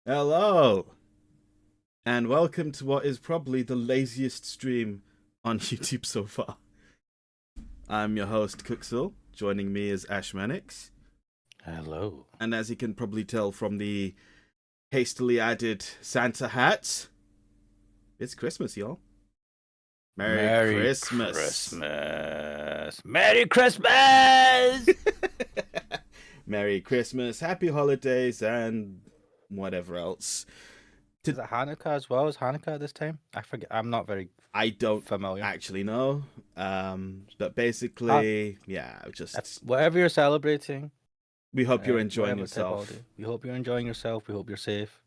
Hello, and welcome to what is probably the laziest stream on YouTube so far. I'm your host, Cooksville. Joining me is Ash Manix. Hello. And as you can probably tell from the hastily added Santa hats, it's Christmas, y'all. Merry Christmas. Christmas. Merry Christmas! Merry Christmas, Happy Holidays, and whatever else. Is it Hanukkah as well? Is Hanukkah this time? I forget. I'm not very I don't familiar. actually know. But basically, just Whatever you're celebrating, we hope you're enjoying whatever type of yourself. holiday, we hope you're enjoying yourself. We hope you're safe.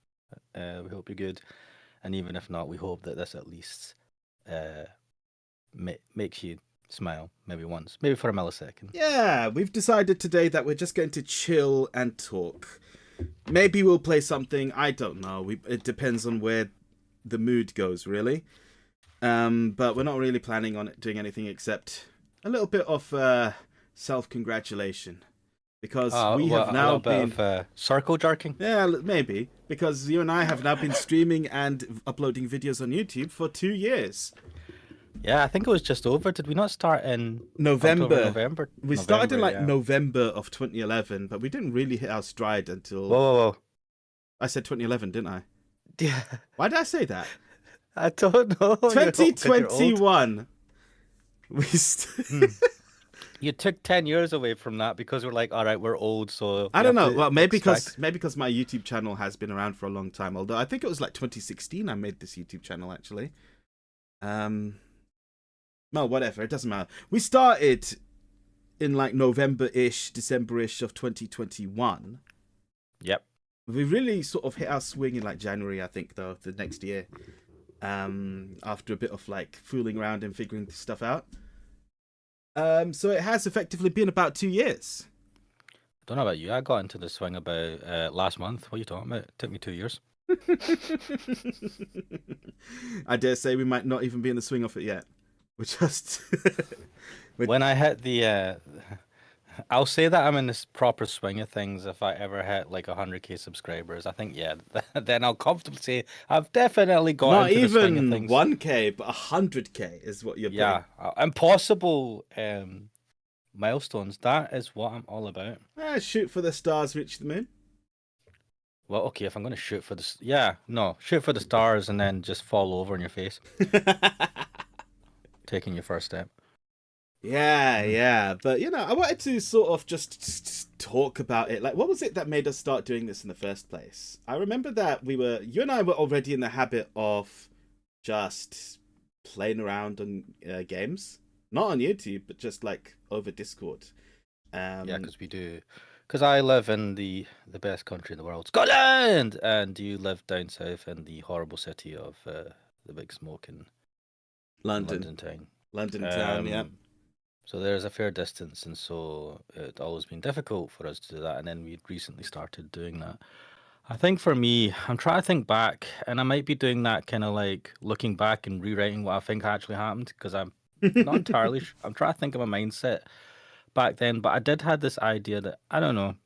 We hope you're good. And even if not, we hope that this at least makes you smile maybe once, maybe for a millisecond. Yeah, we've decided today that we're just going to chill and talk. Maybe we'll play something. I don't know. It depends on where the mood goes, really. But we're not really planning on doing anything except a little bit of self-congratulation. Because we have now been... circle jerking? Yeah, maybe. Because you and I have now been streaming and uploading videos on YouTube for 2 years. Yeah, I think it was just over. Did we not start in November? We started in yeah. November of 2011, but we didn't really hit our stride until... Whoa. I said 2011, didn't I? Yeah. Why did I say that? I don't know. 2021. You took 10 years away from that because we're like, all right, we're old, so I don't know. Well, maybe because my YouTube channel has been around for a long time. Although I think it was like 2016 I made this YouTube channel actually. No, whatever. It doesn't matter. We started in like November-ish, December-ish of 2021. Yep. We really sort of hit our swing in like January, I think, though, the next year. After a bit of like fooling around and figuring stuff out. So it has effectively been about 2 years. I don't know about you. I got into the swing about last month. What are you talking about? It took me 2 years. I dare say we might not even be in the swing of it yet. We're just... When I hit the... I'll say that I'm in this proper swing of things if I ever hit like 100k subscribers. I think, yeah, then I'll comfortably say I've definitely got into the swing of things. Not even 1k, but 100k is what you're putting. Yeah, impossible milestones. That is what I'm all about. Shoot for the stars, reach the moon. Well, okay, if I'm going to shoot for the... shoot for the stars and then just fall over in your face. Taking your first step. Yeah. But, I wanted to sort of just talk about it. Like, what was it that made us start doing this in the first place? I remember that you and I were already in the habit of just playing around on games. Not on YouTube, but just like over Discord. Yeah, because we do. Because I live in the best country in the world, Scotland, and you live down south in the horrible city of the big smoking London town. London town, yeah. So there's a fair distance, and so it's always been difficult for us to do that. And then we recently started doing that. I think for me, I'm trying to think back, and I might be doing that kind of like looking back and rewriting what I think actually happened, because I'm not entirely sure. I'm trying to think of my mindset back then, but I did have this idea that, I don't know,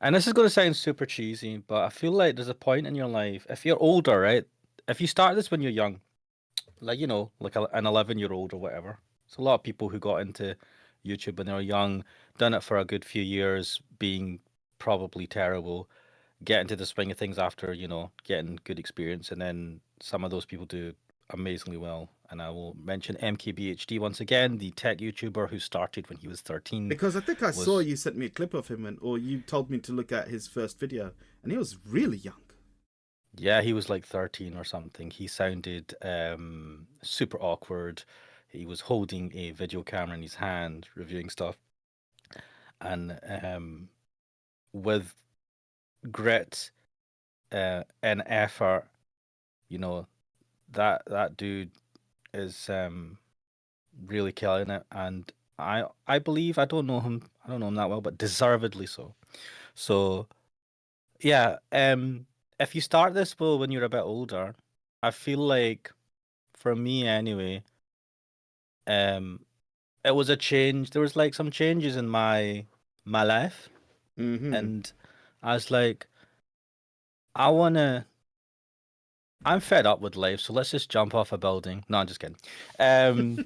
and this is going to sound super cheesy, but I feel like there's a point in your life, if you're older, right? If you start this when you're young, like, like an 11-year-old or whatever. It's a lot of people who got into YouTube when they were young, done it for a good few years, being probably terrible, get into the swing of things after, getting good experience, and then some of those people do amazingly well. And I will mention MKBHD once again, the tech YouTuber who started when he was 13. Because I think I saw you sent me a clip of him, or you told me to look at his first video, and he was really young. Yeah, he was like 13 or something. He sounded super awkward. He was holding a video camera in his hand, reviewing stuff. And with grit and effort, that dude is really killing it. And I believe, I don't know him that well, but deservedly so. So yeah, if you start this when you're a bit older, I feel like, for me anyway, it was a change. There was like some changes in my life, Mm-hmm. and I was like, I wanna. I'm fed up with life, so let's just jump off a building. No, I'm just kidding. Um,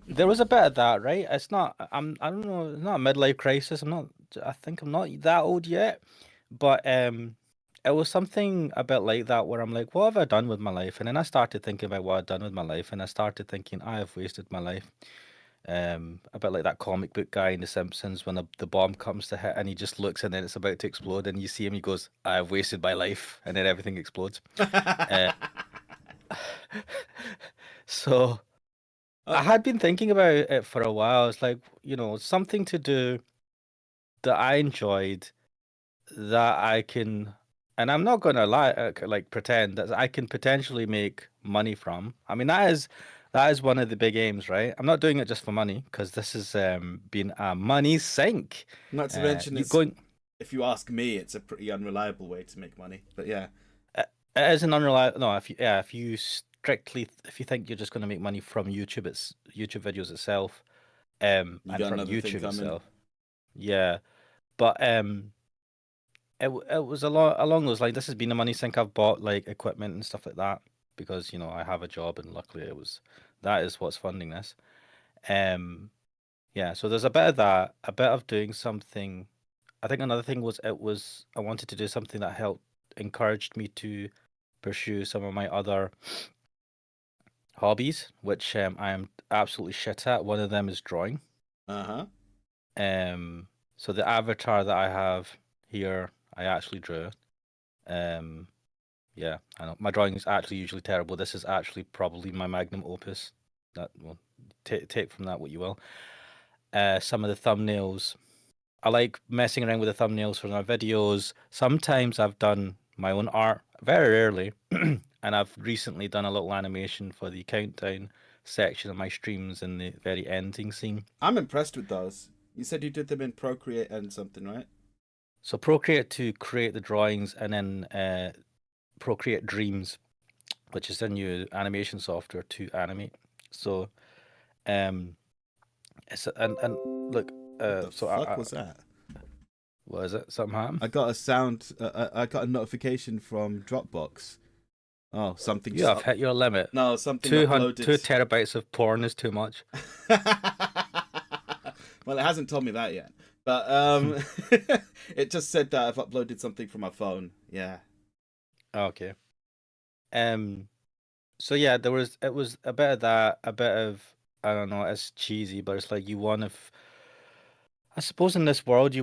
there was a bit of that, right? It's not. I don't know. It's not a midlife crisis. I'm not. I think I'm not that old yet, but it was something a bit like that where I'm like, what have I done with my life? And then I started thinking about what I'd done with my life, and I started thinking, I have wasted my life. A bit like that comic book guy in The Simpsons when the bomb comes to hit and he just looks and then it's about to explode and you see him, he goes, I have wasted my life, and then everything explodes. Uh, so I had been thinking about it for a while. It's like, something to do that I enjoyed that I can, and I'm not gonna lie, like pretend that I can potentially make money from. I mean, that is one of the big aims, right? I'm not doing it just for money because this has been a money sink. Not to mention, You going, if you ask me, it's a pretty unreliable way to make money. But yeah, it is an unreliable. No, if you strictly, if you think you're just going to make money from YouTube, it's YouTube videos itself, you and got from another thing YouTube coming. itself, yeah. But it was along those lines. This has been a money sink. I've bought like equipment and stuff like that because I have a job and luckily that is what's funding this. Um, yeah. So there's a bit of that, a bit of doing something. I think another thing was I wanted to do something that helped encouraged me to pursue some of my other hobbies, which I am absolutely shit at. One of them is drawing. Uh-huh. So the avatar that I have here, I actually drew. Um, yeah, I know my drawing is actually usually terrible. This is actually probably my magnum opus. That well, take from that what you will. Some of the thumbnails, I like messing around with the thumbnails for my videos. Sometimes I've done my own art, very rarely, and I've recently done a little animation for the countdown section of my streams in the very ending scene. I'm impressed with those. You said you did them in Procreate and something, right? So Procreate to create the drawings, and then Procreate Dreams, which is a new animation software to animate. So, um, and look, What the so fuck was that? what is it? Something happened? I got a sound. I got a notification from Dropbox. Oh, something's You have up. hit your limit. No, something 200, uploaded. 2 terabytes of porn is too much. Well, it hasn't told me that yet, but it just said that I've uploaded something from my phone. Yeah. Okay. So yeah, it was a bit of that, a bit of, I don't know, it's cheesy, but it's like you want to. I suppose in this world,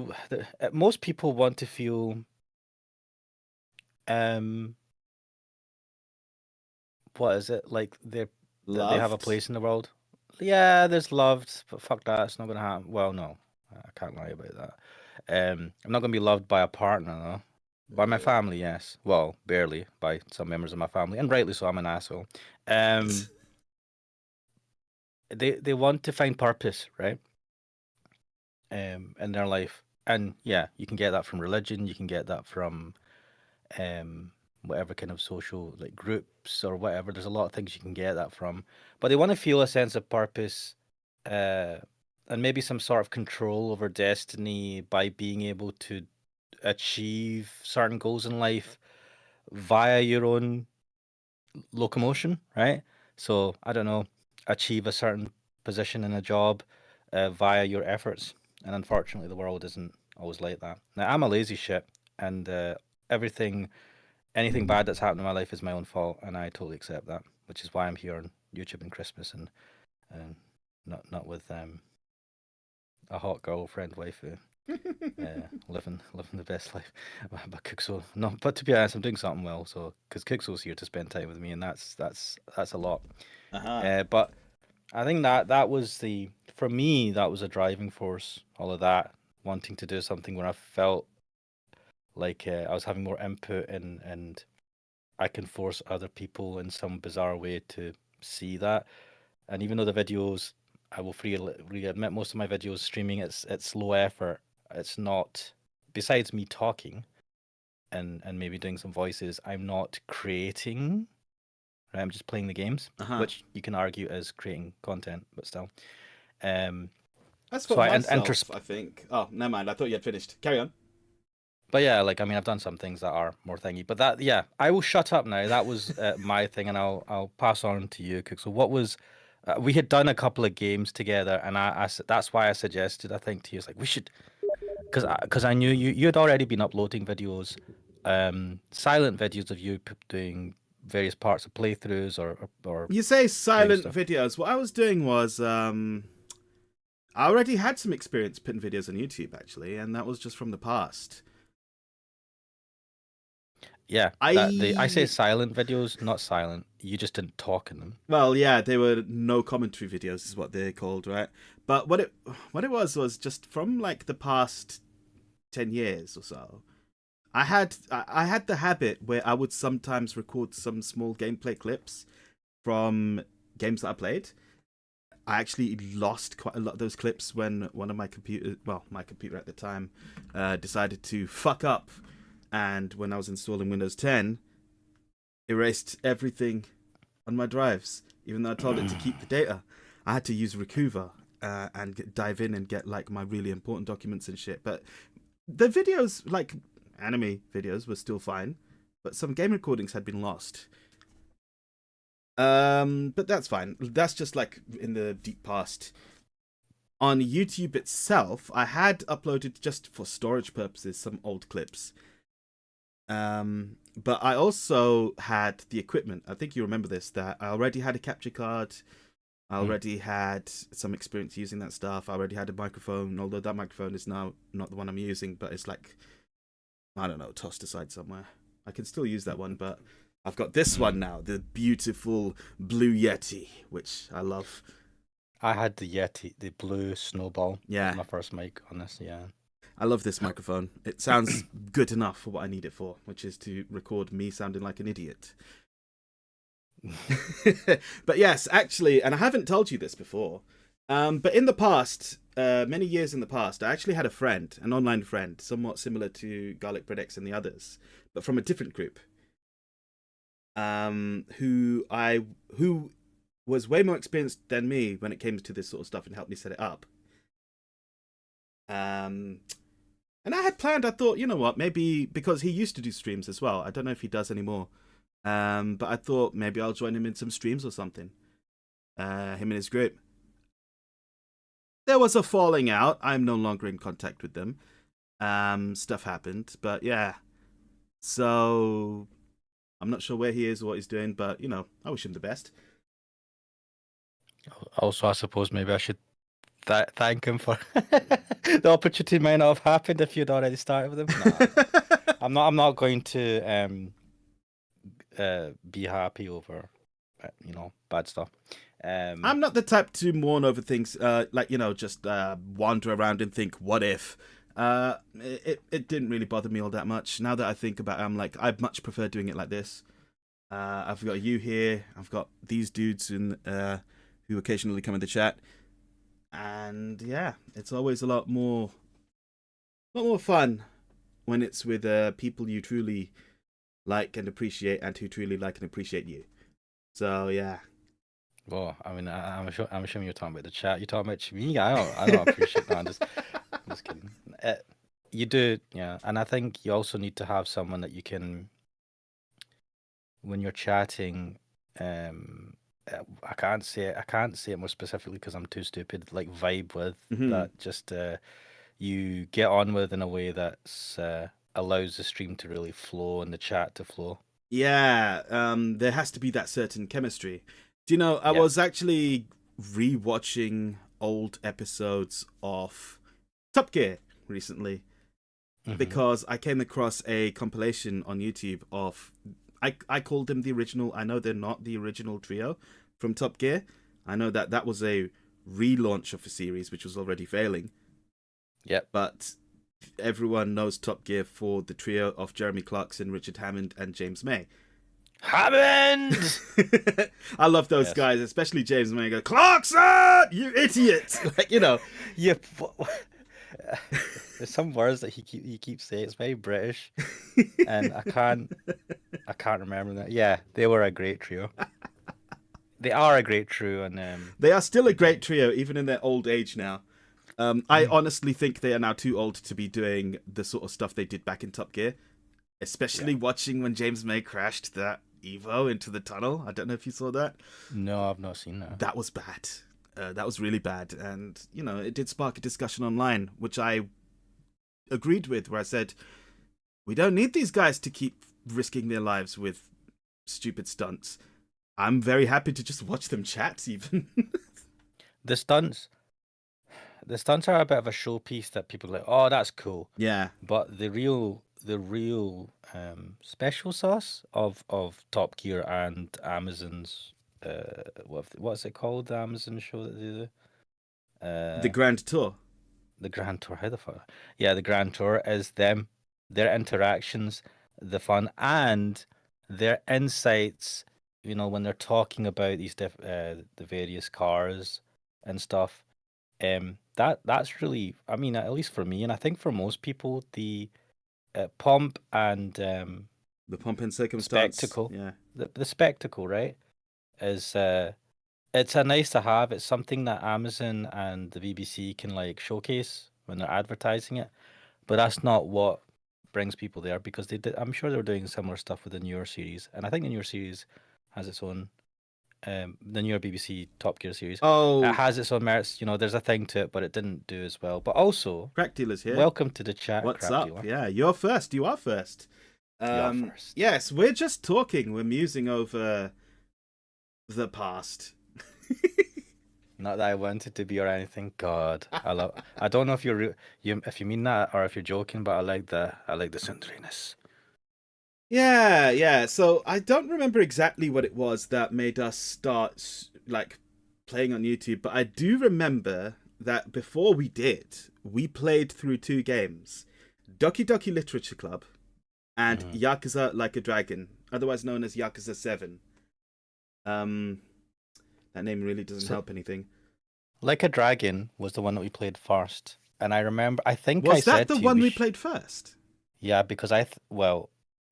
most people want to feel um what is it like that they have a Loved. place in the world. Yeah, there's loved, but fuck that, it's not gonna happen. Well, no, I can't lie about that. I'm not gonna be loved by a partner though. By my family, yes. Well, barely by some members of my family, and rightly so. I'm an asshole. They want to find purpose, right? In their life, and yeah, you can get that from religion. You can get that from whatever kind of social like groups or whatever. There's a lot of things you can get that from, but they want to feel a sense of purpose, uh, and maybe some sort of control over destiny by being able to achieve certain goals in life via your own locomotion, right? So I don't know, achieve a certain position in a job via your efforts. And unfortunately, the world isn't always like that. Now I'm a lazy shit, and anything bad that's happened in my life is my own fault, and I totally accept that. Which is why I'm here on YouTube and Christmas, and not with a hot girlfriend waifu. Living the best life. But Kixel, no. But to be honest, I'm doing something well. So because Kixel's here to spend time with me, and that's a lot. But I think that was for me that was a driving force. All of that, wanting to do something where I felt like I was having more input and I can force other people in some bizarre way to see that. And even though the videos, I will freely admit, most of my videos streaming, it's low effort. It's not, besides me talking and maybe doing some voices, I'm not creating. Right, I'm just playing the games, which you can argue is creating content, but still. That's for myself, I think. Oh, never mind. I thought you had finished. Carry on. But yeah, like I mean, I've done some things that are more thingy. But that, yeah, I will shut up now. That was my thing, and I'll pass on to you, Cook. So what was we had done a couple of games together, and that's why I suggested I think to you, it's like we should because I knew you had already been uploading videos, silent videos of you doing various parts of playthroughs or You say doing silent stuff. videos. What I was doing was I already had some experience putting videos on YouTube actually, and that was just from the past. Yeah, that I say I silent videos, not silent. You just didn't talk in them. Well, yeah, they were no commentary videos, is what they're called, right? But what it was just from like the past 10 years or so. I had the habit where I would sometimes record some small gameplay clips from games that I played. I actually lost quite a lot of those clips when one of my my computer at the time, decided to fuck up, and when I was installing Windows 10, erased everything on my drives, even though I told it to keep the data. I had to use Recuva and dive in and get like my really important documents and shit. But the videos, like anime videos, were still fine, but some game recordings had been lost. But that's fine. That's just like in the deep past. On YouTube itself, I had uploaded just for storage purposes some old clips. But I also had the equipment. I think you remember this, that I already had a capture card. I already had some experience using that stuff. I already had a microphone, although that microphone is now not the one I'm using, but it's like, I don't know, tossed aside somewhere. I can still use that one, but I've got this one now, the beautiful Blue Yeti, which I love. I had the Yeti, the blue Snowball. Yeah. My first mic on this, yeah. I love this microphone. It sounds good enough for what I need it for, which is to record me sounding like an idiot. But yes, actually, and I haven't told you this before, but in the past, many years in the past, I actually had a friend, an online friend, somewhat similar to Garlic Bread X and the others, but from a different group, who was way more experienced than me when it came to this sort of stuff and helped me set it up. And I had planned, I thought, you know what, maybe because he used to do streams as well. I don't know if he does anymore. But I thought maybe I'll join him in some streams or something. Him and his group. There was a falling out. I'm no longer in contact with them. Stuff happened, but yeah. So I'm not sure where he is or what he's doing, but you know, I wish him the best. Also, I suppose maybe I should thank him for the opportunity might not have happened if you'd already started with him. Nah, I'm not going to be happy over bad stuff. I'm not the type to mourn over things like, you know, just wander around and think, what if? It didn't really bother me all that much. Now that I think about it, I'm like, I much prefer doing it like this. I've got you here. I've got these dudes who occasionally come in the chat. And yeah, it's always a lot more fun when it's with people you truly like and appreciate, and who truly like and appreciate you. So yeah. Well, I mean, I'm assuming you're talking about the chat. You're talking about me. I don't appreciate that. I'm just kidding. You do, yeah. And I think you also need to have someone that you can, when you're chatting, I can't say it more specifically because I'm too stupid. Like vibe with that, just you get on with in a way that allows the stream to really flow and the chat to flow. Yeah, there has to be that certain chemistry. Do you know, I was actually re-watching old episodes of Top Gear recently because I came across a compilation on YouTube of, I called them the original. I know they're not the original trio from Top Gear. I know that was a relaunch of a series which was already failing. Yep. But everyone knows Top Gear for the trio of Jeremy Clarkson, Richard Hammond, and James May. Hammond! I love those guys, especially James May. Go, Clarkson, you idiot! Like, you know. Yeah. There's some words that he keeps saying. It's very British, and I can't remember that. Yeah, they were a great trio. They are a great trio, and they are still a great trio, even in their old age now. I honestly think they are now too old to be doing the sort of stuff they did back in Top Gear, especially watching when James May crashed that Evo into the tunnel. I don't know if you saw that. No, I've not seen that. That was bad. That was really bad. And, it did spark a discussion online, which I agreed with, where I said, we don't need these guys to keep risking their lives with stupid stunts. I'm very happy to just watch them chat, even. The stunts are a bit of a showpiece that people are like, oh, that's cool. Yeah. But the real special sauce of Top Gear and Amazon's what's it called? The Amazon show that they do? The Grand Tour. The Grand Tour. How the fuck? Yeah, the Grand Tour is them, their interactions, the fun, and their insights. When they're talking about these the various cars and stuff. That's really, I mean, at least for me, and I think for most people, the pomp and the pomp and circumstance spectacle, yeah, the spectacle, right, is it's a nice to have. It's something that Amazon and the BBC can like showcase when they're advertising it, but that's not what brings people there, because I'm sure they're doing similar stuff with the newer series, and I think the newer series has its own. The newer BBC Top Gear series. Oh, it has its own merits. There's a thing to it, but it didn't do as well. But also, Crack Dealer's here. Welcome to the chat. What's Crack up? Dealer. Yeah, you're first. You are first. Yes, we're just talking. We're musing over the past. Not that I wanted to be or anything. God, I don't know if if you mean that or if you're joking, but I like the sundriness. Yeah. So I don't remember exactly what it was that made us start like playing on YouTube, but I do remember that before we did, we played through 2 games: Doki Doki Literature Club and Yakuza Like a Dragon, otherwise known as Yakuza 7. That name really doesn't help anything. Like a Dragon was the one that we played first, and I remember. I think was that the one we played first? Yeah, because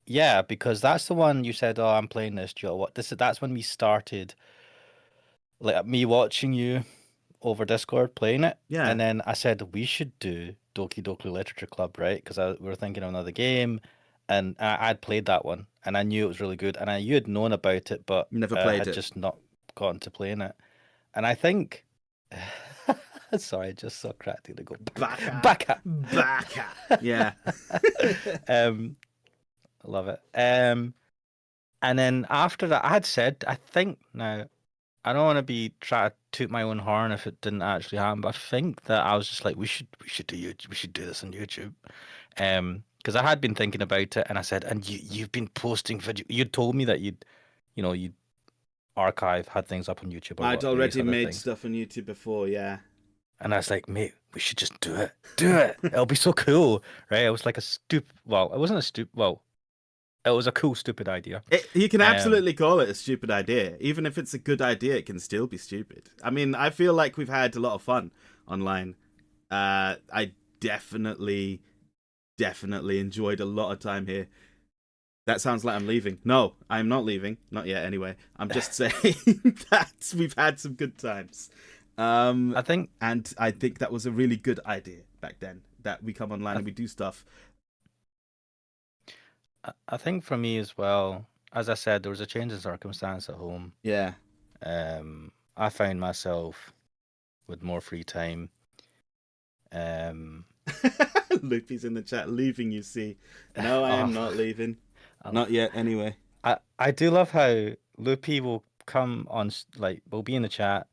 yeah, because that's the one you said, "Oh, I'm playing this, Joe." What that's when we started, like me watching you over Discord playing it. Yeah. And then I said we should do Doki Doki Literature Club, right? Because we were thinking of another game, and I'd played that one, and I knew it was really good, and you had known about it, but never played it. Just not gotten to playing it, and I think. Sorry, I just saw Crack Dealer go Baka. Yeah. I love it. And then after that, I had said, I think now, I don't want to be trying to toot my own horn if it didn't actually happen, but I think that I was just like, we should do YouTube, we should do this on YouTube, because I had been thinking about it, and I said, and you've been posting video. You told me that you'd archive, had things up on YouTube. I'd already made stuff on YouTube before, yeah. And I was like, mate, we should just do it. Do it. It'll be so cool, right? It was like a stupid. Well, it wasn't a stupid. Well, it was a cool, stupid idea. You can absolutely call it a stupid idea. Even if it's a good idea, it can still be stupid. I mean, I feel like we've had a lot of fun online. I definitely enjoyed a lot of time here. That sounds like I'm leaving. No, I'm not leaving. Not yet, anyway. I'm just saying that we've had some good times. I think that was a really good idea back then, that we come online and we do stuff. I think for me as well, as I said, there was a change in circumstance at home. Yeah. I found myself with more free time. Loopy's in the chat, leaving, you see. No, I am not leaving. Not yet, anyway. I do love how Loopy will come on, like, will be in the chat,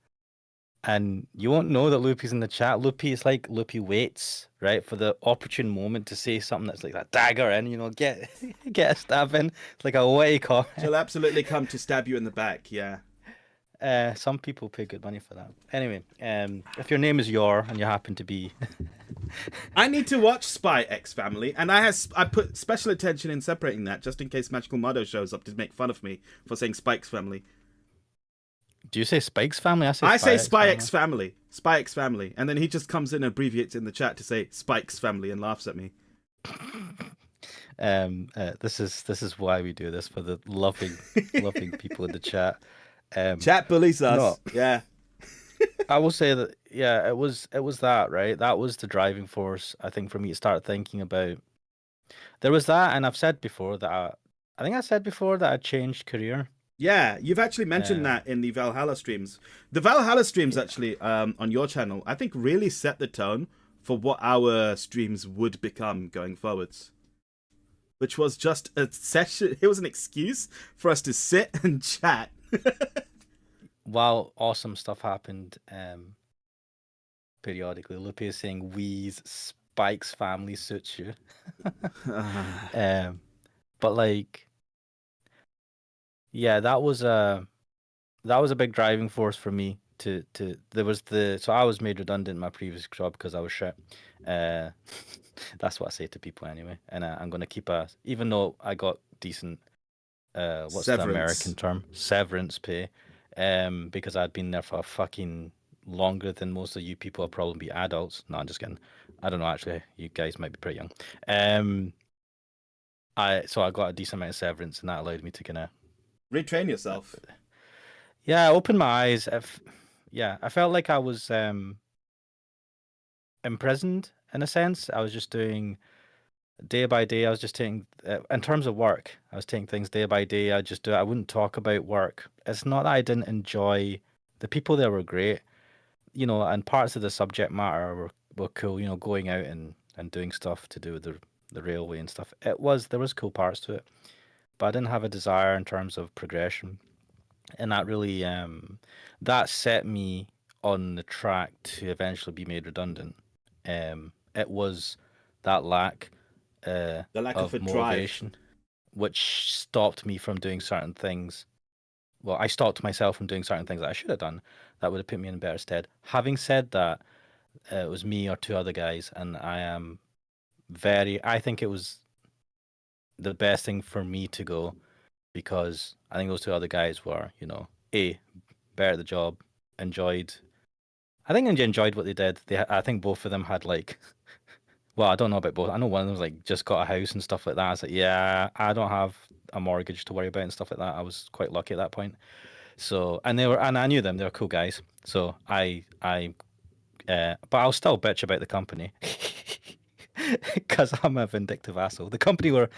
and you won't know that Loopy's in the chat. Loopy is like, Loopy waits, right, for the opportune moment to say something that's like that dagger in, get a stab in. It's like a witty comment. She'll absolutely come to stab you in the back, yeah. Some people pay good money for that. Anyway, if your name is Yor and you happen to be... I need to watch Spy X Family, and I put special attention in separating that, just in case Magical Motto shows up to make fun of me for saying Spike's Family. Do you say Spike's Family? I say Spy X Family. Spy X Family. And then he just comes in and abbreviates in the chat to say Spike's Family and laughs at me. This is why we do this, for the loving people in the chat. Chat bullies us. No. Yeah. I will say that yeah, it was that, right? That was the driving force, I think, for me to start thinking about. There was that, and I've said before that I think I said before that I changed career. Yeah, you've actually mentioned Um, that in the Valhalla streams. The Valhalla streams yeah. actually on your channel, I think, really set the tone for what our streams would become going forwards. Which was just a session. It was an excuse for us to sit and chat. While awesome stuff happened, periodically, Lupe is saying Wee's Spike's family suits you. Um, but like, yeah, that was a big driving force for me to there was the so I was made redundant in my previous job because I was shit. Uh, that's what I say to people anyway, and I'm gonna keep a even though I got decent what's the American Severance. term, severance pay, because I'd been there for fucking longer than most of you people will probably be adults. No, I'm just kidding. I don't know actually. You guys might be pretty young. Um, I got a decent amount of severance, and that allowed me to kind of Retrain yourself. yeah open my eyes. Yeah, I felt like I was imprisoned in a sense. I was just doing day by day. I was just taking in terms of work. I was taking things day by day. I just do it. I wouldn't talk about work. It's not that I didn't enjoy the people there were great, and parts of the subject matter were cool. Going out and doing stuff to do with the railway and stuff. There was cool parts to it, but I didn't have a desire in terms of progression, and that really that set me on the track to eventually be made redundant. It was that lack The lack of of a drive. motivation which stopped me from doing certain things. Well, I stopped myself from doing certain things that I should have done that would have put me in better stead. Having said that, it was me or two other guys, and I think it was the best thing for me to go because I think those two other guys were, better at the job, enjoyed. I think they enjoyed what they did. I think both of them had like, well, I don't know about both. I know one of them was like just got a house and stuff like that. I was like, yeah, I don't have a mortgage to worry about and stuff like that. I was quite lucky at that point. So, and I knew them. They were cool guys. So but I'll still bitch about the company because I'm a vindictive asshole. The company were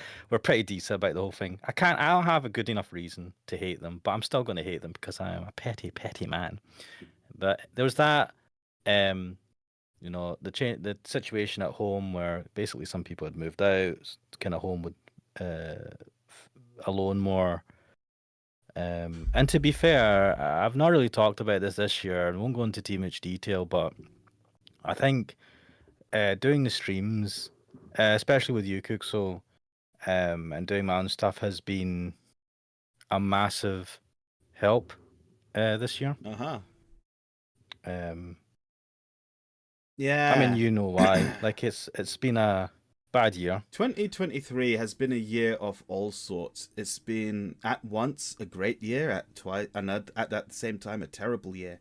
pretty decent about the whole thing. I don't have a good enough reason to hate them, but I'm still going to hate them because I am a petty, petty man. But there was that, um, the situation at home where basically some people had moved out, kind of home with alone more. And to be fair, I've not really talked about this year. I won't go into too much detail, but I think doing the streams, especially with you, Cookso, and doing my own stuff has been a massive help this year. Uh-huh. Um, I mean, Yeah. you know why. Like it's been a bad year. 2023 has been a year of all sorts. It's been at once a great year, at the same time a terrible year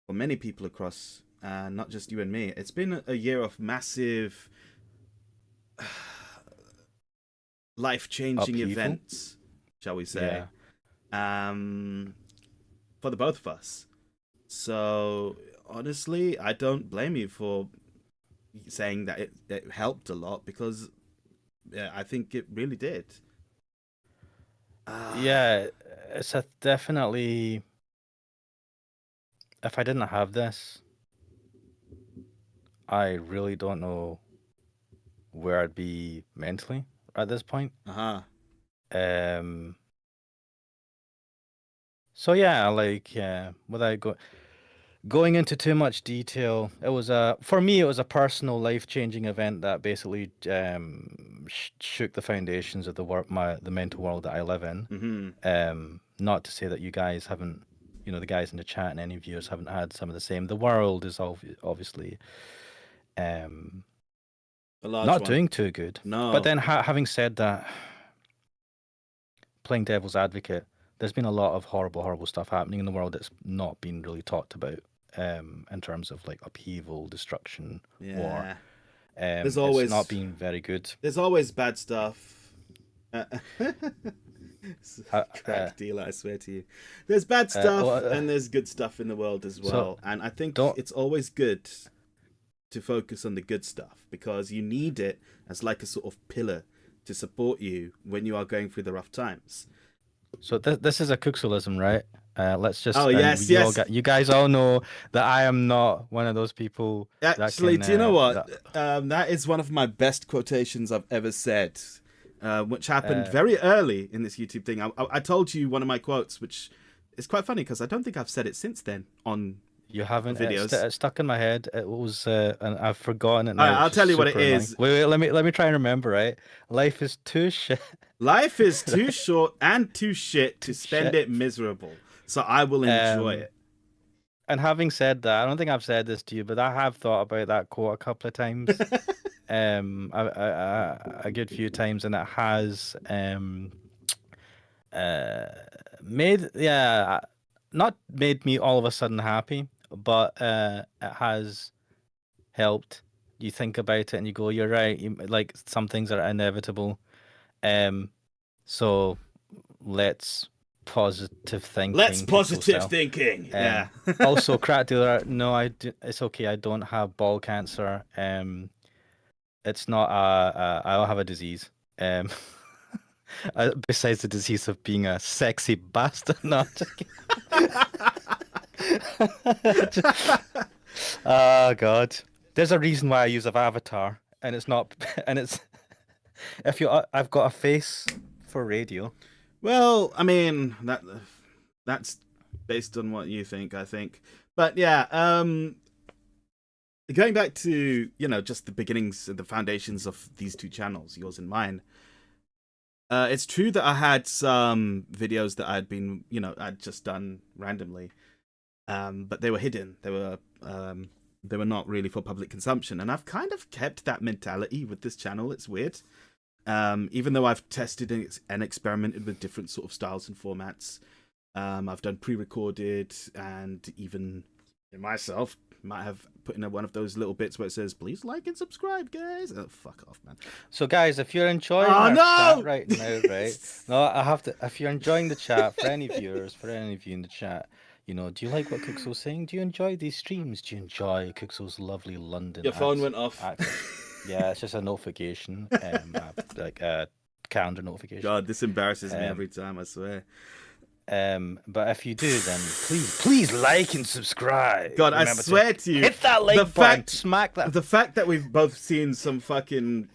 for many people across, not just you and me. It's been a year of massive life-changing Upheaval. events, shall we say, Yeah. um, for the both of us. So honestly, I don't blame you for saying that it helped a lot because yeah, I think it really did. Ah, Yeah, it's a definitely. If I didn't have this, I really don't know where I'd be mentally at this point. uh-huh. Um. So yeah, like without going into too much detail, for me it was a personal life-changing event that basically shook the foundations of the mental world that I live in. Mm-hmm. Not to say that you guys haven't, the guys in the chat and any viewers haven't had some of the same. The world is obviously um, A large not one. doing too good. But No. then, having said that, playing devil's advocate, there's been a lot of horrible, horrible stuff happening in the world that's not been really talked about in terms of like upheaval, destruction, war. Yeah. There's It's not always been very good. there's always bad stuff. Uh, It's Uh, a uh, crack deal, I swear to you. There's bad stuff well, and there's good stuff in the world as well. so And I think don't. it's always good to focus on the good stuff because you need it as like a sort of pillar to support you when you are going through the rough times. So this is a Cooksolism, right? Let's Oh, just and yes, you all yes. got you guys all know that I am not one of those people that Actually, can do you know what? that That is one of my best quotations I've ever said, which happened uh, very early in this YouTube thing. I told you one of my quotes, which is quite funny because I don't think I've said it since then on you haven't. videos. It stuck in my head. It was and I've forgotten it All now, right, I'll which is tell you what it super annoying. is. Wait, let me try and remember. Right, life is too shit. Life is too short and too shit to Too spend shit. it miserable, so I will enjoy Um, it. and having said that, I don't think I've said this to you, but I have thought about that quote a couple of times. A good few times, and it has uh made not made me all of a sudden happy, but it has helped. You think about it and you go, you're right. Like some things are inevitable. Um, so let's positive Let's thinking, Pixel positive Cell. thinking. Yeah. Also, Crack Dealer, no, it's okay. I don't have ball cancer. It's not I don't have a disease. Um, besides the disease of being a sexy bastard. No, I'm just kidding. Oh God, there's a reason why I use an avatar, and it's not, and it's if you, I've got a face for radio. Well, I mean that's based on what you think, I think. But yeah, going back to just the beginnings and the foundations of these two channels, yours and mine. It's true that I had some videos that I'd just done randomly, but they were hidden. They were not really for public consumption, and I've kind of kept that mentality with this channel. It's weird. Even though I've tested and experimented with different sort of styles and formats, I've done pre-recorded and even myself might have put in one of those little bits where it says, please like and subscribe, guys. Oh, fuck off, man. So, guys, if you're enjoying Oh, our no! chat right now, right? No, I have to. If you're enjoying the chat, for any viewers, for any of you in the chat, do you like what Cookso's saying? Do you enjoy these streams? Do you enjoy Cookso's lovely London Your phone went off. accent? Yeah, it's just a notification, like a calendar notification. God, this embarrasses me every time, I swear. But if you do, then please like and subscribe. God, Remember I swear to you, hit that like button, smack that. The fact that we've both seen some fucking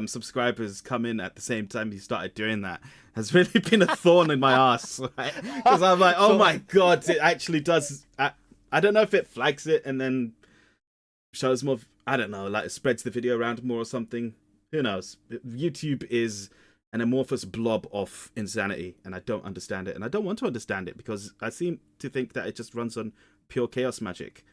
subscribers come in at the same time you started doing that has really been a thorn in my ass. Because I'm like, oh my God, it actually does. I don't know if it flags it and then shows more. I don't know, like it spreads the video around more or something. Who knows? YouTube is an amorphous blob of insanity, and I don't understand it, and I don't want to understand it because I seem to think that it just runs on pure chaos magic.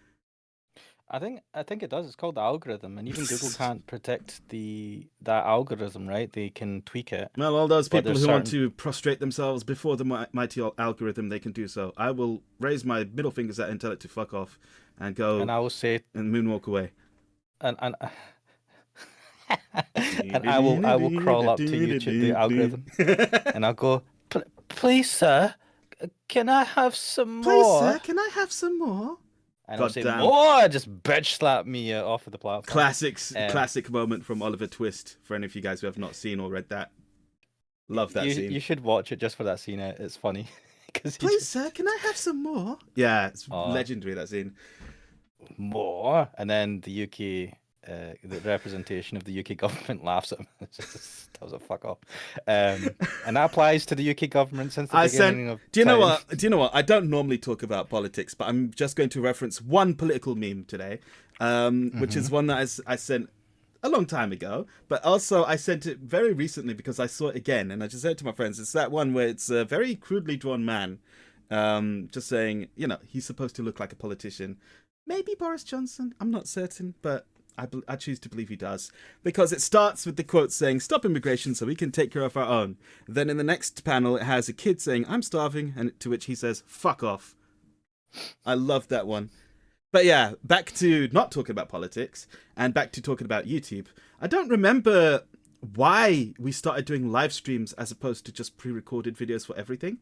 I think it does. It's called the algorithm, and even Google can't protect that algorithm, right? They can tweak it. Well, all those people who want to prostrate themselves before the mighty algorithm, they can do so. I will raise my middle fingers at it and tell it to fuck off and go. And I will say and moonwalk away. And and I will crawl up to YouTube, the algorithm, and I'll go, please, sir, can I have some more? Please, sir, can I have some more? And I'll say, more! Just bitch slap me off of the platform. Classic moment from Oliver Twist, for any of you guys who have not seen or read that. Love that scene. You should watch it just for that scene. It's funny. Please, sir, can I have some more? Yeah, it's legendary, that scene. More? And then the UK... the representation of the UK government laughs at him. That was a fuck off. And that applies to the UK government since the beginning of Do you know what? I don't normally talk about politics, but I'm just going to reference one political meme today, which is one that I sent a long time ago, but also I sent it very recently because I saw it again, and I just said it to my friends. It's that one where it's a very crudely drawn man, just saying, he's supposed to look like a politician. Maybe Boris Johnson. I'm not certain, but I choose to believe he does, because it starts with the quote saying, stop immigration so we can take care of our own. Then in the next panel, it has a kid saying, I'm starving, and to which he says, fuck off. I love that one. But yeah, back to not talking about politics, and back to talking about YouTube. I don't remember why we started doing live streams as opposed to just pre-recorded videos for everything?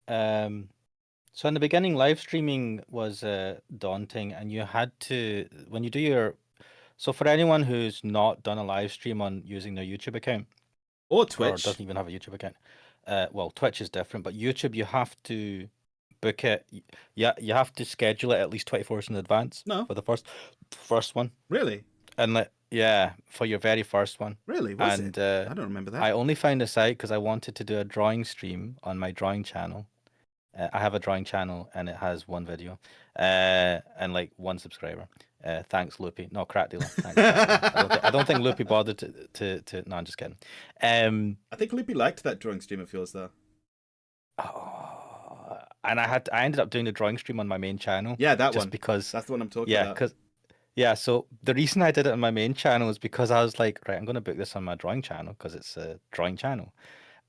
So in the beginning, live streaming was daunting, and you had to when you do your. So for anyone who's not done a live stream on using their YouTube account, Or or Twitch? doesn't even have a YouTube account, well, Twitch is different, but YouTube you have to book it. Yeah, you have to schedule it at least 24 hours in advance No, for the first one, really, and yeah, for your very first one. really, was And it? I don't remember that. I only found this out because I wanted to do a drawing stream on my drawing channel. I have a drawing channel and it has one video, and like one subscriber. Thanks, Loopy. No, Crack Dealer. Thanks, Crack Dealer. I don't think Loopy bothered to. No, I'm just kidding. I think Loopy liked that drawing stream of yours, though. And I ended up doing the drawing stream on my main channel. Yeah, that just one. because. That's the one I'm talking Yeah, about. because. Yeah, so the reason I did it on my main channel is because I was like, right, I'm going to book this on my drawing channel because it's a drawing channel.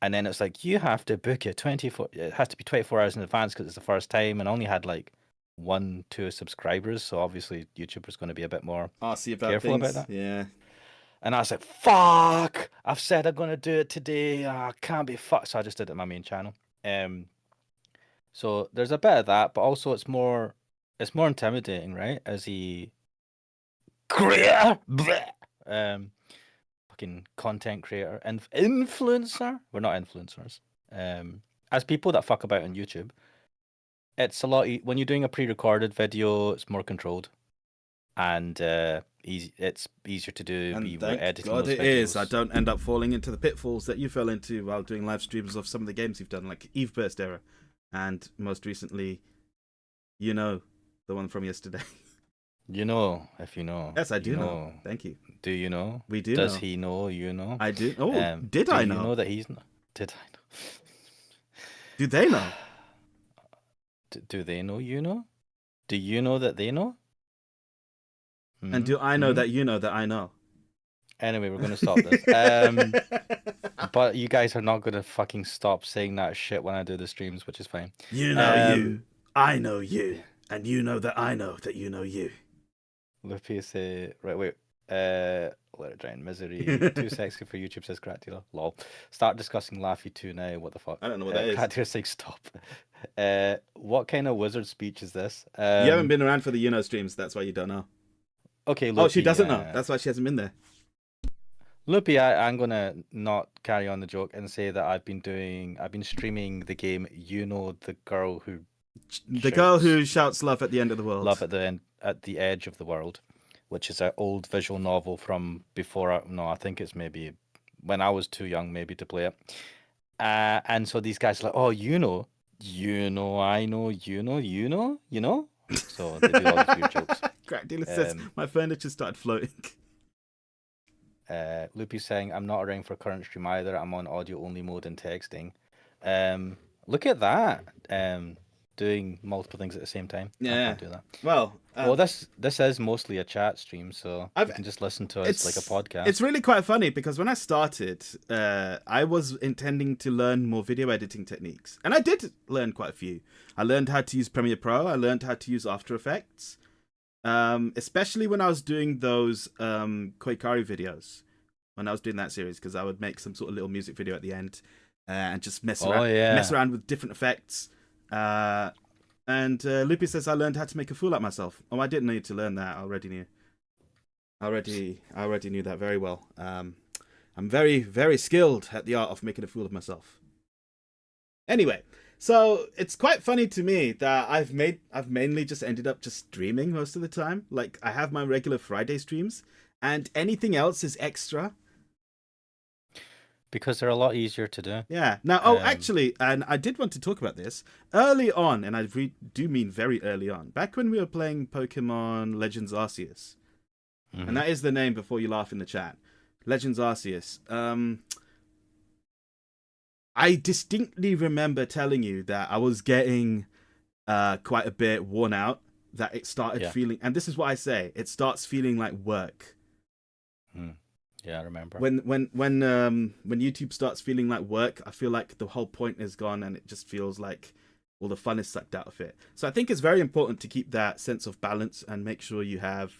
And then it's like, you have to book it 24, it has to be 24 hours in advance because it's the first time, and I only had like 1-2 subscribers. So obviously YouTube was going to be a bit more Arsy about careful things. about that. Yeah. And I was like, fuck, I've said I'm going to do it today. I can't be fucked. So I just did it on my main channel. So there's a bit of that, but also it's more intimidating, right? As he creator, fucking content creator and influencer. We're not influencers. As people that fuck about on YouTube, it's a lot. When you're doing a pre-recorded video, it's more controlled and easy. It's easier to do. And when thank editing God those it is. videos. I don't end up falling into the pitfalls that you fell into while doing live streams of some of the games you've done, like Eve Burst Era, and most recently, the one from yesterday. You know, if you know. Yes, I do you know. Thank you. Do you know? We do Does know. he know? You know? I do. Oh, did I know? You know that he's not? Did I know? Do they know? Do they know you know? Do you know that they know? And do I know that you know that I know? Anyway, we're going to stop this. But you guys are not going to fucking stop saying that shit when I do the streams, which is fine. You know you. I know you. And you know that I know that you know you. Loopy say, right, wait. Let it drown. Misery. Too sexy for YouTube, says Crack Dealer. Lol. Start discussing Laffy 2 now. What the fuck? I don't know what that is. Crack Dealer saying stop. What kind of wizard speech is this? You haven't been around for the streams, that's why you don't know. Okay, Loopy, oh, she doesn't know. That's why she hasn't been there. Loopy, I'm gonna not carry on the joke and say that I've been streaming the game. You know, the girl who shouts love at the end of the world. Love at the edge of the world, which is an old visual novel from before. I think it's maybe when I was too young maybe to play it. And so these guys are like, oh, I know, you know. So they do all these weird jokes. Crack Dealer says my furniture started floating. Loopy's saying I'm not around for current stream either. I'm on audio only mode and texting. Look at that. Doing multiple things at the same time. Yeah. I can't do that. Well, this is mostly a chat stream, so you can just listen to us like a podcast. It's really quite funny because when I started, I was intending to learn more video editing techniques, and I did learn quite a few. I learned how to use Premiere Pro. I learned how to use After Effects, especially when I was doing those Koikari videos. When I was doing that series, because I would make some sort of little music video at the end and just mess around with different effects. And Loopy says I learned how to make a fool out of myself. Oh, I didn't need to learn that. I already knew. I already knew that very well. I'm very, very skilled at the art of making a fool of myself. Anyway, so it's quite funny to me that I've mainly just ended up just streaming most of the time. Like I have my regular Friday streams, and anything else is extra. Because they're a lot easier to do. Yeah. Now, actually, and I did want to talk about this early on, and I do mean very early on. Back when we were playing Pokemon Legends Arceus, and that is the name before you laugh in the chat. Legends Arceus. I distinctly remember telling you that I was getting quite a bit worn out. That it started feeling, and this is what I say: it starts feeling like work. Yeah, I remember. When YouTube starts feeling like work, I feel like the whole point is gone, and it just feels like all the fun is sucked out of it. So I think it's very important to keep that sense of balance and make sure you have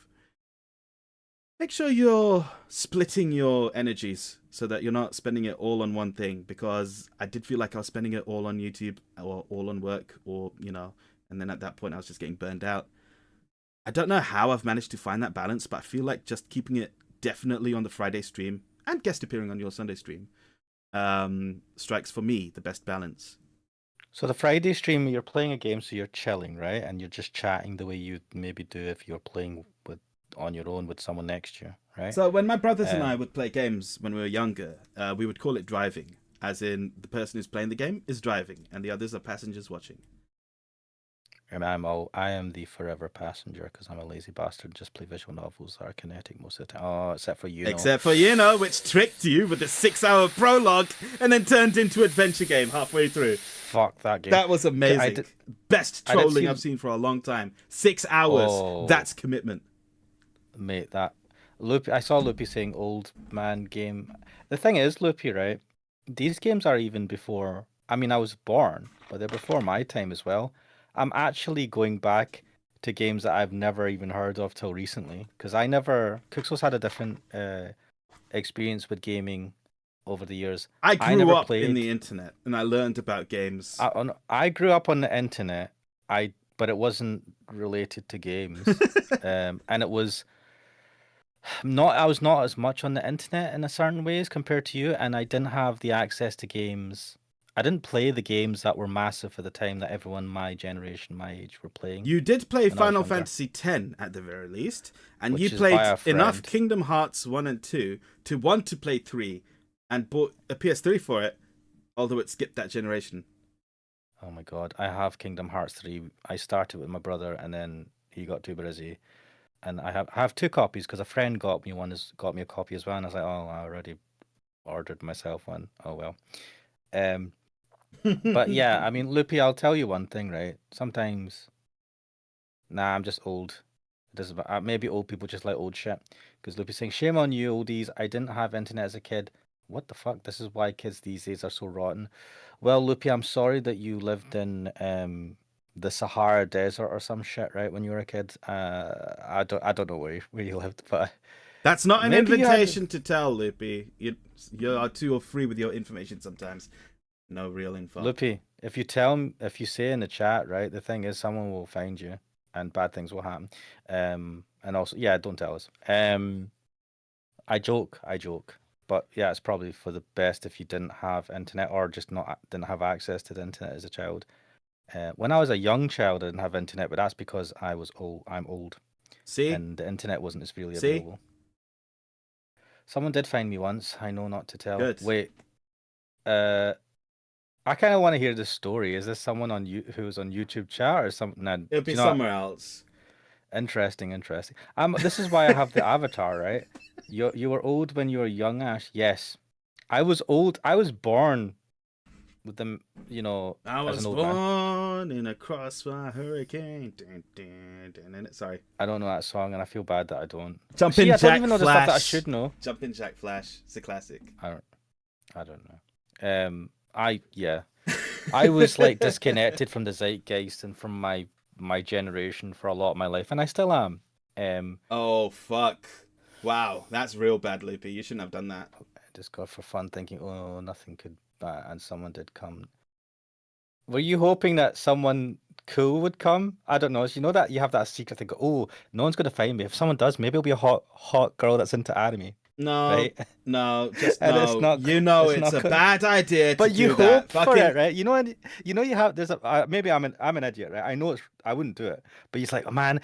Make sure you're splitting your energies so that you're not spending it all on one thing, because I did feel like I was spending it all on YouTube or all on work, or, and then at that point I was just getting burned out. I don't know how I've managed to find that balance, but I feel like just keeping it definitely on the Friday stream and guest appearing on your Sunday stream strikes for me the best balance. So the Friday stream, you're playing a game, so you're chilling, right? And you're just chatting the way you'd maybe do if you're playing on your own with someone next to you, right? So when my brothers and I would play games when we were younger, we would call it driving, as in the person who's playing the game is driving and the others are passengers watching. I mean, I am the forever passenger because I'm a lazy bastard. Just play visual novels that are kinetic most of the time. Oh, except for Except for which tricked you with a 6-hour prologue and then turned into adventure game halfway through. Fuck that game. That was amazing. Best trolling I've seen for a long time. 6 hours. Oh. That's commitment. Mate, that Loopy. I saw Loopy saying old man game. The thing is, Loopy, right? These games are even before. I mean, I was born, but they're before my time as well. I'm actually going back to games that I've never even heard of till recently, because Kuxos had a different experience with gaming over the years. I grew up in the internet and I learned about games. I grew up on the internet, but it wasn't related to games, and it was not. I was not as much on the internet in a certain ways compared to you, and I didn't have the access to games. I didn't play the games that were massive for the time that everyone my generation, my age, were playing. You did play Final Fantasy X at the very least, and you played enough Kingdom Hearts 1 and 2 to want to play 3, and bought a PS3 for it, although it skipped that generation. Oh my god, I have Kingdom Hearts 3. I started with my brother, and then he got too busy. And I have 2 copies because a friend got me a copy as well, and I was like, oh, I already ordered myself one. Oh well. But yeah, I mean, Loopy, I'll tell you one thing, right? Sometimes, I'm just old. It doesn't. Maybe old people just like old shit. Because Loopy's saying, shame on you, oldies. I didn't have internet as a kid. What the fuck? This is why kids these days are so rotten. Well, Loopy, I'm sorry that you lived in the Sahara Desert or some shit, right? When you were a kid. I don't know where you lived, but that's not an invitation to tell, Loopy. You are too free with your information sometimes. No real info. Loopy, if you say in the chat, right, the thing is someone will find you and bad things will happen. And also, yeah, don't tell us. I joke. But yeah, it's probably for the best if you didn't have internet or just didn't have access to the internet as a child. When I was a young child, I didn't have internet, but that's because I was old. I'm old. See? And the internet wasn't as freely available. Someone did find me once. I know not to tell. Good. Wait. I kind of want to hear this story. Is this someone who's on YouTube chat or something? Nah, it'll be somewhere else. Interesting. This is why I have the avatar, right? You were old when you were young, Ash. Yes, I was old. I was born with them. I was born in a crossfire hurricane. Sorry, I don't know that song, and I feel bad that I don't. Jumpin' Jack Flash. I don't even know the stuff that I should know. Jumpin' Jack Flash. It's a classic. I don't know. I was like disconnected from the zeitgeist and from my generation for a lot of my life, and I still am. Oh fuck! Wow, that's real bad, Loopy. You shouldn't have done that. I just got for fun, thinking, oh, nothing could, and someone did come. Were you hoping that someone cool would come? I don't know. You know that you have that secret thing. Oh, no one's gonna find me. If someone does, maybe it'll be a hot girl that's into anime. No, right? No, just no. It's not, it's a bad idea. But you hope for it, right? You have. There's maybe I'm an idiot, right? I know I wouldn't do it, but he's like, oh man,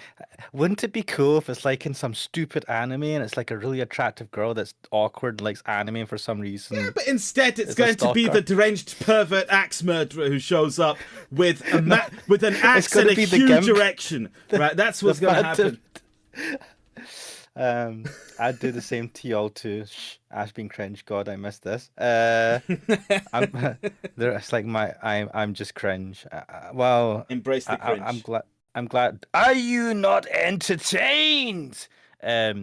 wouldn't it be cool if it's like in some stupid anime and it's like a really attractive girl that's awkward and likes anime for some reason? Yeah, but instead it's going to be the deranged pervert axe murderer who shows up with with an axe and a huge erection, right? That's what's going to happen. I'd do the same to y'all too. Ash being cringe. God, I missed this. It's like I'm just cringe. Well, embrace the cringe. I'm glad. Are you not entertained? I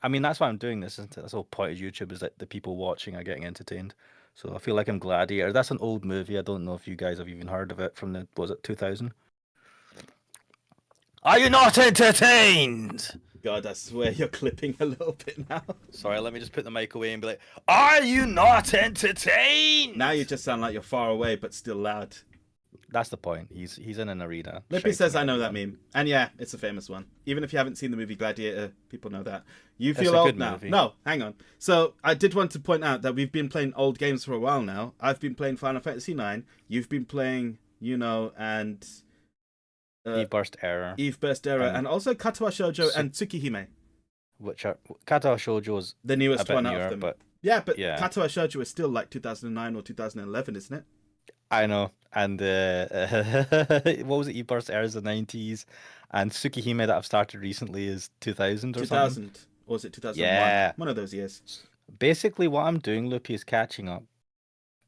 mean, that's why I'm doing this, isn't it? That's the whole point of YouTube, is that the people watching are getting entertained. So I feel like I'm Gladiator. That's an old movie. I don't know if you guys have even heard of it from was it 2000? Are you not entertained? God, I swear you're clipping a little bit now. Sorry, let me just put the mic away and be like, "Are you not entertained?" Now you just sound like you're far away but still loud. That's the point. He's in an arena. Lippy says, shouting I at know that everyone. meme. And yeah, it's a famous one. Even if you haven't seen the movie Gladiator, people know that. You It's feel a old good now. movie. No, hang on. So I did want to point out that we've been playing old games for a while now. I've been playing Final Fantasy IX. You've been playing, and E-burst error, Eve Burst Era, and also Katawa Shoujo Su- and Tsukihime, which are Kata Shoujo's the a newest bit one out newer, of them. but Yeah, but yeah. Katawa Shoujo is still like 2009 or 2011, isn't it? I know. And what was it? E-burst error is the 90s, and Tsukihime that I've started recently is 2000 or something. 2000, or was it 2001? Yeah. One of those years. Basically, what I'm doing, Loopy, is catching up.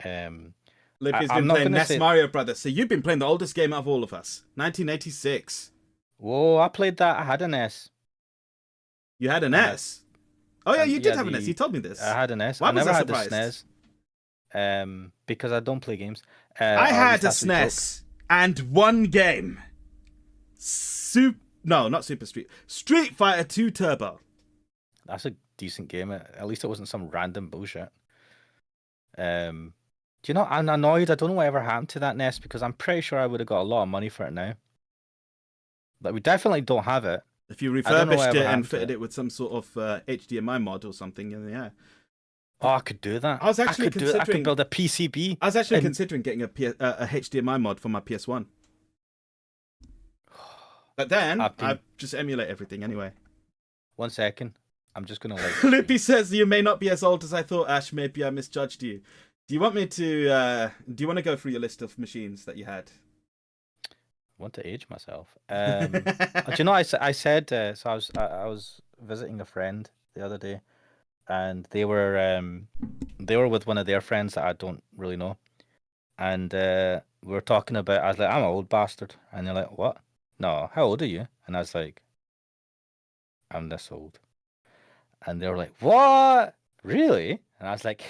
Lippy's I'm been not playing gonna NES say- Mario Brothers, so you've been playing the oldest game out of all of us, 1986. Whoa, I played that. I had an S. You had an I had- S. Oh yeah, you did yeah, have an S. You told me this. I had an S. Why I was never I had the surprised? SNES. Because I don't play games. I Or at had least a that's the joke. SNES and one game. Not Super Street Fighter 2 Turbo. That's a decent game. At least it wasn't some random bullshit. Do you know, I'm annoyed. I don't know whatever happened to that NES because I'm pretty sure I would have got a lot of money for it now. Like, we definitely don't have it. If you I don't know refurbished whatever it and happened to fitted it. it with some sort of HDMI mod or something, then yeah. Oh, I could do that. I was actually could do it. I considering- could build a PCB. I was actually And- considering getting a HDMI mod for my PS1. But then, I've been- I just emulate everything anyway. 1 second. I'm just gonna like. Lippy says you may not be as old as I thought, Ash. Maybe I misjudged you. Do you want me to? Do you want to go through your list of machines that you had? Want to age myself. Do you know? I said so. I was visiting a friend the other day, and they were with one of their friends that I don't really know, and we were talking about. I was like, I'm an old bastard, and they're like, what? No, how old are you? And I was like, I'm this old, and they were like, what? Really? And I was like,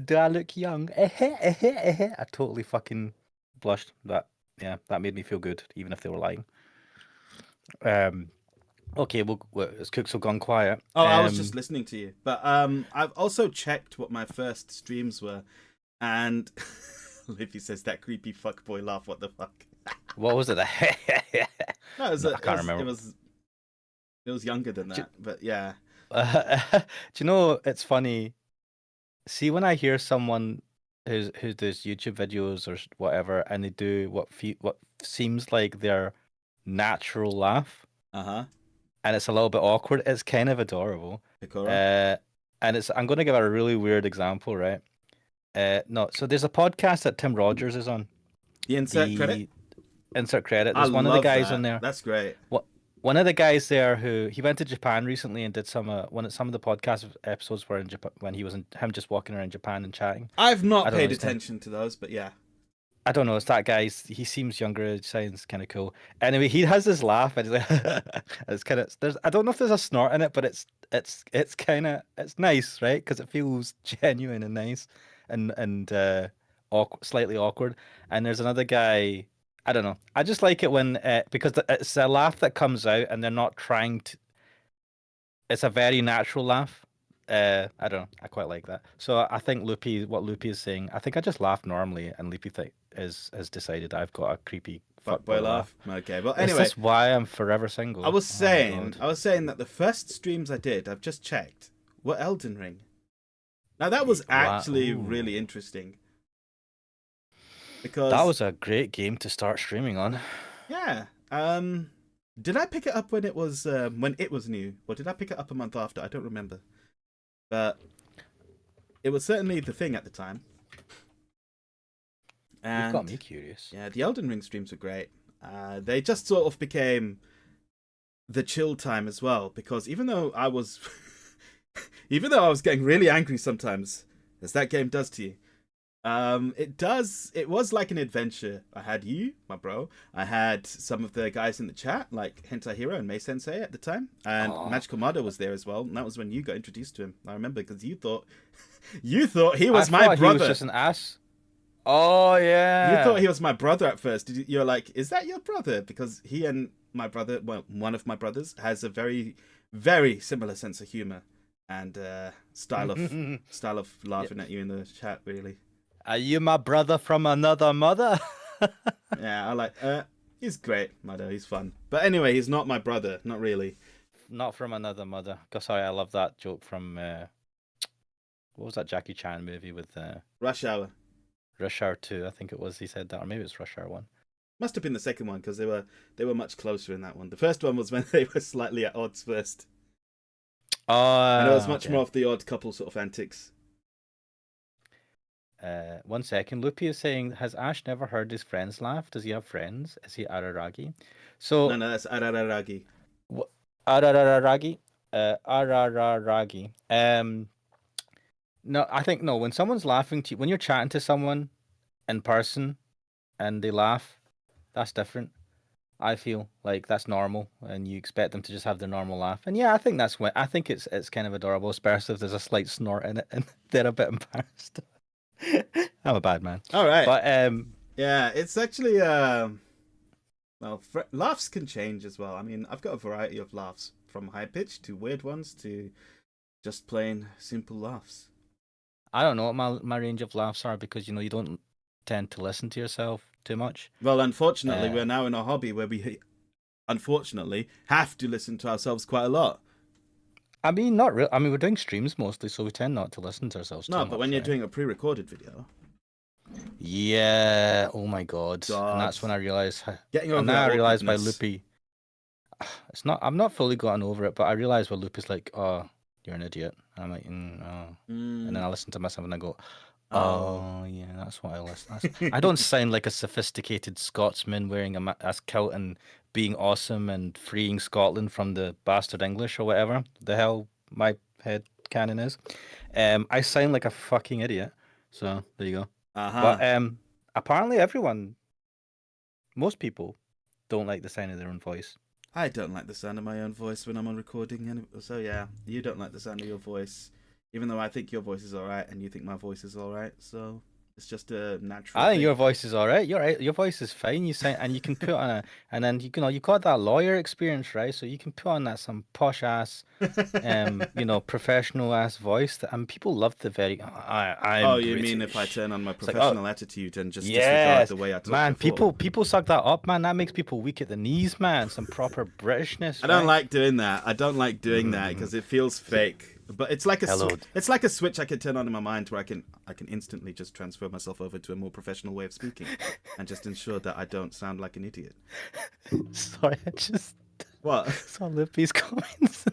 do I look young? I totally fucking blushed. That made me feel good, even if they were lying. Okay, it's Cooks have gone quiet. Oh, I was just listening to you. But I've also checked what my first streams were, and Lippy says that creepy fuckboy laugh. What the fuck? What was it? No, it was, I can't remember. It was younger than that, but yeah. Do you know? It's funny. See, when I hear someone who does YouTube videos or whatever, and they do what seems like their natural laugh, and it's a little bit awkward. It's kind of adorable. Hikora. And I'm going to give a really weird example, right? No, so there's a podcast that Tim Rogers is on. The insert credit. Insert credit. I There's one of the love guys that. on there. That's great. One of the guys there who he went to Japan recently and did some of the podcast episodes were in Japan when he was him just walking around Japan and chatting. I've not I don't paid know his name. attention to those, but yeah. I don't know. It's that guy. He seems younger. It sounds kind of cool. Anyway, he has this laugh, and he's like, it's kind of. I don't know if there's a snort in it, but it's kind of nice, right? Because it feels genuine and nice, and slightly awkward. And there's another guy. I don't know. I just like it when because it's a laugh that comes out, and they're not trying to. It's a very natural laugh. I don't know. I quite like that. So I think what Loopy is saying, I think I just laugh normally, and Loopy has decided I've got a creepy Fuckboy laugh. Okay, well, Is anyway. this why I'm forever single? I was Oh, saying God. that the first streams I did, I've just checked, were Elden Ring. Now that was actually Ooh. really interesting. Because That was a great game to start streaming on. yeah. Did I pick it up when it was new, or did I pick it up a month after? I don't remember. But it was certainly the thing at the time. And You've got me curious. yeah, the Elden Ring streams were great. They just sort of became the chill time as well, because even though I was getting really angry sometimes, as that game does to you, it was like an adventure. I had you, my bro. I had some of the guys in the chat, like Hentai Hero and Mei Sensei at the time, and Aw. Magical Mado was there as well. And that was when you got introduced to him. I remember because you thought he was I my thought brother. He was just an ass. Oh You thought yeah. he was my brother at first. You're like, is that your brother? Because he and my brother, well, one of my brothers, has a very, very similar sense of humor and style of Yeah. laughing at you in the chat. Really, Are you my brother from another mother? yeah, I like. He's great, Mado. He's fun. But anyway, he's not my brother. Not really. Not from another mother. Sorry, I love that joke from what was that Jackie Chan movie with Rush Hour Rush Hour 2? I think it was. He said that, or maybe it's Rush Hour 1. must have been the second one because they were much closer in that one. The first one was when they were slightly at odds first, and it was Oh, much okay. more of the odd couple sort of antics. 1 second. Loopy is saying, has Ash never heard his friends laugh? Does he have friends? Is he Araragi? So, No, that's Arararagi. Arararagi? Arararagi. No, I think no. When someone's laughing to you, when you're chatting to someone in person and they laugh, that's different. I feel like that's normal, and you expect them to just have their normal laugh. And yeah, I think that's when I think it's kind of adorable, especially if there's a slight snort in it, and they're a bit embarrassed. I'm a bad man, All right. but Yeah, it's actually well, laughs can change as well. I mean, I've got a variety of laughs from high pitch to weird ones to just plain simple laughs. I don't know what my range of laughs are because you don't tend to listen to yourself too much. Well, unfortunately, Uh, we're now in a hobby where we unfortunately have to listen to ourselves quite a lot. I mean, not real. I mean, we're doing streams mostly, so we tend not to listen to ourselves No, too but when much, you're right? doing a pre-recorded video, Yeah. Oh my God. And God, that's when I realized, getting and over now that I realize why awkwardness. Loopy. It's not. I'm not fully gotten over it, but I realize why Loopy's like, "Oh, you're an idiot." And I'm like, oh. And then Mm, I listen to myself and I go, oh. "Oh yeah, that's what I listen." I don't sound like a sophisticated Scotsman wearing a kilt and being awesome and freeing Scotland from the bastard English or whatever the hell my head canon is. I sound like a fucking idiot. So there you go. Uh-huh. But apparently most people don't like the sound of their own voice. I don't like the sound of my own voice when I'm on recording, and so yeah, you don't like the sound of your voice, even though I think your voice is alright and you think my voice is alright. So it's just a natural I think thing. your voice is all right. You're right. Your voice is fine. You sound, and you can put on and then you got that lawyer experience, right? So you can put on that some posh ass, professional ass voice that, and people love the very, Oh, I'm you mean if I British. turn on my It's like, oh, professional attitude and just disregard yes, the way I talked man. before? People suck that up, man. That makes people weak at the knees, man. Some proper I Britishness, don't right? like doing that. I don't like doing that because it feels So, fake. But it's like hello. it's like a switch I can turn on in my mind where I can instantly just transfer myself over to a more professional way of speaking and just ensure that I don't sound like an idiot. Sorry, I just What? saw Lippy's comments.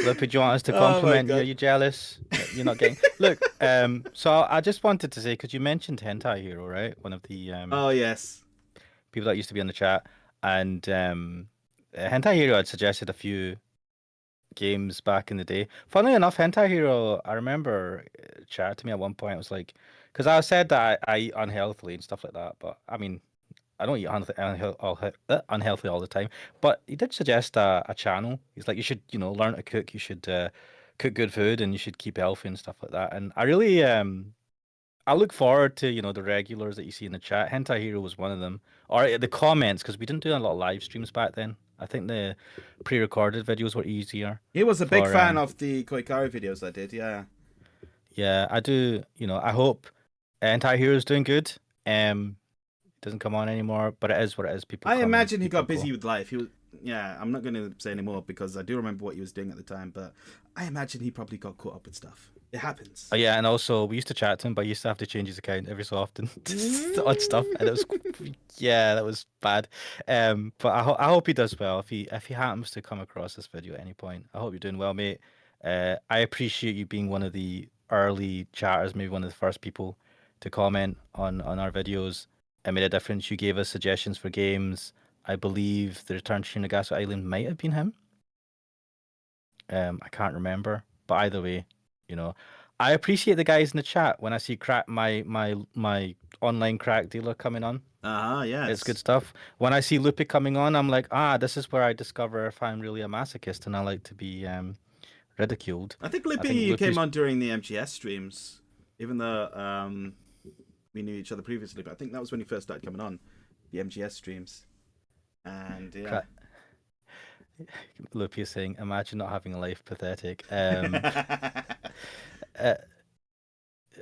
Lippy, do you want us to Oh my compliment you? Are god. you jealous? You're not getting. Look, so I just wanted to say because you mentioned Hentai Hero, right? One of the Oh yes. people that used to be on the chat, and Hentai Hero had suggested a few games back in the day. Funnily enough, Hentai Hero, I remember chatted to me at one point. It was like, because I said that I eat unhealthily and stuff like that, but I mean, I don't eat unhealthy all the time. But he did suggest a channel. He's like, you should, learn to cook. You should cook good food, and you should keep healthy and stuff like that. And I really, I look forward to, the regulars that you see in the chat. Hentai Hero was one of them, or the comments, because we didn't do a lot of live streams back then. I think the pre-recorded videos were easier He was a big for fan of the Koikari videos I did, yeah. yeah, I do. I hope Hentai Hero is doing good. It doesn't come on anymore, but it is what it is. People I come and imagine he people got go. busy with life. He was, yeah, I'm not going to say anymore because I do remember what he was doing at the time, but I imagine he probably got caught up with stuff. It happens. Oh yeah, and also we used to chat to him, but he used to have to change his account every so often to odd stuff, and it was yeah, that was bad. But I hope he does well. If he happens to come across this video at any point, I hope you're doing well, mate. I appreciate you being one of the early chatters, maybe one of the first people to comment on our videos. It made a difference. You gave us suggestions for games. I believe the Return to Shinagasu Island might have been him. I can't remember, but either way, you know. I appreciate the guys in the chat when I see crack my online crack dealer coming on. It's good Yes. stuff. When I see Loopy coming on, I'm like, this is where I discover if I'm really a masochist and I like to be ridiculed. I think I think Lippy came Loopy's on during the MGS streams, even though we knew each other previously. But I think that was when he first started coming on the MGS streams. And yeah. Loopy is saying, "Imagine not having a life, pathetic."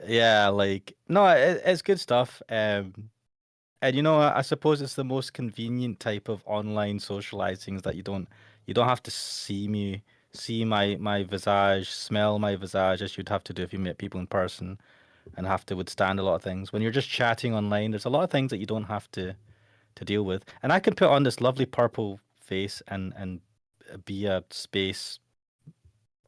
Yeah, like no, it's good stuff. And I suppose it's the most convenient type of online socializing is that you don't have to see my visage, smell my visage as you'd have to do if you met people in person and have to withstand a lot of things. When you're just chatting online, there's a lot of things that you don't have to deal with. And I can put on this lovely purple face and be a space.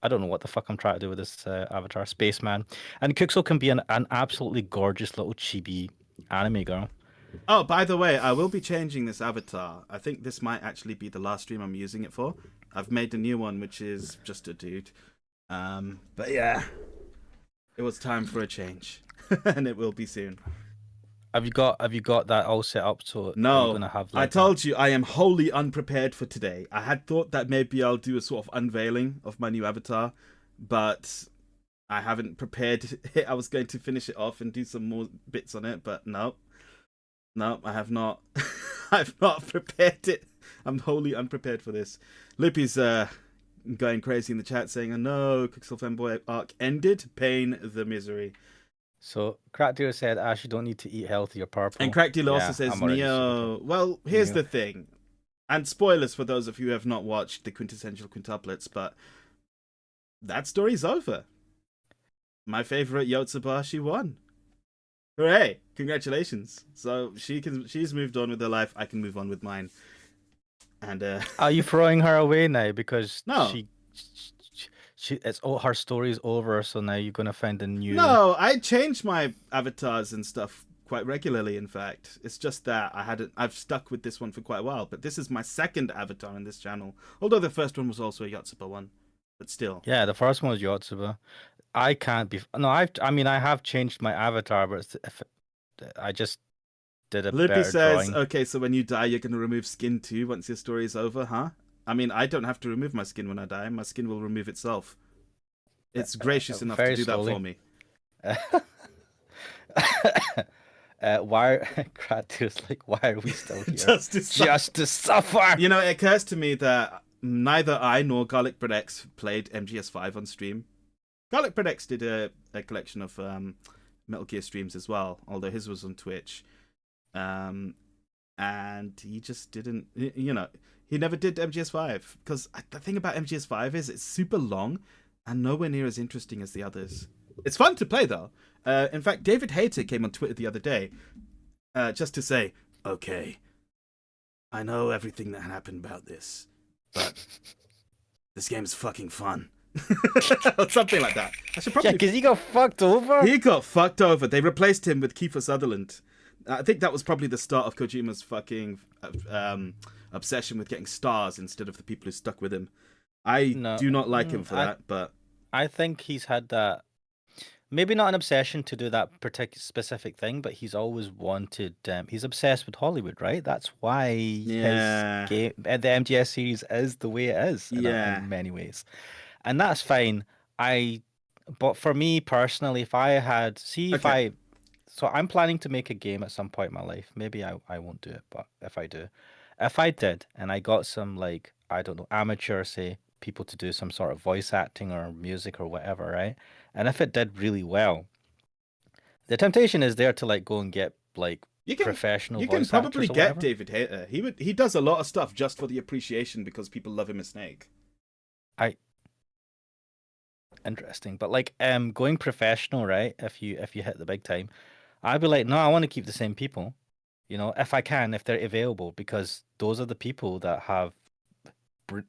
I don't know what the fuck I'm trying to do with this avatar, spaceman. And Kuxel can be an absolutely gorgeous little chibi anime girl. Oh, by the way, I will be changing this avatar. I think this might actually be the last stream I'm using it for. I've made a new one, which is just a dude. But yeah, it was time for a change, and it will be soon. Have you got that all set up? So No, you're gonna have I told you I am wholly unprepared for today. I had thought that maybe I'll do a sort of unveiling of my new avatar, but I haven't prepared it. I was going to finish it off and do some more bits on it, but no, I have not. I've not prepared it. I'm wholly unprepared for this. Lippy's going crazy in the chat saying, "Oh no, Pixel Fanboy arc ended. Pain the misery." So Crack Dealer said, "Ash, you don't need to eat healthy or purple." And Crack Dealer also Yeah, says, I'm already "Neo." Well, here's Neo. the thing, and spoilers for those of you who have not watched the quintessential quintuplets, but that story's over. My favorite Yotsuba, she won. Hooray! Congratulations. So she's moved on with her life. I can move on with mine. And Are you throwing her away now because No. it's all her story's over? So now you're gonna find a new. No, I change my avatars and stuff quite regularly. In fact, it's just that I've stuck with this one for quite a while. But this is my second avatar in this channel. Although the first one was also a Yotsuba one, but still. Yeah, the first one was Yotsuba. I can't be. No, I have changed my avatar, but I just did a Lippy better says, drawing. "Okay, so when you die, you're going to remove skin too once your story is over, huh?" I mean, I don't have to remove my skin when I die. My skin will remove itself. It's gracious enough to do slowly. that for me. Why Kratos like, why are we still here? Just to suffer. You know, it occurs to me that neither I nor Garlic Bread X played MGS5 on stream. Garlic Bread X did a collection of Metal Gear streams as well, although his was on Twitch. And he just didn't, he never did MGS5. Because the thing about MGS5 is it's super long and nowhere near as interesting as the others. It's fun to play, though. In fact, David Hayter came on Twitter the other day just to say, "Okay, I know everything that happened about this, but this game is fucking fun." Or something like that. Yeah, because he got fucked over. He got fucked over. They replaced him with Kiefer Sutherland. I think that was probably the start of Kojima's fucking obsession with getting stars instead of the people who stuck with him. I do not like him for that, but I think he's had that. Maybe not an obsession to do that particular specific thing, but he's always wanted. He's obsessed with Hollywood, right? That's why his game, the MGS series is the way it is. In many ways, and that's fine. But for me personally, if I had so I'm planning to make a game at some point in my life. Maybe I won't do it, but if I did, and I got some like I don't know amateur say people to do some sort of voice acting or music or whatever, right? And if it did really well, the temptation is there to like go and get like professional. You can probably get David Hayter. He does a lot of stuff just for the appreciation because people love him as Snake. Interesting, but like going professional, right? If you hit the big time, I'd be like, no, I want to keep the same people, if I can, if they're available, because those are the people that have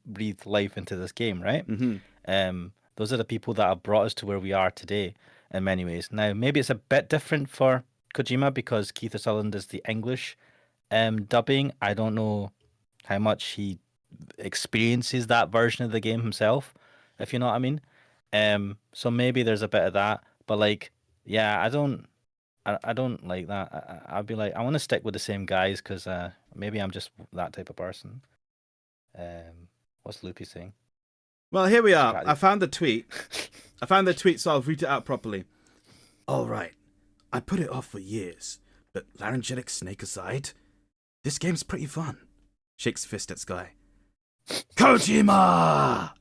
breathed life into this game, right? Mm-hmm. Those are the people that have brought us to where we are today in many ways. Now, maybe it's a bit different for Kojima because Kiefer Sutherland is the English dubbing. I don't know how much he experiences that version of the game himself, if you know what I mean. So maybe there's a bit of that, but like, yeah, I don't like that. I'd be like, I want to stick with the same guys because maybe I'm just that type of person. What's Loopy saying? Well, here we He's are. I cracked. found the tweet. So I'll read it out properly. All right. I put it off for years, but Laryngetic Snake aside, this game's pretty fun. Shakes fist at Sky. Kojima!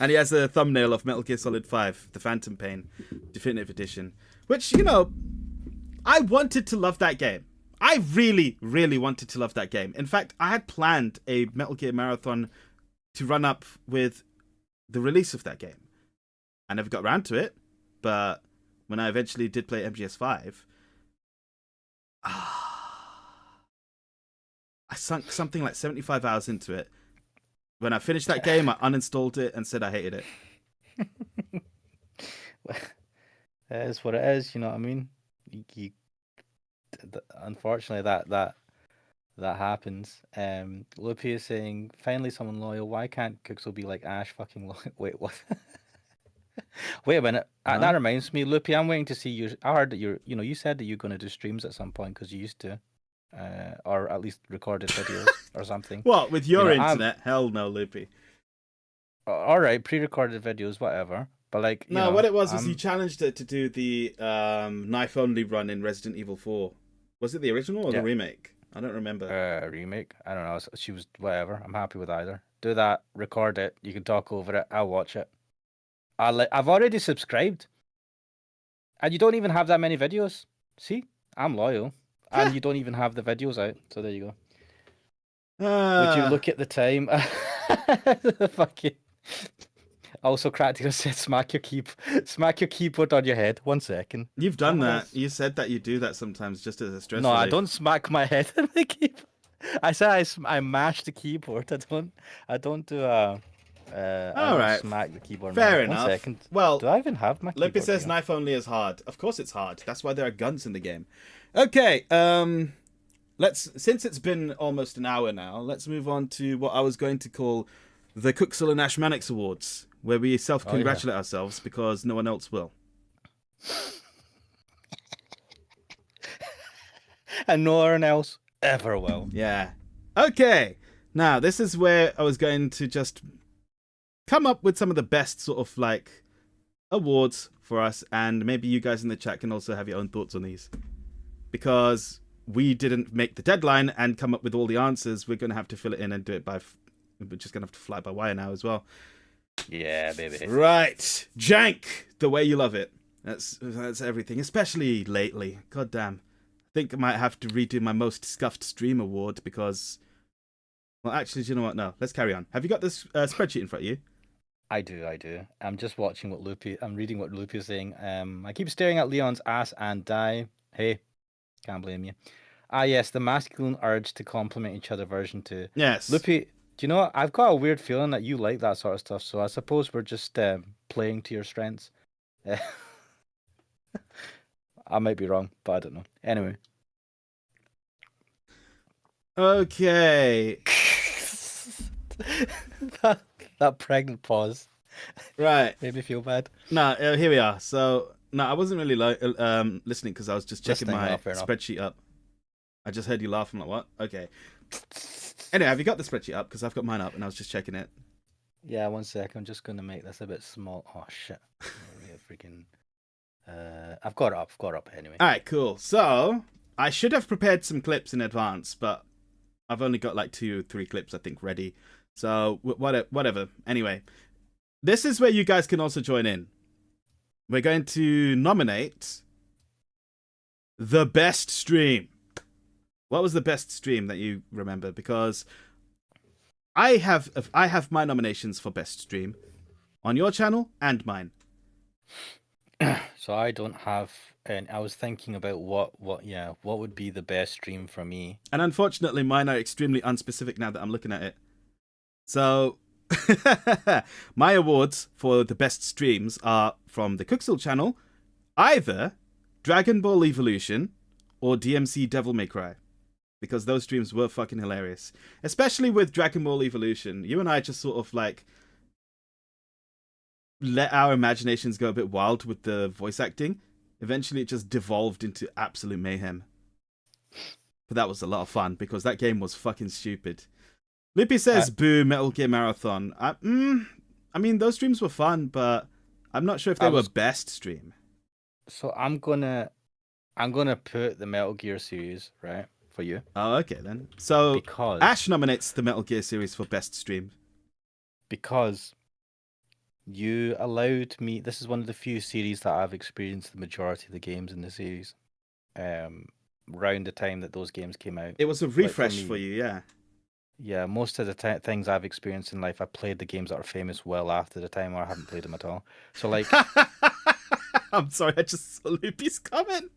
And he has a thumbnail of Metal Gear Solid 5, The Phantom Pain, Definitive Edition. Which, I wanted to love that game. I really, really wanted to love that game. In fact, I had planned a Metal Gear marathon to run up with the release of that game. I never got around to it, but when I eventually did play MGS5, I sunk something like 75 hours into it. When I finished that game, I uninstalled it and said I hated it. It is what it is, you know what I mean? Unfortunately, that happens. Loopy is saying, finally someone loyal. Why can't Cooksel be like Ash fucking loyal? Wait, what? Wait a minute. Huh? That reminds me, Loopy, I'm waiting to see you. I heard that you said that you're going to do streams at some point because you used to, or at least recorded videos or something. What, with your I'm- internet? Hell no, Loopy. All right, pre-recorded videos, whatever. But like, No, what it was you challenged it to do the knife-only run in Resident Evil 4. Was it the original or the remake? I don't remember. Remake. I don't know. She was whatever. I'm happy with either. Do that. Record it. You can talk over it. I'll watch it. I've already subscribed, and you don't even have that many videos. See, I'm loyal, and you don't even have the videos out. So there you go. Would you look at the time? Fucking. Also, Cractical said, "Smack your keyboard on your head." 1 second. You've done that. You said that you do that sometimes just as a stress No, relief. I don't smack my head on the keyboard. I said I mash the keyboard. I don't do All right. smack the keyboard. Fair 1 enough. second. Well, Do I even have my keyboard? Lippy says here? knife only is hard. Of course it's hard. That's why there are guns in the game. Okay, since it's been almost an hour now, let's move on to what I was going to call the Cooksel and Ashmanix Awards, where we self-congratulate ourselves because no one else will. And no one else ever will. Yeah. Okay. Now, this is where I was going to just come up with some of the best sort of like awards for us, and maybe you guys in the chat can also have your own thoughts on these. Because we didn't make the deadline and come up with all the answers, we're going to have to fill it in and do it by... We're just going to have to fly by wire now as well. Yeah, baby. Right. Jank, the way you love it. That's everything, especially lately. God damn. I think I might have to redo my most scuffed stream award because... Well, actually, do you know what? No, let's carry on. Have you got this spreadsheet in front of you? I do. I'm just watching I'm reading what Loopy is saying. I keep staring at Leon's ass and die. Hey, can't blame you. Ah, yes, the masculine urge to compliment each other version 2. Yes. Loopy, do you know what? I've got a weird feeling that you like that sort of stuff, so I suppose we're just playing to your strengths. I might be wrong, but I don't know. Anyway. Okay. that pregnant pause. Right. Made me feel bad. No, here we are. So, no, I wasn't really listening because I was just checking my spreadsheet up. I just heard you laugh. I'm like, what? Okay. Anyway, have you got the spreadsheet up? Because I've got mine up and I was just checking it. Yeah, 1 sec. I'm just going to make this a bit small. Oh, shit. Freaking... I've got it up anyway. All right, cool. So, I should have prepared some clips in advance, but I've only got like 2 or 3 clips, I think, ready. So, whatever. Anyway, this is where you guys can also join in. We're going to nominate the best stream. What was the best stream that you remember? Because I have my nominations for best stream on your channel and mine. So I don't have, and I was thinking about what would be the best stream for me. And unfortunately, mine are extremely unspecific now that I'm looking at it. So, my awards for the best streams are from the Cooksel channel, either Dragon Ball Evolution or DMC Devil May Cry. Because those streams were fucking hilarious. Especially with Dragon Ball Evolution. You and I just sort of like let our imaginations go a bit wild with the voice acting. Eventually, it just devolved into absolute mayhem. But that was a lot of fun because that game was fucking stupid. Lippy says, "Boo, Metal Gear Marathon." I mean, those streams were fun, but I'm not sure if they were best stream. So I'm gonna put the Metal Gear series right for you. Oh, okay then. So because Ash nominates the Metal Gear series for best stream because you allowed me. This is one of the few series that I've experienced the majority of the games in the series. Around the time that those games came out, it was a refresh for you, yeah. Yeah, most of the things I've experienced in life, I played the games that are famous well after the time, or I haven't played them at all. So like, I'm sorry, I just saw Loopy's comment.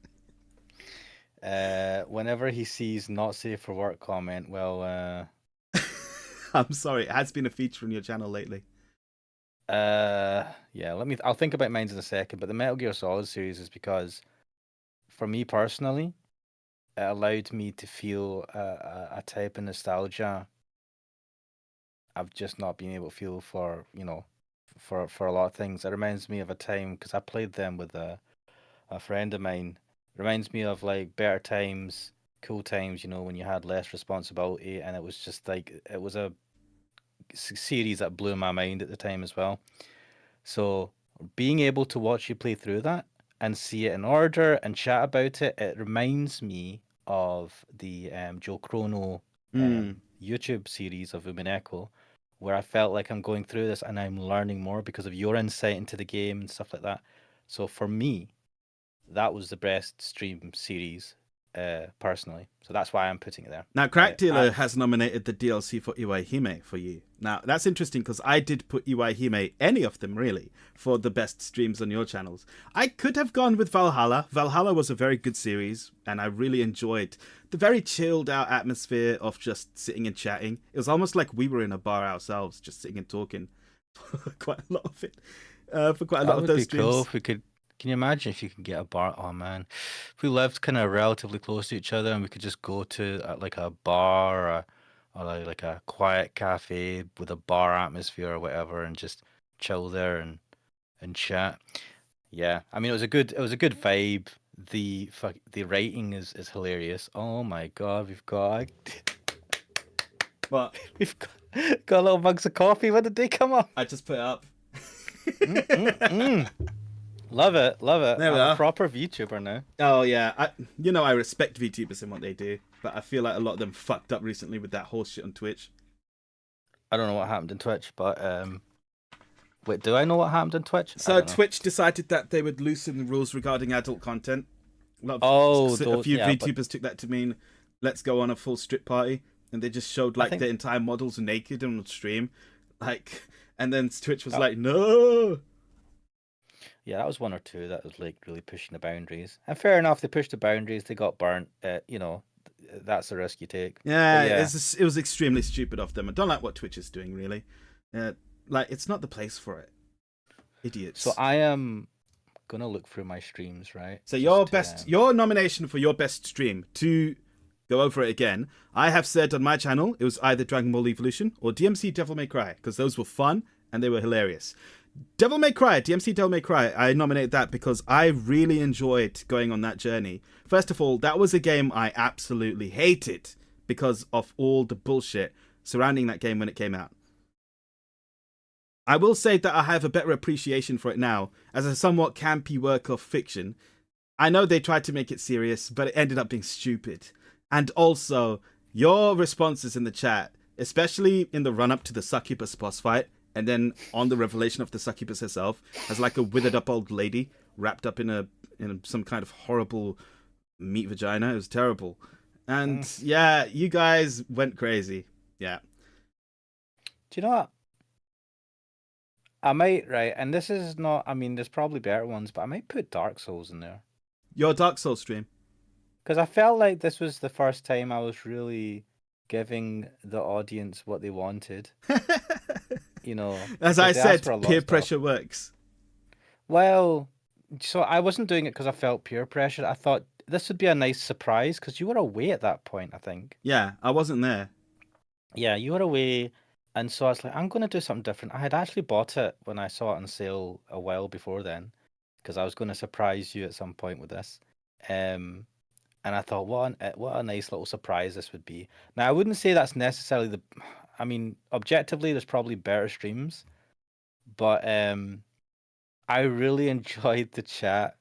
Whenever he sees "not safe for work" comment, well, I'm sorry, it has been a feature on your channel lately. Yeah, I'll think about mine in a second. But the Metal Gear Solid series is because, for me personally, it allowed me to feel a type of nostalgia I've just not been able to feel for, for a lot of things. It reminds me of a time because I played them with a friend of mine. It reminds me of like better times, cool times, when you had less responsibility, and it was just like it was a series that blew my mind at the time as well. So being able to watch you play through that and see it in order and chat about it, it reminds me of the Joe Chrono YouTube series of Umineko, where I felt like I'm going through this and I'm learning more because of your insight into the game and stuff like that. So for me, that was the best stream series, personally. So that's why I'm putting it there. Now, Crack Dealer has nominated the DLC for Iwaihime for you. Now, that's interesting because I did put Iwaihime, any of them really, for the best streams on your channels. I could have gone with Valhalla. Valhalla was a very good series, and I really enjoyed the very chilled out atmosphere of just sitting and chatting. It was almost like we were in a bar ourselves, just sitting and talking for quite a lot of it. For quite a lot of those streams. Cool if we could. Can you imagine if you could get a bar? Oh man, if we lived kind of relatively close to each other and we could just go to like a bar or like a quiet cafe with a bar atmosphere or whatever, and just chill there and chat. Yeah, I mean it was a good vibe. The writing is hilarious. Oh my god, we've got what? We've got little mugs of coffee. When did they come up? I just put it up. Love it. There we I'm are. a proper VTuber now. Oh yeah, I respect VTubers and what they do, but I feel like a lot of them fucked up recently with that whole shit on Twitch. I don't know what happened in Twitch, but wait, do I know what happened in Twitch? So Twitch decided that they would loosen the rules regarding adult content. A few VTubers took that to mean let's go on a full strip party, and they just showed like the entire models naked on the stream, like, and then Twitch was like, no. Yeah, that was one or two that was like really pushing the boundaries. And fair enough, they pushed the boundaries, they got burnt. That's the risk you take. Yeah, it was extremely stupid of them. I don't like what Twitch is doing, really. Like, it's not the place for it. Idiots. So I am gonna look through my streams, right? So your nomination for your best stream, to go over it again, I have said on my channel it was either Dragon Ball Evolution or DMC Devil May Cry, because those were fun and they were hilarious. Devil May Cry, DMC Devil May Cry, I nominated that because I really enjoyed going on that journey. First of all, that was a game I absolutely hated because of all the bullshit surrounding that game when it came out. I will say that I have a better appreciation for it now as a somewhat campy work of fiction. I know they tried to make it serious, but it ended up being stupid. And also, your responses in the chat, especially in the run-up to the succubus boss fight, and then on the revelation of the succubus herself as like a withered up old lady wrapped up in some kind of horrible meat vagina. It was terrible. And yeah, you guys went crazy. Yeah. Do you know what? I might, right, and this is not, I mean, there's probably better ones, but I might put Dark Souls in there. Your Dark Souls stream. Because I felt like this was the first time I was really giving the audience what they wanted. As I said, peer pressure works. Well, so I wasn't doing it because I felt peer pressure. I thought this would be a nice surprise because you were away at that point, I think. Yeah, I wasn't there. Yeah, you were away And so I was like, I'm going to do something different. I had actually bought it when I saw it on sale a while before then, because I was going to surprise you at some point with this. Um, and I thought, what a nice little surprise this would be. Now, I wouldn't say that's necessarily the. I mean, objectively, there's probably better streams, but I really enjoyed the chat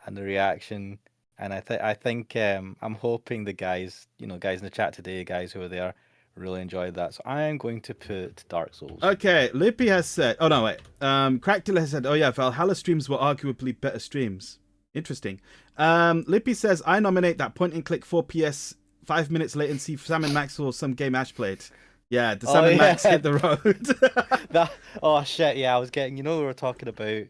and the reaction, and I think I'm hoping the guys, guys in the chat today, guys who are there, really enjoyed that. So I am going to put Dark Souls. Okay, Lippy has said. Oh no, wait. Crackdilla has said. Oh yeah, Valhalla streams were arguably better streams. Interesting. Lippy says I nominate that point and click 4 PS 5 minutes latency Sam and Max or some game Ash played. Yeah, the Sam and Max hit the road. Oh shit, yeah, I was getting. We were talking about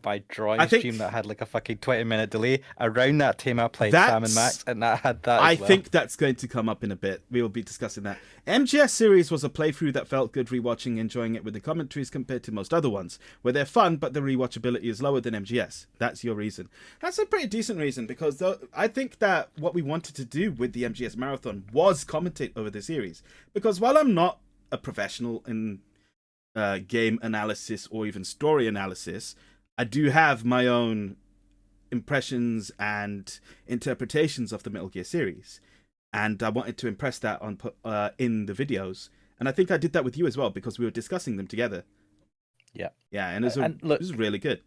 my drawing stream that had like a fucking 20-minute delay. Around that time, I played Sam and Max, and that had that. I think that's going to come up in a bit. We will be discussing that. MGS series was a playthrough that felt good rewatching, enjoying it with the commentaries compared to most other ones, where they're fun, but the rewatchability is lower than MGS. That's your reason. That's a pretty decent reason, because I think that what we wanted to do with the MGS marathon was commentate over the series. Because while I'm not a professional in game analysis or even story analysis, I do have my own impressions and interpretations of the Metal Gear series, and I wanted to impress that on in the videos, and I think I did that with you as well because we were discussing them together. Yeah, and it was really good.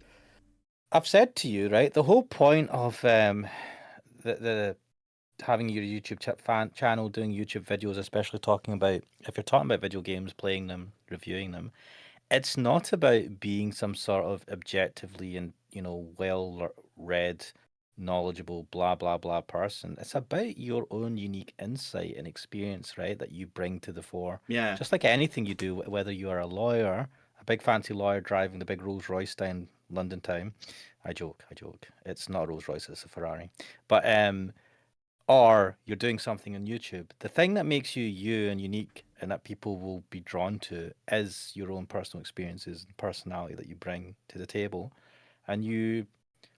I've said to you, right, the whole point of the having your YouTube channel, doing YouTube videos, especially if you're talking about video games, playing them, reviewing them, it's not about being some sort of objectively and well-read, knowledgeable, blah blah blah person. It's about your own unique insight and experience, right, that you bring to the fore. Yeah. Just like anything you do, whether you are a lawyer, a big fancy lawyer driving the big Rolls Royce down London town. I joke. It's not a Rolls Royce, it's a Ferrari. But or you're doing something on YouTube. The thing that makes you you and unique and that people will be drawn to is your own personal experiences and personality that you bring to the table. And you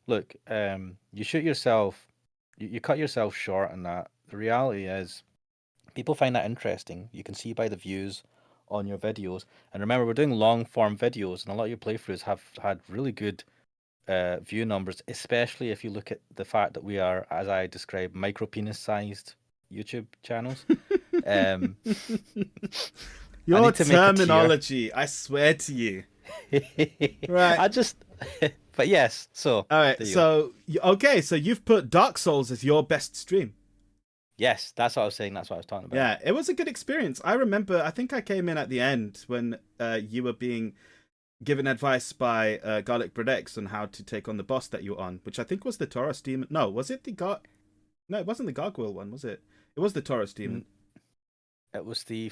look, you shoot yourself, you cut yourself short on that. The reality is people find that interesting. You can see by the views on your videos. And remember, we're doing long form videos, and a lot of your playthroughs have had really good view numbers, especially if you look at the fact that we are, as I described, micro penis sized YouTube channels. Your terminology, I swear to you. Right. But yes, so. All right, so you've put Dark Souls as your best stream. Yes, that's what I was saying. That's what I was talking about. Yeah, it was a good experience. I remember, I think I came in at the end when you were being given advice by Garlic Bread X on how to take on the boss that you're on, which I think was the Taurus Demon. No, was it the No, it wasn't the Gargoyle one, was it? It was the Taurus Demon. It was the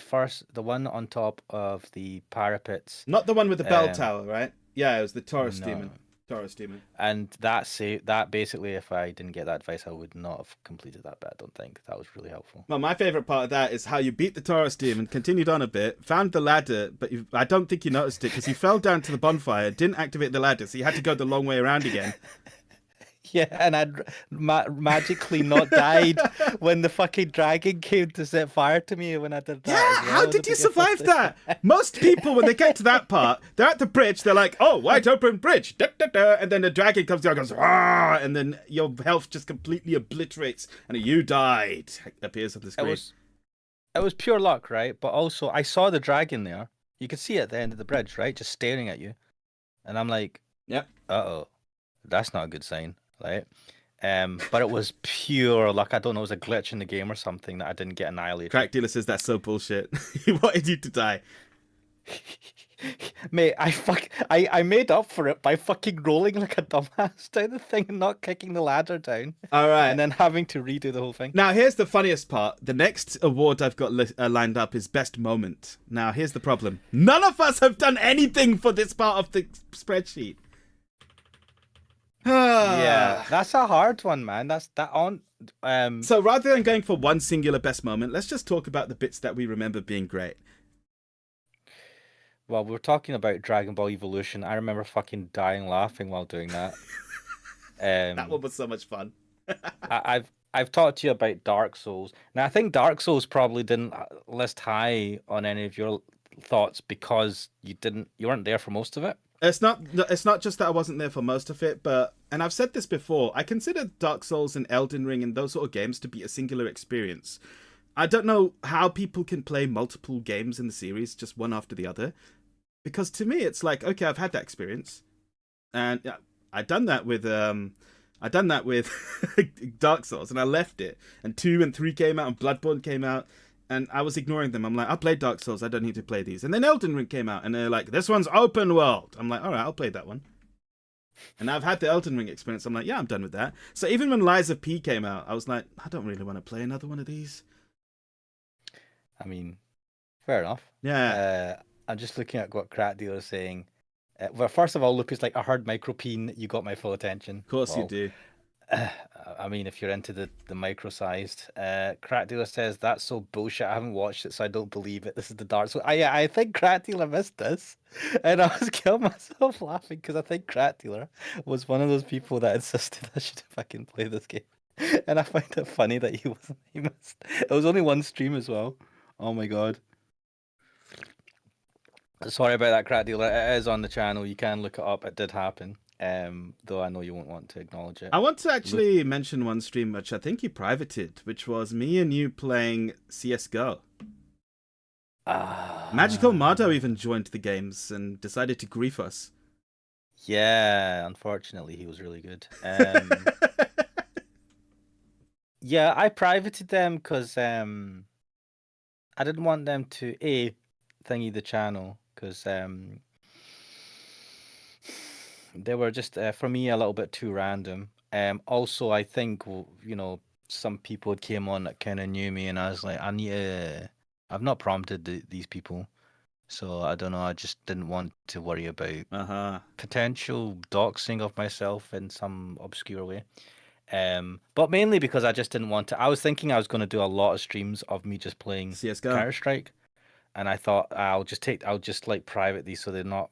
one on top of the parapets. Not the one with the bell tower, right? Yeah, it was the Taurus Demon. Taurus Demon. And that basically, if I didn't get that advice, I would not have completed that bit. I don't think that was really helpful. Well, my favorite part of that is how you beat the Taurus Demon, continued on a bit, found the ladder, but I don't think you noticed it because you fell down to the bonfire, didn't activate the ladder, so you had to go the long way around again. Yeah, and I'd magically not died when the fucking dragon came to set fire to me when I did that. Yeah, how did you survive that? Most people, when they get to that part, they're at the bridge, they're like, oh, wide open bridge, da, da, da, and then the dragon comes down and goes, ah, and then your health just completely obliterates, and you died, appears on the screen. It was pure luck, right? But also, I saw the dragon there. You could see it at the end of the bridge, right? Just staring at you. And I'm like, yep. Uh-oh, that's not a good sign. Right, but it was pure luck. I don't know, it was a glitch in the game or something that I didn't get annihilated. Crack Dealer says that's so bullshit. He wanted you to die. Mate, I made up for it by fucking rolling like a dumbass down the thing and not kicking the ladder down. All right, and then having to redo the whole thing. Now here's the funniest part. The next award I've got lined up is best moment. Now here's the problem. None of us have done anything for this part of the spreadsheet. Yeah, that's a hard one, man. So rather than going for one singular best moment, let's just talk about the bits that we remember being great. Well, we're talking about Dragon Ball Evolution. I remember fucking dying laughing while doing that. That one was so much fun. I've talked to you about Dark Souls. Now I think Dark Souls probably didn't list high on any of your thoughts because you weren't there for most of it? It's not just that I wasn't there for most of it, but and I've said this before, I consider Dark Souls and Elden Ring and those sort of games to be a singular experience. I don't know how people can play multiple games in the series just one after the other, because to me it's like, okay, I've had that experience, and yeah, I done that with Dark Souls, and I left it, and 2 and 3 came out, and Bloodborne came out, and I was ignoring them. I'm like, I played Dark Souls, I don't need to play these. And then Elden Ring came out, and they're like, this one's open world. I'm like, all right, I'll play that one. And I've had the Elden Ring experience. I'm like, yeah, I'm done with that. So even when Lies of P came out, I was like, I don't really want to play another one of these. I mean, fair enough. Yeah. I'm just looking at what Crack Dealer is saying. Well, first of all, Lucas, like, I heard micropeen, you got my full attention. Of course you do. I mean, if you're into the micro-sized, Crack Dealer says that's so bullshit. I haven't watched it, so I don't believe it. This is the Dark Souls. I think Crack Dealer missed this, and I was killing myself laughing because I think Crack Dealer was one of those people that insisted I should fucking play this game, and I find it funny that he wasn't. He missed. It was only one stream as well. Oh my god. Sorry about that, Crack Dealer. It is on the channel. You can look it up. It did happen. Though I know you won't want to acknowledge it. I want to actually mention one stream which I think you privated, which was me and you playing CSGO. Magical Mardo even joined the games and decided to grief us. Yeah, unfortunately, he was really good. Yeah, I privated them because I didn't want them to thingy the channel because they were just for me a little bit too random. Also, I think some people came on that kind of knew me, and I was like, I've not prompted these people, so I don't know. I just didn't want to worry about potential doxing of myself in some obscure way. But mainly because I just didn't want to. I was thinking I was going to do a lot of streams of me just playing CS:GO. Counter-Strike, and I thought I'll just like private these so they're not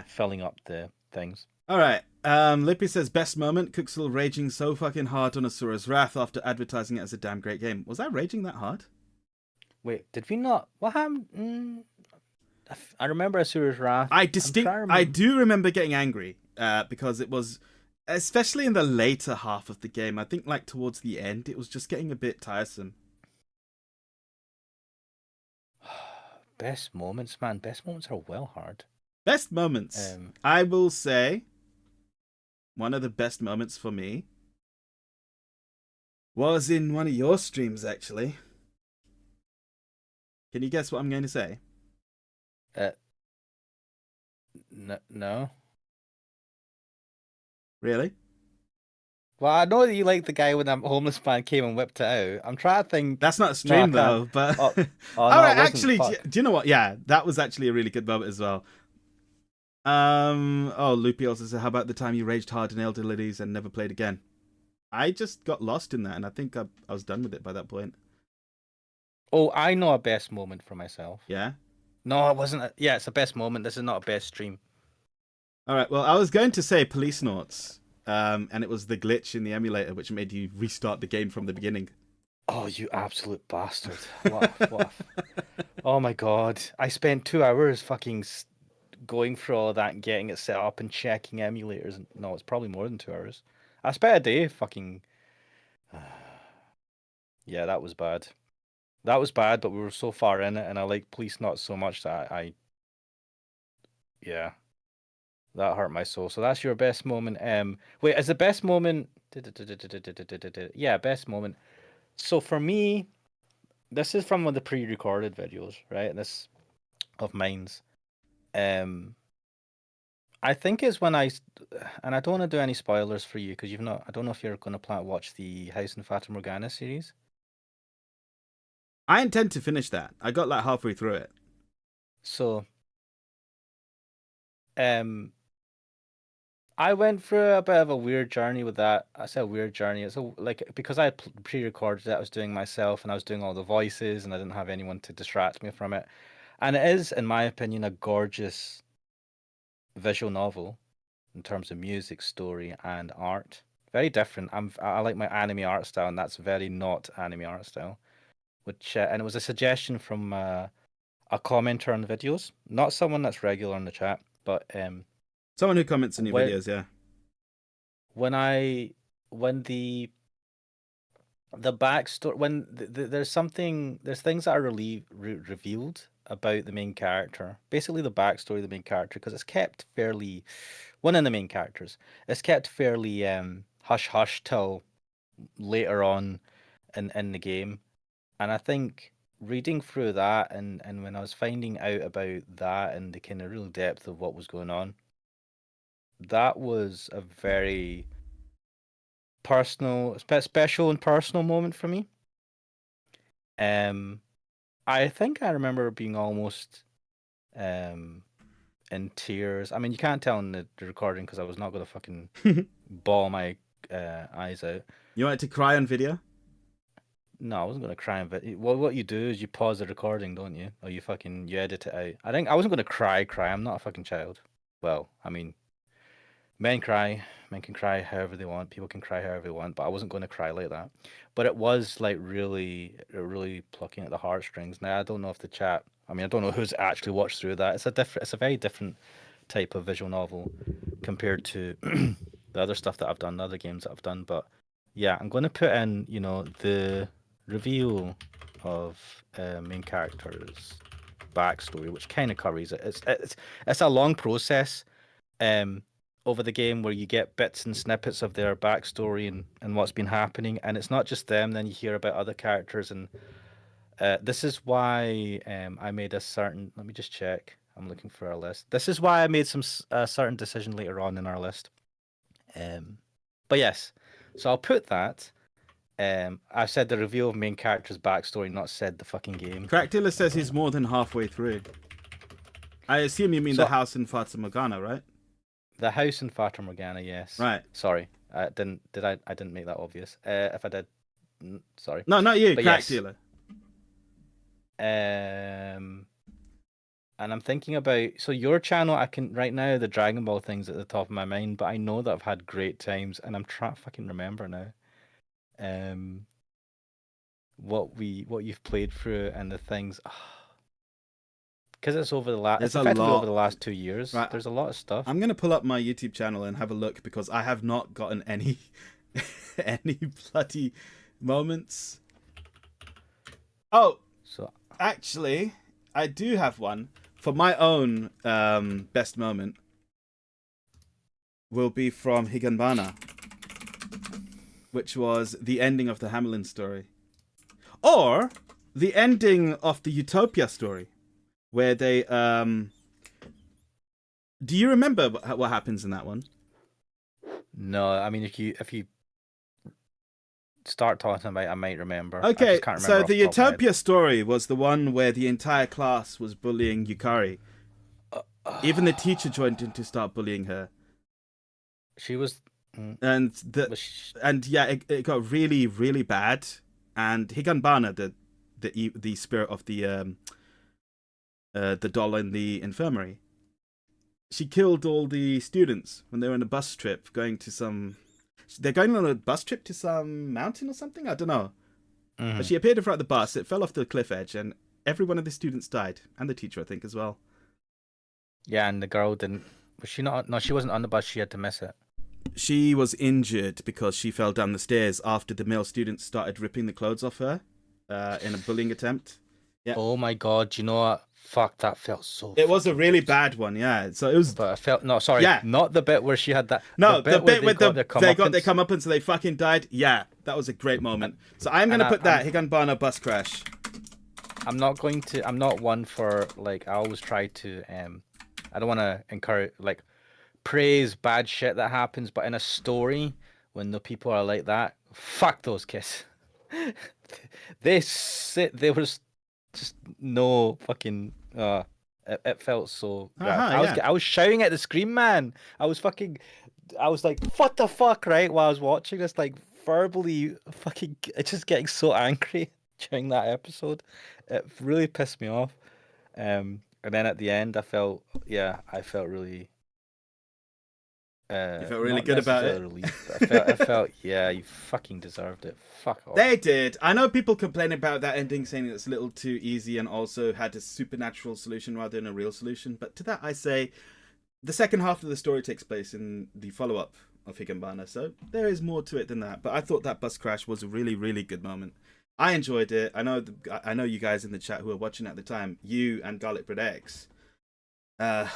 filling up the things. All right. Lippy says best moment, Cooksville raging so fucking hard on Asura's Wrath after advertising it as a damn great game. Was I raging that hard? Wait, did we not? What happened? I remember Asura's Wrath. I do remember getting angry because it was, especially in the later half of the game. I think like towards the end, it was just getting a bit tiresome. Best moments, man. Best moments are well hard. Best moments. I will say one of the best moments for me was in one of your streams, actually. Can you guess what I'm going to say? No. Really? Well, I know that you like the guy when that homeless man came and whipped it out. I'm trying to think. That's not a stream, though. But all right, actually, do you know what? Yeah, that was actually a really good moment as well. Loopy also said, how about the time you raged hard in Elder Lilies and never played again? I just got lost in that, and I think I was done with it by that point. Oh, I know a best moment for myself. Yeah? No, it wasn't. Yeah, it's a best moment. This is not a best stream. All right, well, I was going to say Policenauts, and it was the glitch in the emulator which made you restart the game from the beginning. Oh, you absolute bastard. What? Oh my god. I spent 2 hours fucking going through all that and getting it set up and checking emulators. No, it's probably more than 2 hours. I spent a day fucking... Yeah, that was bad. That was bad, but we were so far in it, and I like Policenauts so much that yeah, that hurt my soul. So that's your best moment. Wait, is the best moment... Yeah, best moment. So for me, this is from one of the pre-recorded videos, right? This of mine's. I think it's when and I don't want to do any spoilers for you because I don't know if you're going to watch the House and Fata Morgana series. I intend to finish that. I got like halfway through it. So, I went through a bit of a weird journey with that. I say a weird journey. It's because I pre-recorded it, I was doing myself and I was doing all the voices and I didn't have anyone to distract me from it. And it is, in my opinion, a gorgeous visual novel in terms of music, story, and art. Very different. I like my anime art style, and that's very not anime art style. which and it was a suggestion from a commenter on the videos, not someone that's regular in the chat, but Someone who comments in your when videos, yeah. when I when the backstory when there's things that are revealed about the main character, basically the backstory of the main character, because it's kept fairly one of the main characters. It's kept fairly hush hush till later on in the game, and I think reading through that and when I was finding out about that and the kind of real depth of what was going on, that was a very personal, special and personal moment for me. Um, I think I remember being almost in tears. I mean, you can't tell in the recording because I was not gonna fucking bawl my eyes out. You wanted to cry on video? No, I wasn't gonna cry. But what you do is you pause the recording, don't you? Or you edit it out. I think I wasn't gonna cry. I'm not a fucking child. Well, I mean, men cry. Men can cry however they want. People can cry however they want. But I wasn't going to cry like that. But it was like really plucking at the heartstrings. Now I don't know if the chat. I mean, I don't know who's actually watched through that. It's a very different type of visual novel compared to the other stuff that I've done, the other games that I've done. But yeah, I'm going to put in, the reveal of main character's backstory, which kind of covers it. It's a long process. Over the game where you get bits and snippets of their backstory and what's been happening, and it's not just them. Then you hear about other characters, and this is why I made a certain. Let me just check. I'm looking for our list. This is why I made a certain decision later on in our list. But yes, so I'll put that. I said the reveal of main character's backstory, not said the fucking game. Crackdilla says he's more than halfway through. I assume you mean the house in Fata Morgana, right? The house in Fata Morgana, yes. Right. Sorry, I didn't make that obvious. If I did, sorry. No, not you, Crackdilla. Yes. And I'm thinking about your channel. I can right now the Dragon Ball thing's at the top of my mind, but I know that I've had great times, and I'm trying to fucking remember now. What you've played through and the things. Because it's over the last, over the last 2 years. Right. There's a lot of stuff. I'm gonna pull up my YouTube channel and have a look because I have not gotten any any bloody moments. Oh, so actually, I do have one for my own best moment. Will be from Higanbana, which was the ending of the Hamelin story, or the ending of the Utopia story. Where they do you remember what happens in that one? No, I mean if you start talking about it, I might remember. Okay, I just can't remember so the Utopia story was the one where the entire class was bullying Yukari. Even the teacher joined in to start bullying her. She was, and yeah, it got really really bad. And Higanbana, the spirit of the doll in the infirmary, she killed all the students when they were on a bus trip going to some. They're going on a bus trip to some mountain or something. I don't know. Mm-hmm. But she appeared in front of the bus. It fell off the cliff edge, and every one of the students died, and the teacher, I think, as well. Yeah, and the girl didn't. Was she not? No, she wasn't on the bus. She had to miss it. She was injured because she fell down the stairs after the male students started ripping the clothes off her in a bullying attempt. Yeah. Oh my god! You know what? Fuck, that felt so. It was a really bad one, yeah. So it was. But I felt sorry. Yeah. Not the bit where she had that. No, the bit where they got their comeuppance, so they fucking died. Yeah, that was a great moment. So I'm gonna put that Higanbana bus crash. I'm not one for I always try to I don't want to encourage praise bad shit that happens, but in a story when the people are like that, fuck those kids. They were just no fucking. It felt so. I was shouting at the screen, man. I was like, what the fuck, right? While I was watching this, verbally fucking, just getting so angry during that episode. It really pissed me off. And then at the end, I felt really. You felt really Not good about necessarily it. relieved, but I felt, yeah, you fucking deserved it. Fuck off. They did. I know people complain about that ending, saying it's a little too easy and also had a supernatural solution rather than a real solution. But to that, I say the second half of the story takes place in the follow-up of Higambana, so there is more to it than that. But I thought that bus crash was a really, really good moment. I enjoyed it. I know you guys in the chat who were watching at the time, you and Garlic Bread X,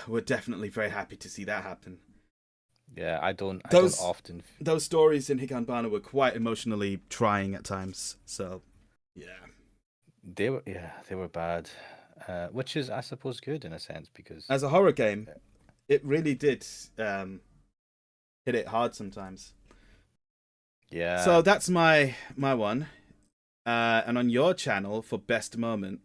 were definitely very happy to see that happen. Yeah, I don't often. Those stories in Higanbana were quite emotionally trying at times. So, yeah, They were bad, which is, I suppose, good in a sense because as a horror game, it really did hit it hard sometimes. yeah. So that's my one, and on your channel for best moment.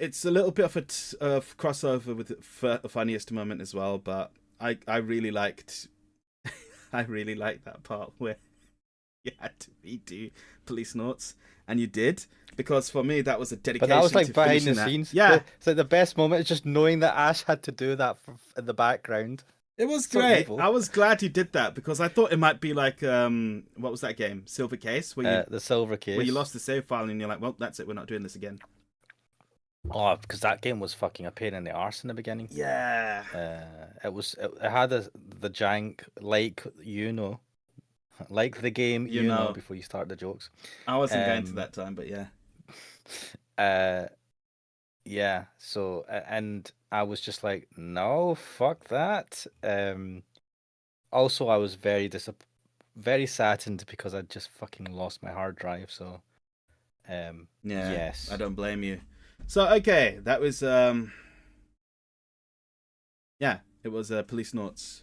It's a little bit of a crossover with the funniest moment as well, but I really liked I really liked that part where you had to redo Police Notes, and you did, because for me that was a dedication. But that was like to behind the finishing that. scenes. Yeah, It's like the best moment is just knowing that Ash had to do that in the background. it was So great. evil. I was glad you did that because I thought it might be like what was that game, Silver Case, where The silver case. you lost the save file and you're like, well, that's it, we're not doing this again. Oh, because that game was fucking a pain in the arse in the beginning. Yeah. It had the jank like like the game You know. before you start the jokes. I wasn't going to that time, but yeah. Yeah. So and I was just like, no, fuck that. Also, I was very saddened because I just fucking lost my hard drive. So, Yeah, yes, I don't blame you. So okay, that was yeah, it was Police Notes.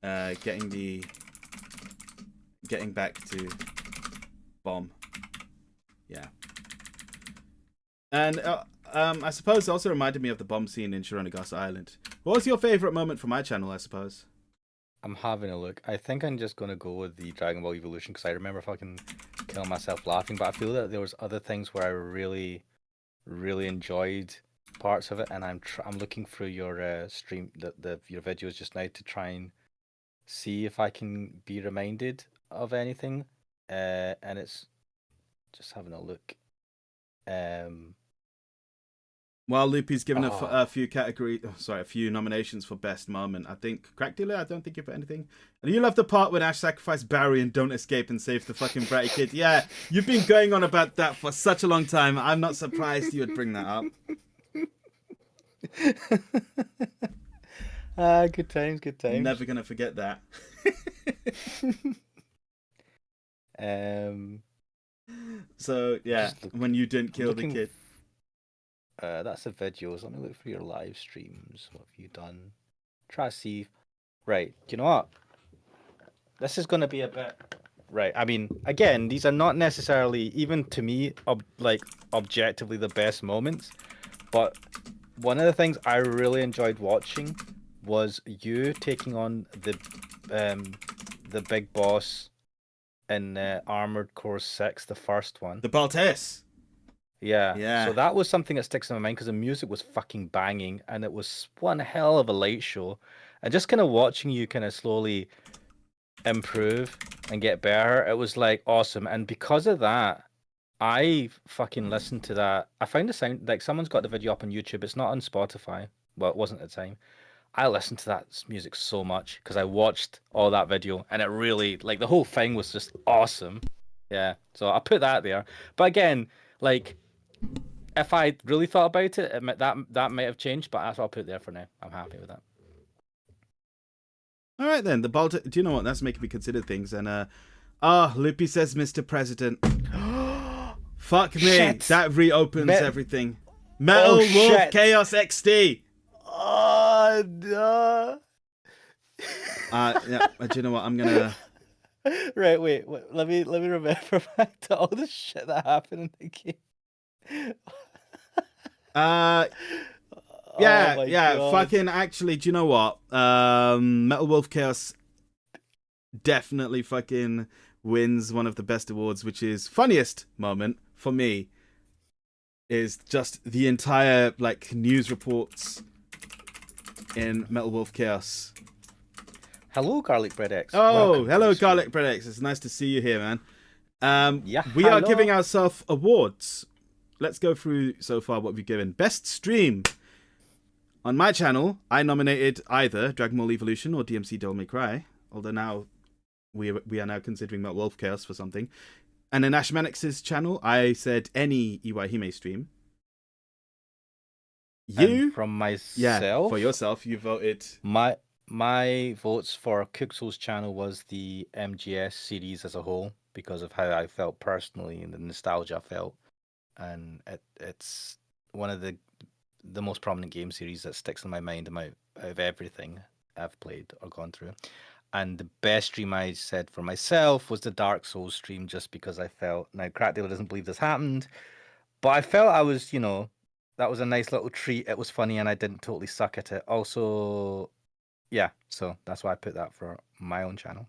Getting back to Bomb. Yeah. And I suppose it also reminded me of the bomb scene in Shironagasa Island. What was your favorite moment from my channel, I suppose? I'm having a look. I think I'm just gonna go with the Dragon Ball Evolution because I remember fucking killing myself laughing. But I feel that there was other things where I really, really enjoyed parts of it, and I'm looking through your stream, your videos just now to try and see if I can be reminded of anything. And it's just having a look. While Loopy's given a few nominations for best moment, I think Crack Dealer, I don't think you put anything. And you love the part when Ash sacrificed Barry and don't escape and save the fucking bratty kid. Yeah, you've been going on about that for such a long time. I'm not surprised you would bring that up. Good times. Never gonna forget that. So yeah, when you didn't kill the kid. That's the videos. Let me look for your live streams. What have you done? Try to see. Right. You know what? This is gonna be a bit. Right. I mean, again, these are not necessarily, even to me, objectively the best moments. But one of the things I really enjoyed watching was you taking on the big boss in Armored Core 6, the first one. The Baltes. Yeah. So that was something that sticks in my mind because the music was fucking banging and it was one hell of a light show. And just kind of watching you kind of slowly improve and get better, it was like awesome. And because of that, I fucking listened to that. I found the sound, like someone's got the video up on YouTube. It's not on Spotify. Well, it wasn't at the time. I listened to that music so much because I watched all that video and it really, like, the whole thing was just awesome. Yeah. So I put that there. But again, like, if I really thought about it, that might have changed, but that's what I'll put there for now. I'm happy with that. All right then, the Baltes. Do you know what? That's making me consider things. And Loopy says, "Mr. President." Fuck me. Shit. That reopens everything. Metal Wolf shit. Chaos XD. Oh no. Yeah. Do you know what? I'm gonna. Right. Wait. Let me remember back to all the shit that happened in the game. Yeah, Oh yeah. God. Fucking. Actually, do you know what? Metal Wolf Chaos definitely fucking wins one of the best awards, which is funniest moment for me is just the entire like news reports in Metal Wolf Chaos. Hello, Garlic Bread X. Oh, Welcome to hello, the stream. Garlic Bread X. It's nice to see you here, man. Yeah, we are hello. giving ourselves awards. Let's go through so far what we've given. Best stream. On my channel, I nominated either Dragon Ball Evolution or DMC Devil May Cry. Although now we are now considering Metal Wolf Chaos for something. And in Ashmanix's channel, I said any Iwahime stream. You And from myself, for yourself, you voted. My votes for Kuxel's channel was the MGS series as a whole because of how I felt personally and the nostalgia I felt, and it's one of the most prominent game series that sticks in my mind out of everything I've played or gone through. And the best stream I said for myself was the Dark Souls stream, just because I felt, now Crackdale doesn't believe this happened, but I felt I was, that was a nice little treat. It was funny and I didn't totally suck at it. Also, yeah, so that's why I put that for my own channel.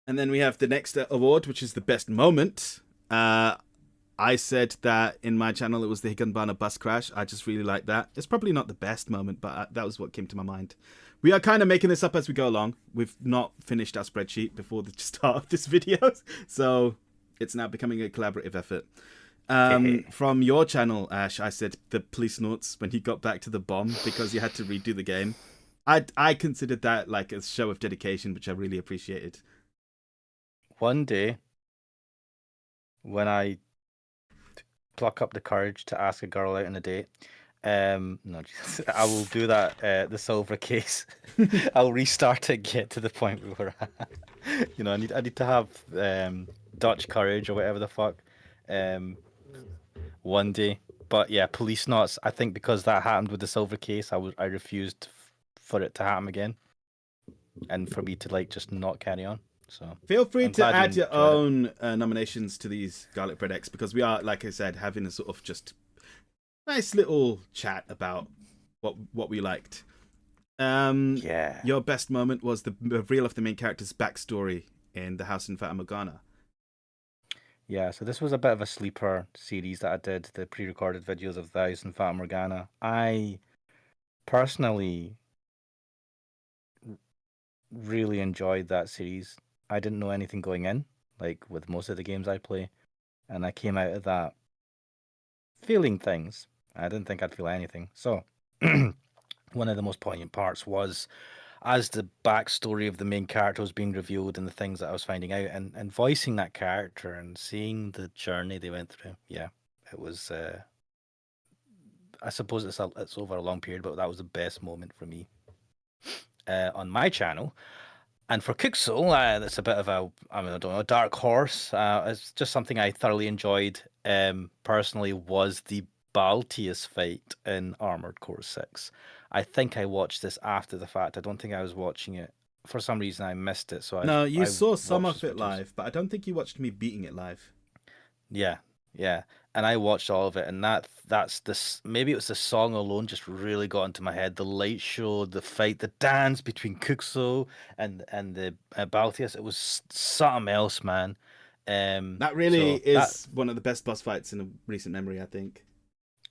And then we have the next award, which is the best moment. I said that in my channel it was the Higanbana bus crash. I just really like that. It's probably not the best moment, but that was what came to my mind. We are kind of making this up as we go along. We've not finished our spreadsheet before the start of this video, so it's now becoming a collaborative effort. From your channel, Ash, I said the police notes when he got back to the bomb because he had to redo the game. I considered that like a show of dedication, which I really appreciated. One day, when I pluck up the courage to ask a girl out on a date, no, I will do that. The silver case, I'll restart it, get to the point where we're at. I need to have Dutch courage or whatever the fuck. One day, but yeah, police knots. I think because that happened with the silver case, I refused for it to happen again, and for me to like just not carry on. So feel free to add your own nominations to these Garlic Bread X, because we are, like I said, having a sort of just nice little chat about what we liked. Yeah. Your best moment was the reveal of the main character's backstory in The House in Fata Morgana. Yeah, so this was a bit of a sleeper series that I did, the pre-recorded videos of The House in Fata Morgana. I personally really enjoyed that series. I didn't know anything going in, like with most of the games I play, and I came out of that feeling things. I didn't think I'd feel anything. So one of the most poignant parts was as the backstory of the main character was being revealed and the things that I was finding out, and voicing that character and seeing the journey they went through. Yeah, it was. I suppose it's over a long period, but that was the best moment for me on my channel. And for Kuxel, that's a bit of a dark horse. It's just something I thoroughly enjoyed. Personally, was the Baltius fight in Armored Core 6. I think I watched this after the fact. I don't think I was watching it. For some reason, I missed it. So I saw some of it live, but I don't think you watched me beating it live. Yeah, and I watched all of it, and that's this. Maybe it was the song alone just really got into my head. The light show, the fight, the dance between Kuxel and the Baltius. It was something else, man. That really is one of the best boss fights in recent memory, I think.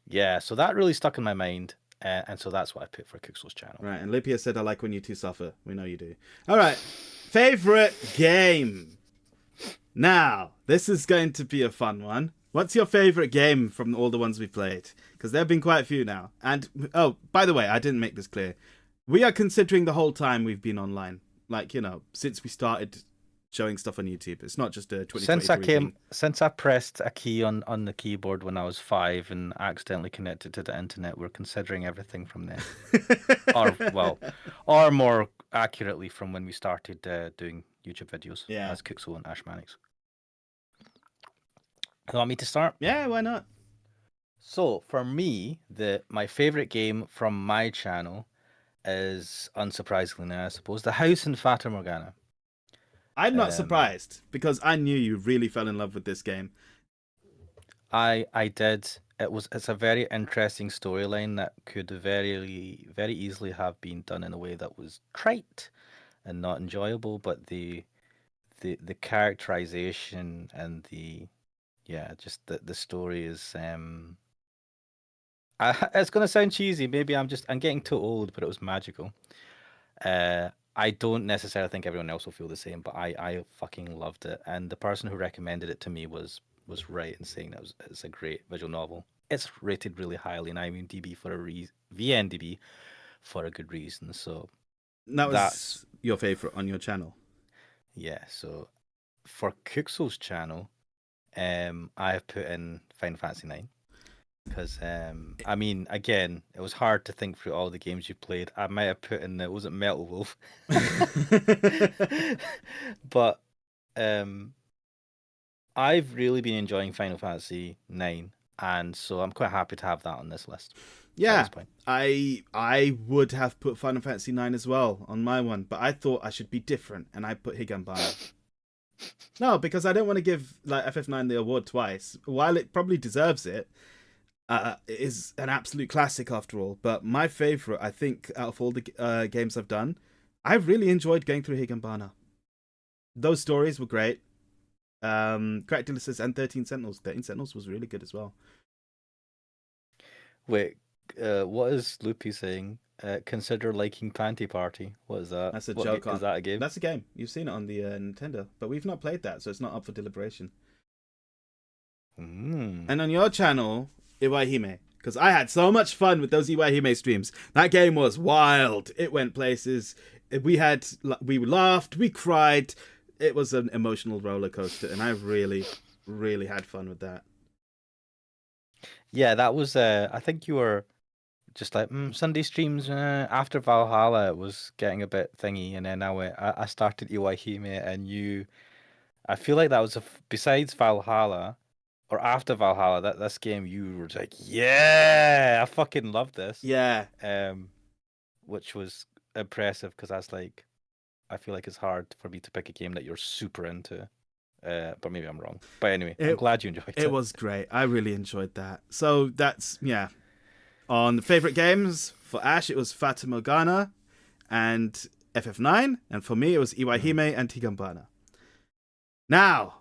Yeah, so that really stuck in my mind, and so that's what I picked for Kuxel's channel. Right, and Lipia said, "I like when you two suffer." We know you do. All right, favorite game. Now, this is going to be a fun one. What's your favorite game from all the ones we've played? Because there have been quite a few now. And, oh, by the way, I didn't make this clear. We are considering the whole time we've been online. Like, since we started showing stuff on YouTube. It's not just a 2023 Since I pressed a key on the keyboard when I was 5 and accidentally connected to the internet, we're considering everything from then. or more accurately, from when we started doing YouTube videos as Kuxel and Ashmanix. You want me to start? Yeah, why not? So for me, my favorite game from my channel is, unsurprisingly, I suppose, The House in Fata Morgana. I'm not surprised, because I knew you really fell in love with this game. I did. It's a very interesting storyline that could very, very easily have been done in a way that was trite and not enjoyable, but the characterization and the story is It's gonna sound cheesy. Maybe I'm getting too old, but it was magical. I don't necessarily think everyone else will feel the same, but I fucking loved it. And the person who recommended it to me was right in saying that it's a great visual novel. It's rated really highly in IMDb for a VNDB for a good reason. So That that's was your favorite on your channel. yeah. So for Kuxel's channel, I have put in Final Fantasy 9 because I mean, again, it was hard to think through all the games you played. I might have put in was it Metal Wolf, but I've really been enjoying Final Fantasy 9, and so I'm quite happy to have that on this list. At Yeah, this point. I would have put Final Fantasy 9 as well on my one, but I thought I should be different, and I put Higanbana. No, because I don't want to give like FF9 the award twice. While it probably deserves it, it is an absolute classic after all. But my favorite, I think, out of all the games I've done, I really enjoyed going through Higanbana. Those stories were great. Cracked Ulysses and 13 Sentinels. 13 Sentinels was really good as well. Wait, what is Loopy saying? Consider liking Panty Party. What is that? That's a What joke. is that a game? That's a game. You've seen it on the Nintendo, but we've not played that, so it's not up for deliberation. And on your channel, Iwaihime, because I had so much fun with those Iwaihime streams. That game was wild. It went places. We laughed, we cried. It was an emotional roller coaster, and I really, really had fun with that. Yeah, that was. I think you were just like Sunday streams after Valhalla. It was getting a bit thingy, and then I started Iwaihime, and you. I feel like that was besides Valhalla, or after Valhalla. That this game you were like, yeah, I fucking love this. Yeah. Which was impressive because that's like, I feel like it's hard for me to pick a game that you're super into. But maybe I'm wrong. But anyway, I'm glad you enjoyed it. It was great. I really enjoyed that. So that's, yeah. On the favorite games, for Ash, it was Fata Morgana and FF9. And for me, it was Iwaihime and Higanbana. Now,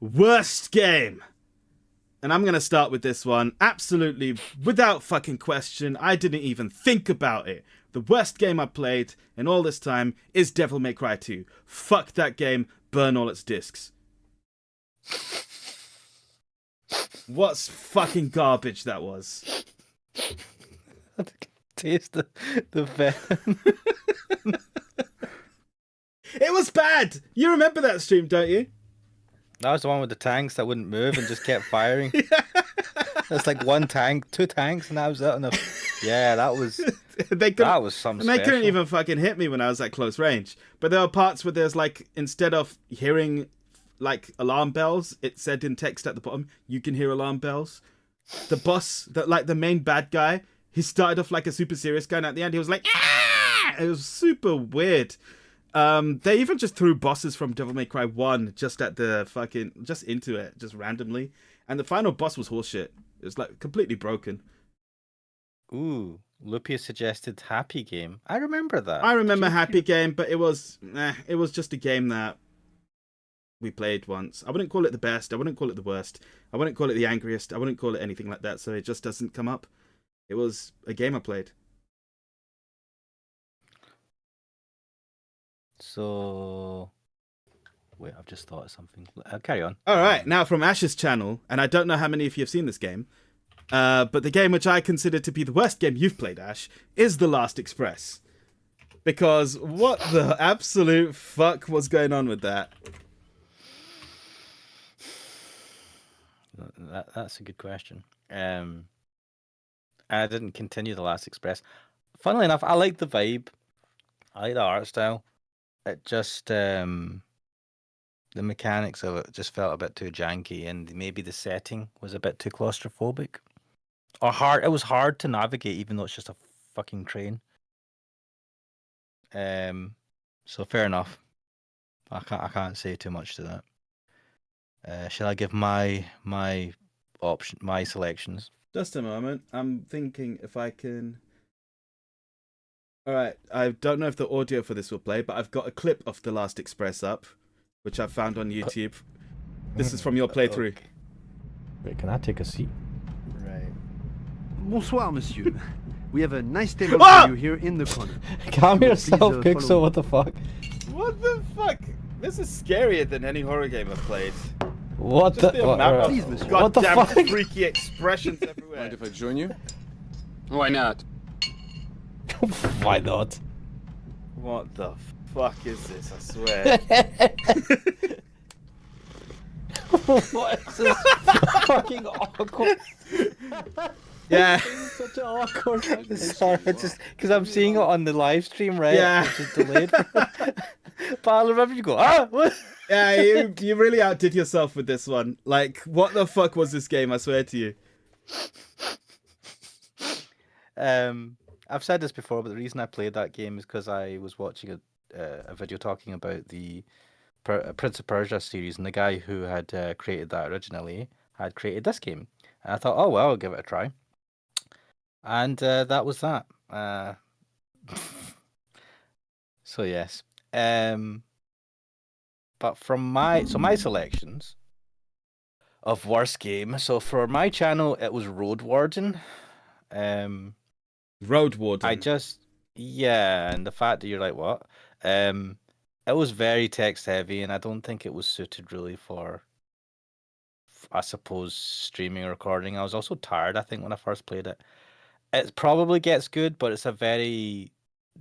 worst game. And I'm going to start with this one. Absolutely, without fucking question. I didn't even think about it. The worst game I played in all this time is Devil May Cry 2. Fuck that game. Burn all its discs. What's fucking garbage that was. Taste the venom. It was bad. You remember that stream, don't you? That was the one with the tanks that wouldn't move and just kept firing. It's like one tank, two tanks, and I was out on the. Yeah, that was. That was something. They couldn't even fucking hit me when I was at close range. But there were parts where there's like, instead of hearing like alarm bells, it said in text at the bottom, you can hear alarm bells. The boss, the main bad guy, he started off like a super serious guy, and at the end he was like, ah! It was super weird. They even just threw bosses from Devil May Cry 1 just into it, just randomly. And the final boss was horseshit. It was like completely broken. Ooh, Lupia suggested Happy Game. I remember that. I remember Happy Game, but it was just a game that we played once. I wouldn't call it the best. I wouldn't call it the worst. I wouldn't call it the angriest. I wouldn't call it anything like that. So it just doesn't come up. It was a game I played. So, wait, I've just thought of something. Carry on. All right, now from Ash's channel, and I don't know how many of you have seen this game, but the game which I consider to be the worst game you've played, Ash, is The Last Express. Because what the absolute fuck was going on with that? That's a good question. I didn't continue The Last Express. Funnily enough, I like the vibe. I like the art style. It just the mechanics of it just felt a bit too janky, and maybe the setting was a bit too claustrophobic or hard. It was hard to navigate, even though it's just a fucking train. So fair enough. I can't say too much to that. Shall I give my selections? Just a moment. I'm thinking if I can. All right. I don't know if the audio for this will play, but I've got a clip of The Last Express up, which I found on YouTube. This is from your playthrough. Okay. Wait, can I take a seat? Right. Bonsoir, monsieur. We have a nice table Ah! for you here in the corner. Calm Please, yourself, follow Pixel. me. What the fuck? What the fuck? This is scarier than any horror game I've played. What Just the? the amount Please, of monsieur. What the goddamn fuck? freaky expressions everywhere. Mind if I join you? Why not? Why not? What the fuck is this? I swear. What is this fucking awkward? Yeah. Such an awkward. Sorry, it's just because I'm seeing it on the live stream, right? Yeah. It's just delayed. But I remember you go, what? Yeah, you really outdid yourself with this one. Like, what the fuck was this game? I swear to you. I've said this before, but the reason I played that game is because I was watching a video talking about the Prince of Persia series, and the guy who had created that originally had created this game. And I thought, oh well, I'll give it a try. And that was that. So yes. But from my selections of worst game. So for my channel, it was Road Warden. Road Warden. And the fact that you're like, what? It was very text heavy, and I don't think it was suited really for, I suppose, streaming or recording. I was also tired, I think, when I first played it. It probably gets good, but it's a very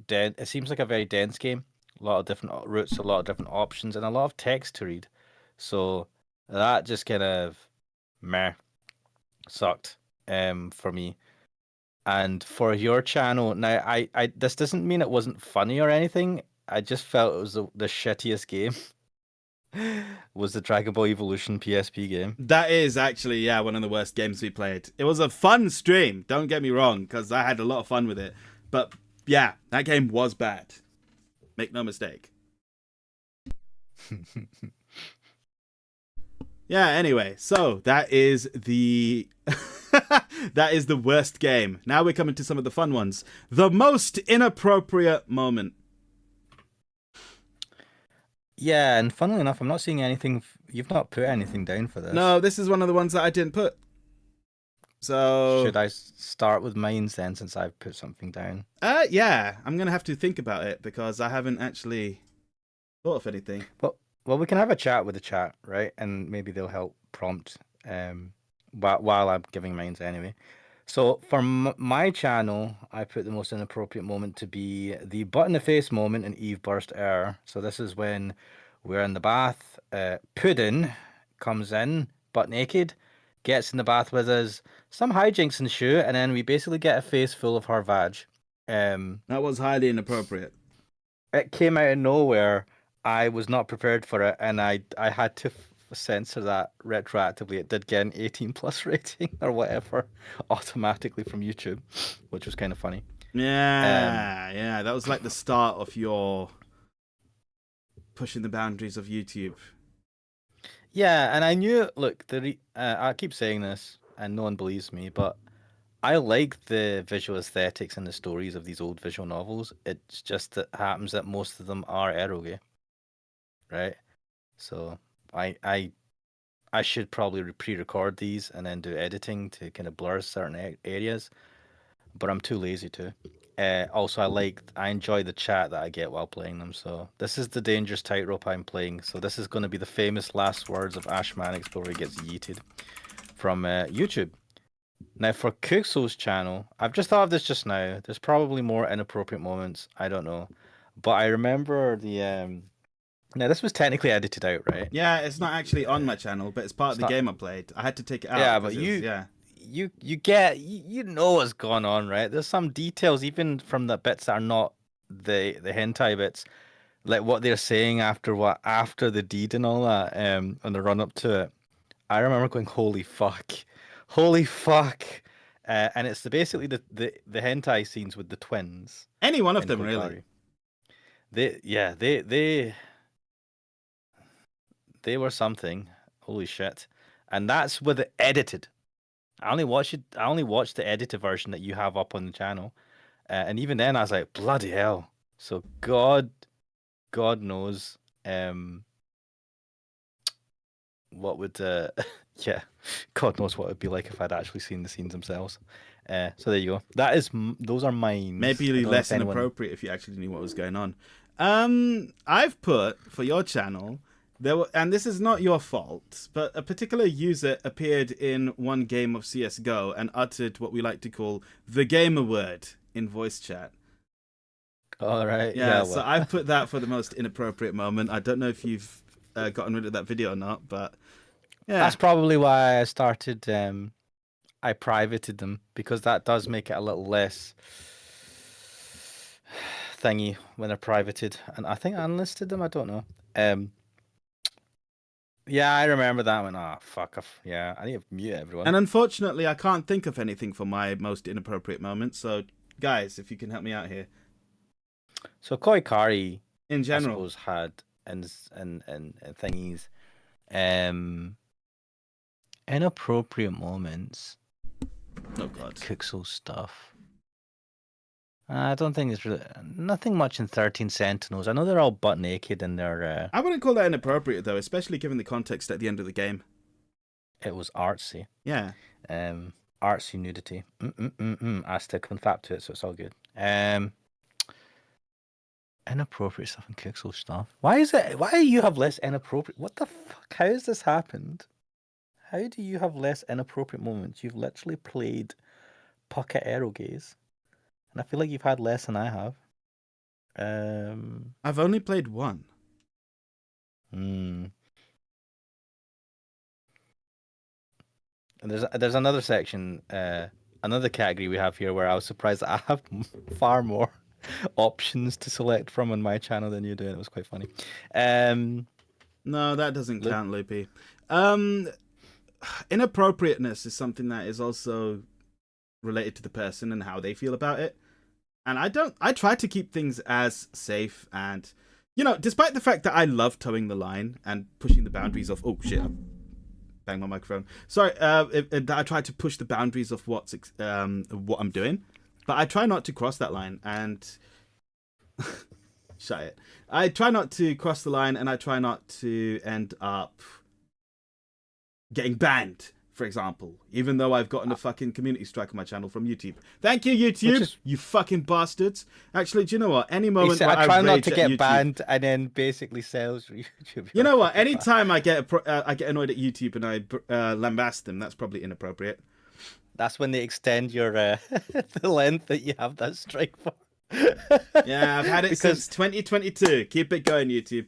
it seems like a very dense game. A lot of different routes, a lot of different options, and a lot of text to read. So that just kind of sucked for me. And for your channel, now I this doesn't mean it wasn't funny or anything. I just felt it was the shittiest game. Was the Dragon Ball Evolution PSP game. That is actually, yeah, one of the worst games we played. It was a fun stream, don't get me wrong, because I had a lot of fun with it. But yeah, that game was bad. Make no mistake. Yeah, anyway, so that is the that is the worst game. Now we're coming to some of the fun ones. The most inappropriate moment. Yeah, and funnily enough, I'm not seeing anything. You've not put anything down for this. No, this is one of the ones that I didn't put. So should I start with mine then, since I've put something down? Yeah, I'm gonna have to think about it because I haven't actually thought of anything. Well, we can have a chat with the chat, right? And maybe they'll help prompt while I'm giving mine anyway. So for my channel, I put the most inappropriate moment to be the butt in the face moment in Eve Burst Air. So this is when we're in the bath. Puddin comes in, butt naked, gets in the bath with us. Some hijinks ensue, and then we basically get a face full of her vag. That was highly inappropriate. It came out of nowhere. I was not prepared for it, and I had to censor that retroactively. It did get an 18+ rating or whatever automatically from YouTube, which was kind of funny. Yeah, that was like the start of your pushing the boundaries of YouTube. Yeah, and I knew. Look, I keep saying this, and no one believes me, but I like the visual aesthetics and the stories of these old visual novels. It's just that happens that most of them are eroge, right? So I should probably pre-record these and then do editing to kind of blur certain areas, but I'm too lazy to. Also, I enjoy the chat that I get while playing them. So this is the dangerous tightrope I'm playing. So this is going to be the famous last words of Ash Mannix before he gets yeeted from YouTube. Now for Kuxo's channel, I've just thought of this just now. There's probably more inappropriate moments. I don't know, but I remember the Now this was technically edited out, right? Yeah, it's not actually on my channel, but it's part of the game I played. I had to take it out. Yeah, but you know what's going on, right? There's some details even from the bits that are not the hentai bits, like what they're saying after the deed and all that, and the run up to it. I remember going, holy fuck, and it's basically the hentai scenes with the twins. Any one of in them, Kokari. really. They were something. Holy shit. And that's with it edited. I only watched the edited version that you have up on the channel. And even then I was like, bloody hell. So God knows. what would yeah, God knows what it'd be like if I'd actually seen the scenes themselves. So there you go. That is those are mine. Maybe less inappropriate if you actually knew what was going on. I've put for your channel there were, and this is not your fault, but a particular user appeared in one game of CS:GO and uttered what we like to call the gamer word in voice chat. All right. Yeah, Well. so I've put that for the most inappropriate moment. I don't know if you've gotten rid of that video or not, but yeah, That's probably why I started. I privated them because that does make it a little less thingy when they're privated, and I think I unlisted them. I don't know. Yeah, I remember that one. Oh fuck off. Yeah, I need to mute everyone. and unfortunately, I can't think of anything for my most inappropriate moment. So, guys, if you can help me out here, So Koi Kari, in I general, suppose, had and thingies, inappropriate moments. oh god, Kuxel stuff. I don't think it's really nothing much in 13 Sentinels. I know they're all butt naked and they're. I wouldn't call that inappropriate though, especially given the context at the end of the game. It was artsy. Yeah, Artsy nudity. I stick confab to it, so it's all good. Inappropriate stuff and Kuxel stuff. Why is it? Why do you have less inappropriate? What the fuck? How has this happened? How do you have less inappropriate moments? You've literally played Pocket Aero Gaze, and I feel like you've had less than I have. I've only played one. And there's another section, another category we have here where I was surprised that I have far more options to select from on my channel than you do. It was quite funny. No, that doesn't count, Loopy. Inappropriateness is something that is also related to the person and how they feel about it. And I try to keep things as safe and, you know, despite the fact that I love towing the line and pushing the boundaries of, oh shit, I banged my microphone. Sorry, I try to push the boundaries of what I'm doing, but I try not to cross that line and shut it. I try not to cross the line and I try not to end up getting banned, for example, even though I've gotten a fucking community strike on my channel from YouTube. Thank you, YouTube, you fucking bastards. Actually, do you know what? Any moment where I try not rage to at get YouTube, banned and then basically sells YouTube. you know what? Anytime I get annoyed at YouTube and I lambast them, that's probably inappropriate. That's when they extend your the length that you have that strike for. Yeah, I've had it since 2022. Keep it going, YouTube.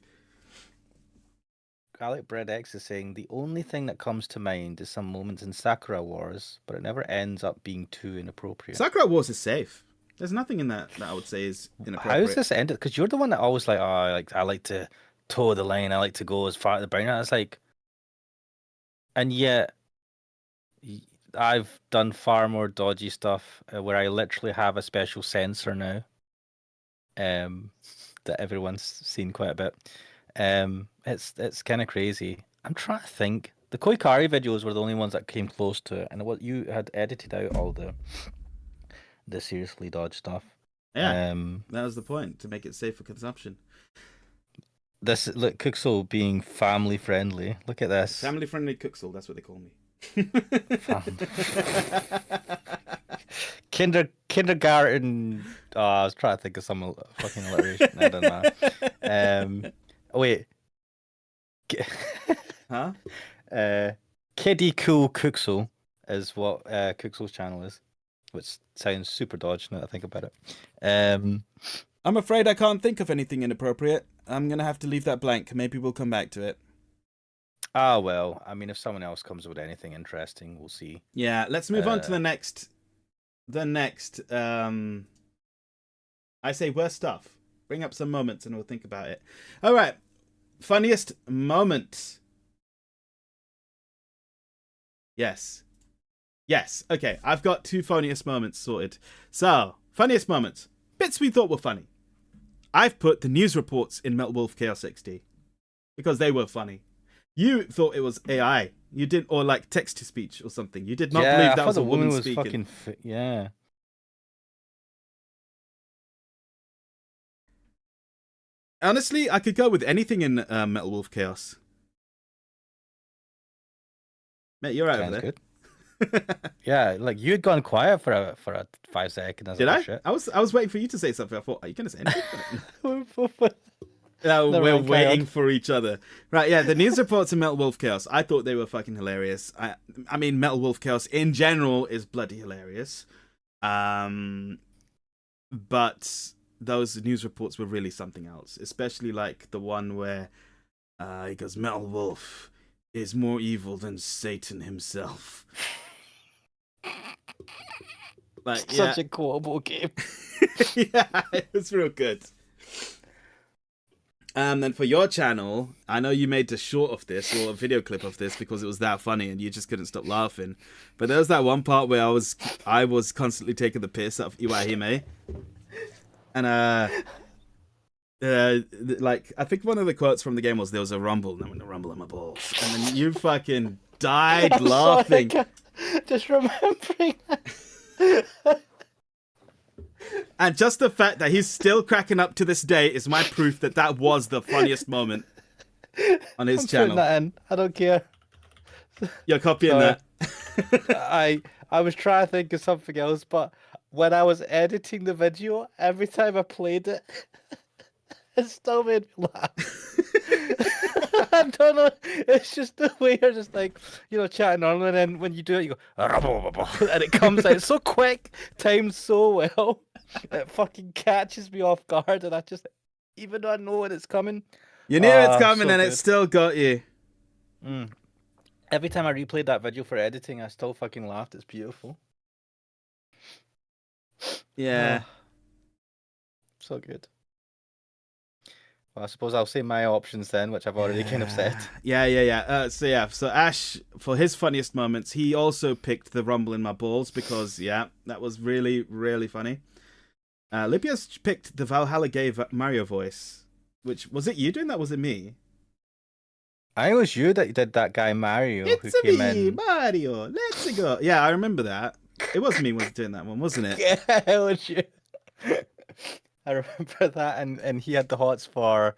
Alec Bread X is saying the only thing that comes to mind is some moments in Sakura Wars, but it never ends up being too inappropriate. Sakura Wars is safe. There's nothing in that I would say is inappropriate. How is this ended? Because you're the one that always like, oh, I like to toe the line. I like to go as far as the brain. It's like, and yet I've done far more dodgy stuff where I literally have a special sensor now. That everyone's seen quite a bit. It's kind of crazy. I'm trying to think. The Koi Kari videos were the only ones that came close to it, and what you had edited out all the seriously dodged stuff. Yeah, that was the point, to make it safe for consumption. This look, Kuxel being family friendly. Look at this. Family friendly Kuxel, that's what they call me. Kindergarten. Oh, I was trying to think of some fucking alliteration. I don't know. Wait. Huh? Kiddie Cool Kuxel is what Kuxel's channel is, which sounds super dodgy now that I think about it. I'm afraid I can't think of anything inappropriate. I'm gonna have to leave that blank. Maybe we'll come back to it. Ah, well, I mean, if someone else comes with anything interesting, we'll see. Yeah, let's move on to the next. I say worst stuff. Bring up some moments and we'll think about it. All right, funniest moment. Yes. Okay, I've got 2 funniest moments sorted. So, funniest moments. Bits we thought were funny. I've put the news reports in Metal Wolf Chaos XD because they were funny. You thought it was AI. You didn't, or like text to speech or something. You did not believe that was a woman speaking. Yeah. Honestly, I could go with anything in Metal Wolf Chaos. Mate, you're right over Sounds there. good. Yeah, like you'd gone quiet for a 5 seconds. Did I? Shit. I was waiting for you to say something. I thought, are you going to say anything? No, Never we're mind, carry waiting on. for each other. Right, yeah, the news reports of Metal Wolf Chaos. I thought they were fucking hilarious. I mean, Metal Wolf Chaos in general is bloody hilarious. But those news reports were really something else. Especially like the one where he goes, Metal Wolf is more evil than Satan himself. Like, Such a quotable game. yeah, it was real good. Then for your channel, I know you made a short of this or a video clip of this because it was that funny and you just couldn't stop laughing. But there was that one part where I was constantly taking the piss out of Iwahime. And like I think one of the quotes from the game was there was a rumble and I went to rumble in my balls. And then you fucking died I'm laughing. sorry, just remembering. And just the fact that he's still cracking up to this day is my proof that that was the funniest moment on his I'm channel. putting that in. I don't care. You're copying Sorry. that. I was trying to think of something else, but when I was editing the video, every time I played it, it still made me laugh. I don't know. It's just the way you're just like, chatting on, and then when you do it, you go, and it comes out so quick, timed so well, it fucking catches me off guard, and I just, even though I know when it's coming, You knew it's coming so and it good. still got you. Every time I replayed that video for editing, I still fucking laughed. It's beautiful. Yeah. So good. Well, I suppose I'll say my options then, which I've already kind of said. Yeah. So Ash, for his funniest moments, he also picked the rumble in my balls because, that was really, really funny. Lipia's picked the Valhalla Gay Mario voice. Which, was it you doing that? Was it me? I think it was you that did that guy Mario It's who came me, in. Mario. Let's go. Yeah, I remember that. It was me was doing that one, wasn't it? Yeah, it was you. I remember that, and he had the hots for,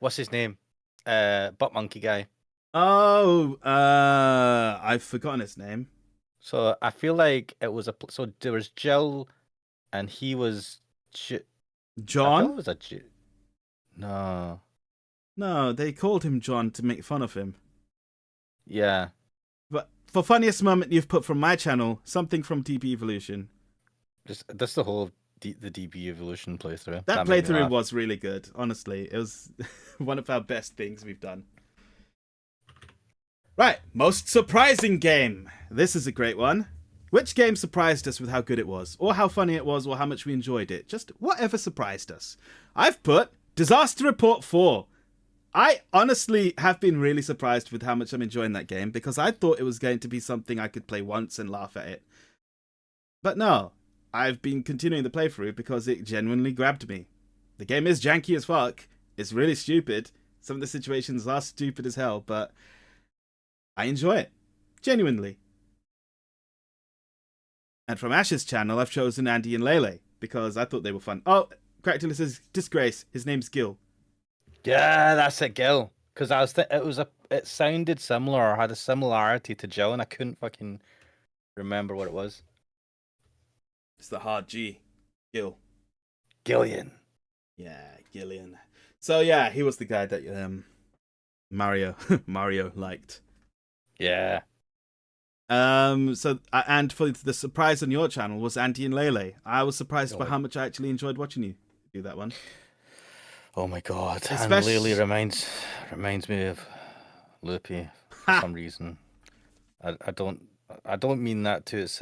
what's his name? Butt Monkey guy. Oh, I've forgotten his name. So I feel like it was so there was Jill, and he was I feel it John? was No. No, they called him John to make fun of him. Yeah. But for funniest moment you've put from my channel, something from DB Evolution. That's the whole the DB Evolution playthrough. That made me playthrough laugh. was really good. Honestly, it was one of our best things we've done. Right, most surprising game. This is a great one. Which game surprised us with how good it was, or how funny it was, or how much we enjoyed it? Just whatever surprised us. I've put Disaster Report 4. I honestly have been really surprised with how much I'm enjoying that game because I thought it was going to be something I could play once and laugh at it. But no, I've been continuing the playthrough because it genuinely grabbed me. The game is janky as fuck. It's really stupid. Some of the situations are stupid as hell, but I enjoy it. Genuinely. And from Ash's channel, I've chosen Andy and Lele because I thought they were fun. Oh, Characterless says Disgrace. His name's Gil. Yeah, that's it, Gil. Because I was it sounded similar or had a similarity to Jill, and I couldn't fucking remember what it was. It's the hard G. Gil. Gillian. Yeah, Gillian. So yeah, he was the guy that Mario liked. Yeah. So and for the surprise on your channel was Andy and Lele. I was surprised by Oh. how much I actually enjoyed watching you do that one. Oh my god. And Especially- Lily reminds me of Loopy for some reason. I don't mean that to its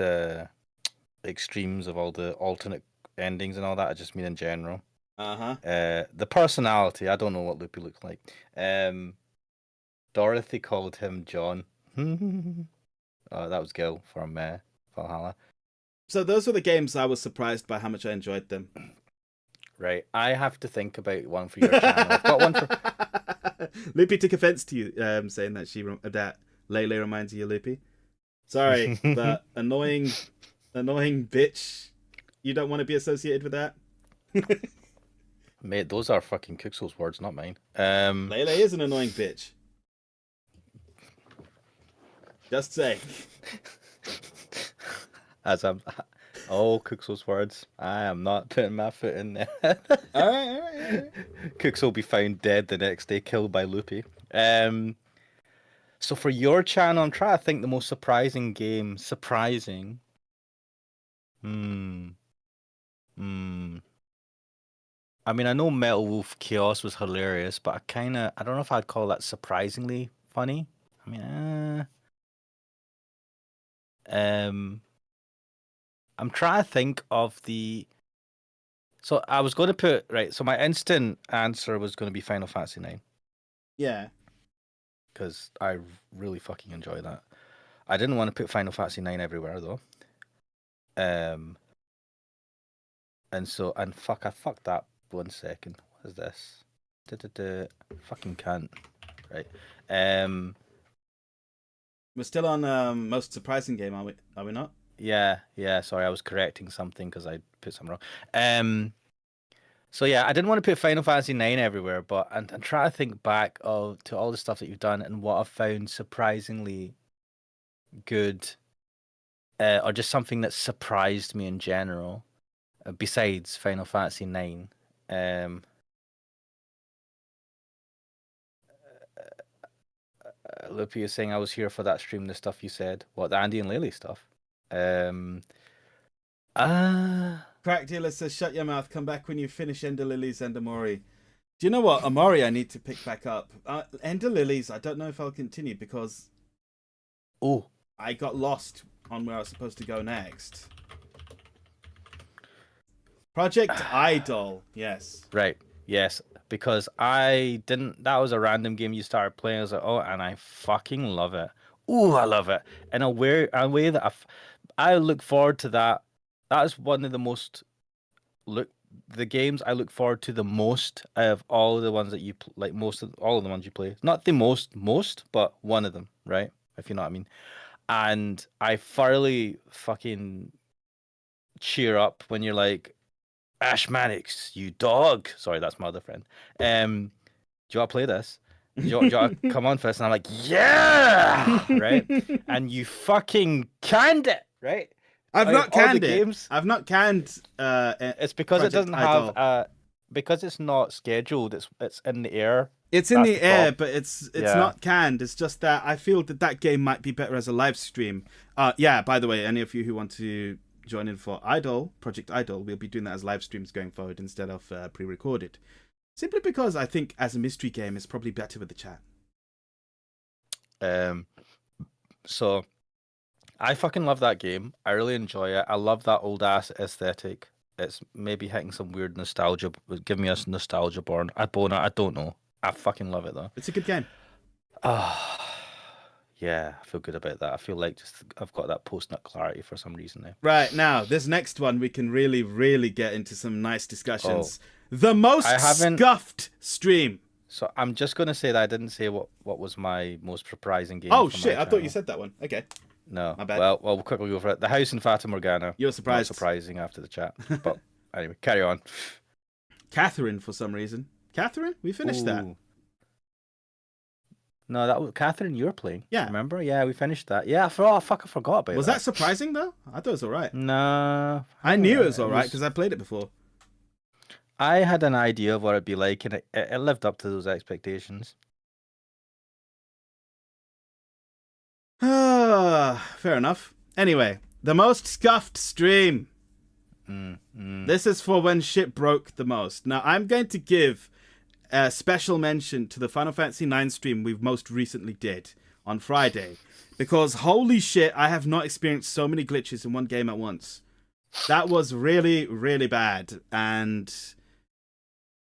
extremes of all the alternate endings and all that. I just mean in general. The personality. I don't know what Loopy looks like. Dorothy called him John. That was Gil from Valhalla. So those were the games I was surprised by how much I enjoyed them. Right. I have to think about one for your channel. I've got one for. Loopy took offense to you saying that that Lele reminds you of Loopy. Sorry, but annoying bitch. You don't want to be associated with that. Mate, those are fucking Kuxel's words, not mine. Lele is an annoying bitch. Just saying. As I'm, oh, Cookso's words. I am not putting my foot in there. All right. Cooks will be found dead the next day, killed by Loopy. So for your channel, I'm trying to think the most surprising game. Surprising. I mean, I know Metal Wolf Chaos was hilarious, but I don't know if I'd call that surprisingly funny. I mean, I'm trying to think of the. So I was going to put right. So my instant answer was going to be Final Fantasy 9 Yeah. because I really fucking enjoy that. I didn't want to put Final Fantasy 9 everywhere though. And fuck, I fucked that. 1 second. What is this? Fucking can't. Right. We're still on most surprising game, are we? Are we not? Yeah. Sorry, I was correcting something because I put something wrong. So yeah, I didn't want to put Final Fantasy 9 everywhere, but and try to think back to all the stuff that you've done and what I've found surprisingly good, or just something that surprised me in general, besides Final Fantasy 9. Loopy is saying I was here for that stream. The stuff you said, what, the Andy and Lily stuff. Crack Dealer says, "Shut your mouth. Come back when you finish Ender Lilies and Amori." Do you know what? Amori I need to pick back up. Ender Lilies, I don't know if I'll continue because I got lost on where I was supposed to go next. Project Idol, yes. Right, yes. Because I didn't, that was a random game you started playing. I was like, oh, and I fucking love it. Ooh, I love it. In a way that I look forward to that. That is one of the most the games I look forward to the most out of all of the ones that you like. All of the ones you play, not the most, but one of them, right? If you know what I mean. And I thoroughly fucking cheer up when you're like, Ash Mannix, you dog. Sorry, that's my other friend. Do you want to play this? Do you want to come on first? And I'm like, yeah, right? And you fucking canned it, right? I've not canned it. Games, I've not canned. It's because Project it doesn't Idol. have because it's not scheduled. It's in the air. It's in That's the the air, problem. but it's Yeah. not canned. It's just that I feel that game might be better as a live stream. Yeah. By the way, any of you who want to join in for Project Idol, we'll be doing that as live streams going forward instead of pre-recorded. Simply because I think as a mystery game, it's probably better with the chat. So I fucking love that game. I really enjoy it. I love that old ass aesthetic. It's maybe hitting some weird nostalgia, give me a nostalgia boner. I don't know. I fucking love it though. It's a good game. Yeah, I feel good about that. I feel like I've got that post-nut clarity for some reason now. Right, now, this next one, we can really, really get into some nice discussions. The most scuffed stream. So I'm just going to say that I didn't say what was my most surprising game. Oh, shit, I thought you said that one. Okay. No. My bad. Well, we'll quickly go for it. The House in Fata Morgana. You're surprised. Not surprising after the chat. But anyway, carry on. Catherine, for some reason. Catherine? We finished that. No, that was Catherine you were playing. Yeah. Remember? Yeah, we finished that. Yeah, I forgot about Was that surprising, though? I thought it was all right. No. I knew it was all right because I played it before. I had an idea of what it'd be like, and it lived up to those expectations. Fair enough. Anyway, the most scuffed stream. This is for when shit broke the most. Now, I'm going to give a special mention to the Final Fantasy IX stream we've most recently did on Friday. Because holy shit, I have not experienced so many glitches in one game at once. That was really, really bad. And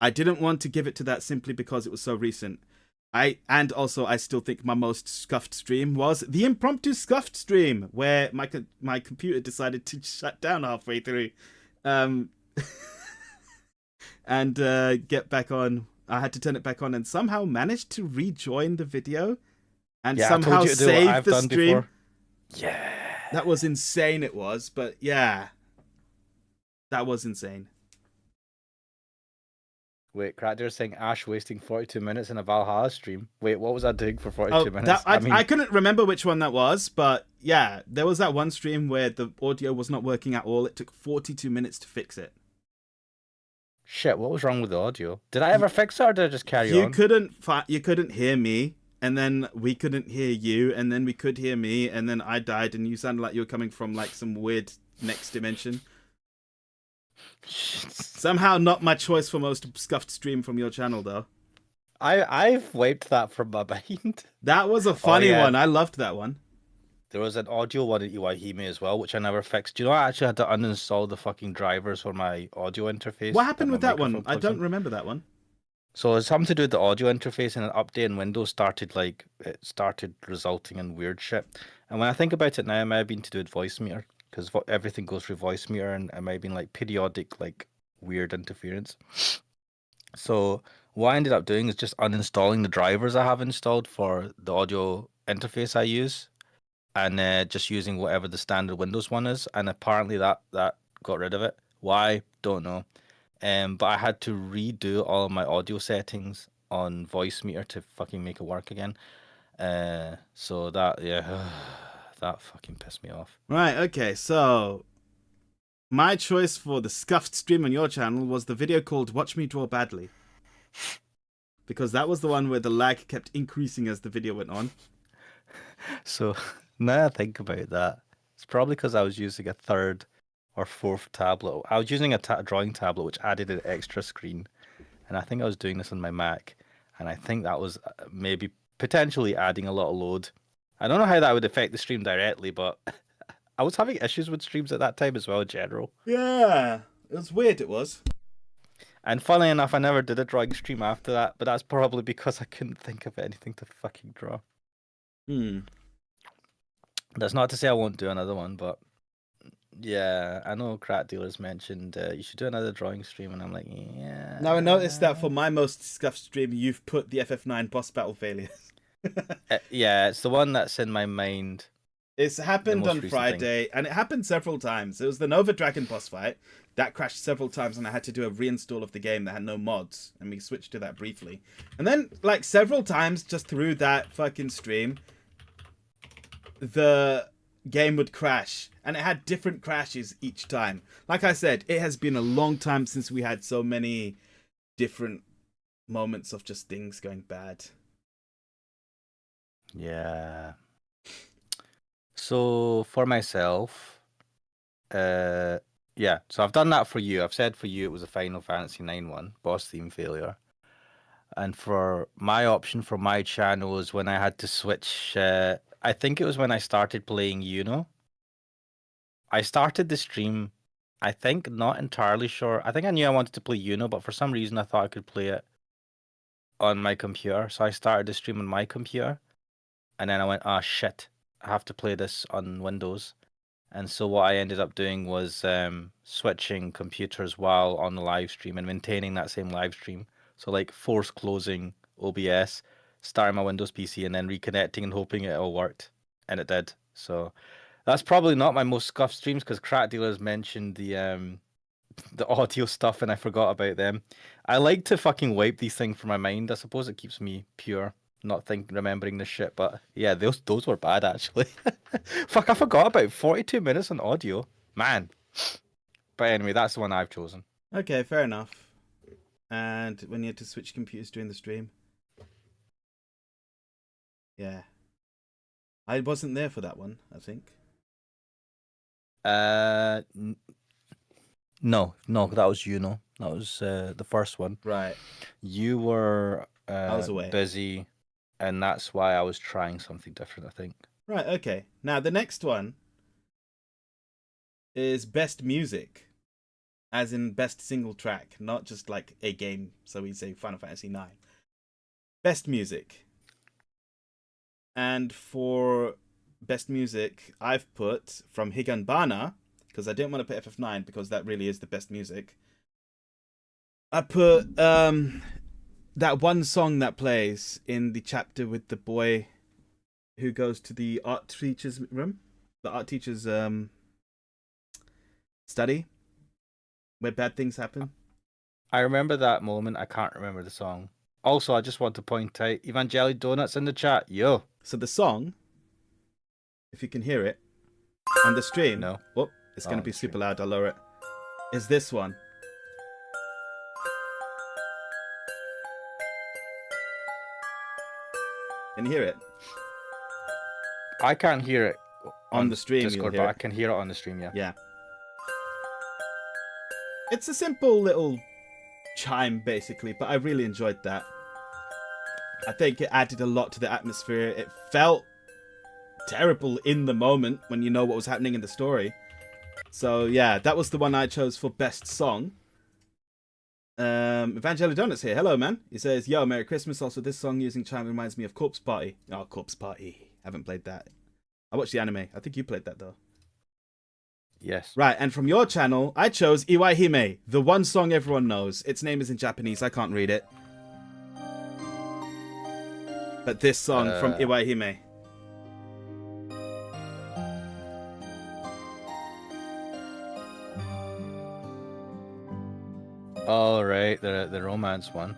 I didn't want to give it to that simply because it was so recent. I still think my most scuffed stream was the impromptu scuffed stream where my computer decided to shut down halfway through, and get back on. I had to turn it back on and somehow managed to rejoin the video and somehow save the stream. Before. Yeah, that was insane. It was, but yeah, that was insane. Wait, Crackder's saying Ash wasting 42 minutes in a Valhalla stream. Wait, what was I doing for 42 Oh, minutes? that I couldn't remember which one that was, but yeah, there was that one stream where the audio was not working at all. It took 42 minutes to fix it. Shit, what was wrong with the audio? Did I ever fix it or did I just carry on? You couldn't hear me, and then we couldn't hear you, and then we could hear me, and then I died, and you sounded like you were coming from like some weird next dimension. Somehow not my choice for most scuffed stream from your channel, though. I've wiped that from my mind. That was a funny yeah. one. I loved that one. There was an audio one at Iwahime as well, which I never fixed. Do you know I actually had to uninstall the fucking drivers for my audio interface? What happened with my that one? microphone I plugs don't in? remember that one. So it's something to do with the audio interface, and an update in Windows started resulting in weird shit. And when I think about it now, it might have been to do with Voicemeeter, because everything goes through Voicemeeter, and it might have been like periodic, like weird interference. So what I ended up doing is just uninstalling the drivers I have installed for the audio interface I use, and just using whatever the standard Windows one is. And apparently that got rid of it. Why? Don't know. But I had to redo all of my audio settings on Voicemeeter to fucking make it work again. So that, yeah, that fucking pissed me off. Right, okay, so my choice for the scuffed stream on your channel was the video called Watch Me Draw Badly. Because that was the one where the lag kept increasing as the video went on. So now I think about that, it's probably because I was using a third or fourth tablet. I was using a drawing tablet which added an extra screen, and I think I was doing this on my Mac, and I think that was maybe potentially adding a lot of load. I don't know how that would affect the stream directly, but I was having issues with streams at that time as well in general. Yeah, it was weird, it was. And funnily enough, I never did a drawing stream after that, but that's probably because I couldn't think of anything to fucking draw. That's not to say I won't do another one, but yeah, I know Crack Dealers mentioned you should do another drawing stream, and I'm like, yeah. Now I noticed that for my most scuffed stream, you've put the FF9 boss battle failures. Yeah, it's the one that's in my mind. It's happened most on recent Friday, and it happened several times. It was the Nova Dragon boss fight. That crashed several times, and I had to do a reinstall of the game that had no mods, and we switched to that briefly. And then, like, several times just through that fucking stream, the game would crash, and it had different crashes each time. Like I said, it has been a long time since we had so many different moments of just things going bad. Yeah. So for myself, yeah, so I've done that for you. I've said for you it was a Final Fantasy 9 one, boss theme failure. And for my option for my channel is when I had to switch, I think it was when I started playing Uno. I started the stream, I think, not entirely sure. I think I knew I wanted to play Uno, but for some reason I thought I could play it on my computer. So I started the stream on my computer. And then I went, oh shit, I have to play this on Windows. And so what I ended up doing was switching computers while on the live stream and maintaining that same live stream. So like force closing OBS, starting my Windows PC, and then reconnecting and hoping it all worked. And it did. So that's probably not my most scuffed streams, because Crack Dealers mentioned the audio stuff and I forgot about them. I like to fucking wipe these things from my mind. I suppose it keeps me pure, not remembering this shit. But yeah, those were bad actually. Fuck, I forgot about 42 minutes on audio, man. But anyway, that's the one I've chosen. Okay, fair enough. And when you had to switch computers during the stream, yeah, I wasn't there for that one, I think. No, that was Uno. That was the first one. Right. You were I was away. busy, and that's why I was trying something different, I think. Right, okay. Now, the next one is best music, as in best single track, not just like a game, so we say Final Fantasy 9. Best music. And for best music, I've put from Higanbana, because I didn't want to put FF9 because that really is the best music. I put that one song that plays in the chapter with the boy who goes to the art teacher's room, the art teacher's study, where bad things happen. I remember that moment. I can't remember the song. Also, I just want to point out Evangeli Donuts in the chat. Yo. So the song, if you can hear it on the stream, No. oh, it's going Oh, to be on the stream. super loud. I'll lower it. Is this one? Can you hear it? I can't hear it On the stream, you'll Discord, hear but I it. can hear it on the stream, yeah. Yeah. It's a simple little chime, basically, but I really enjoyed that. I think it added a lot to the atmosphere. It felt terrible in the moment when you know what was happening in the story. So yeah, that was the one I chose for best song. Evangeli Donuts here. Hello, man. He says, "Yo, Merry Christmas." Also, this song using chime reminds me of Corpse Party. Oh, Corpse Party. Haven't played that. I watched the anime. I think you played that though. Yes. Right, and from your channel, I chose Iwaihime, the one song everyone knows. Its name is in Japanese. I can't read it. But this song from Iwaihime. All right, the romance one.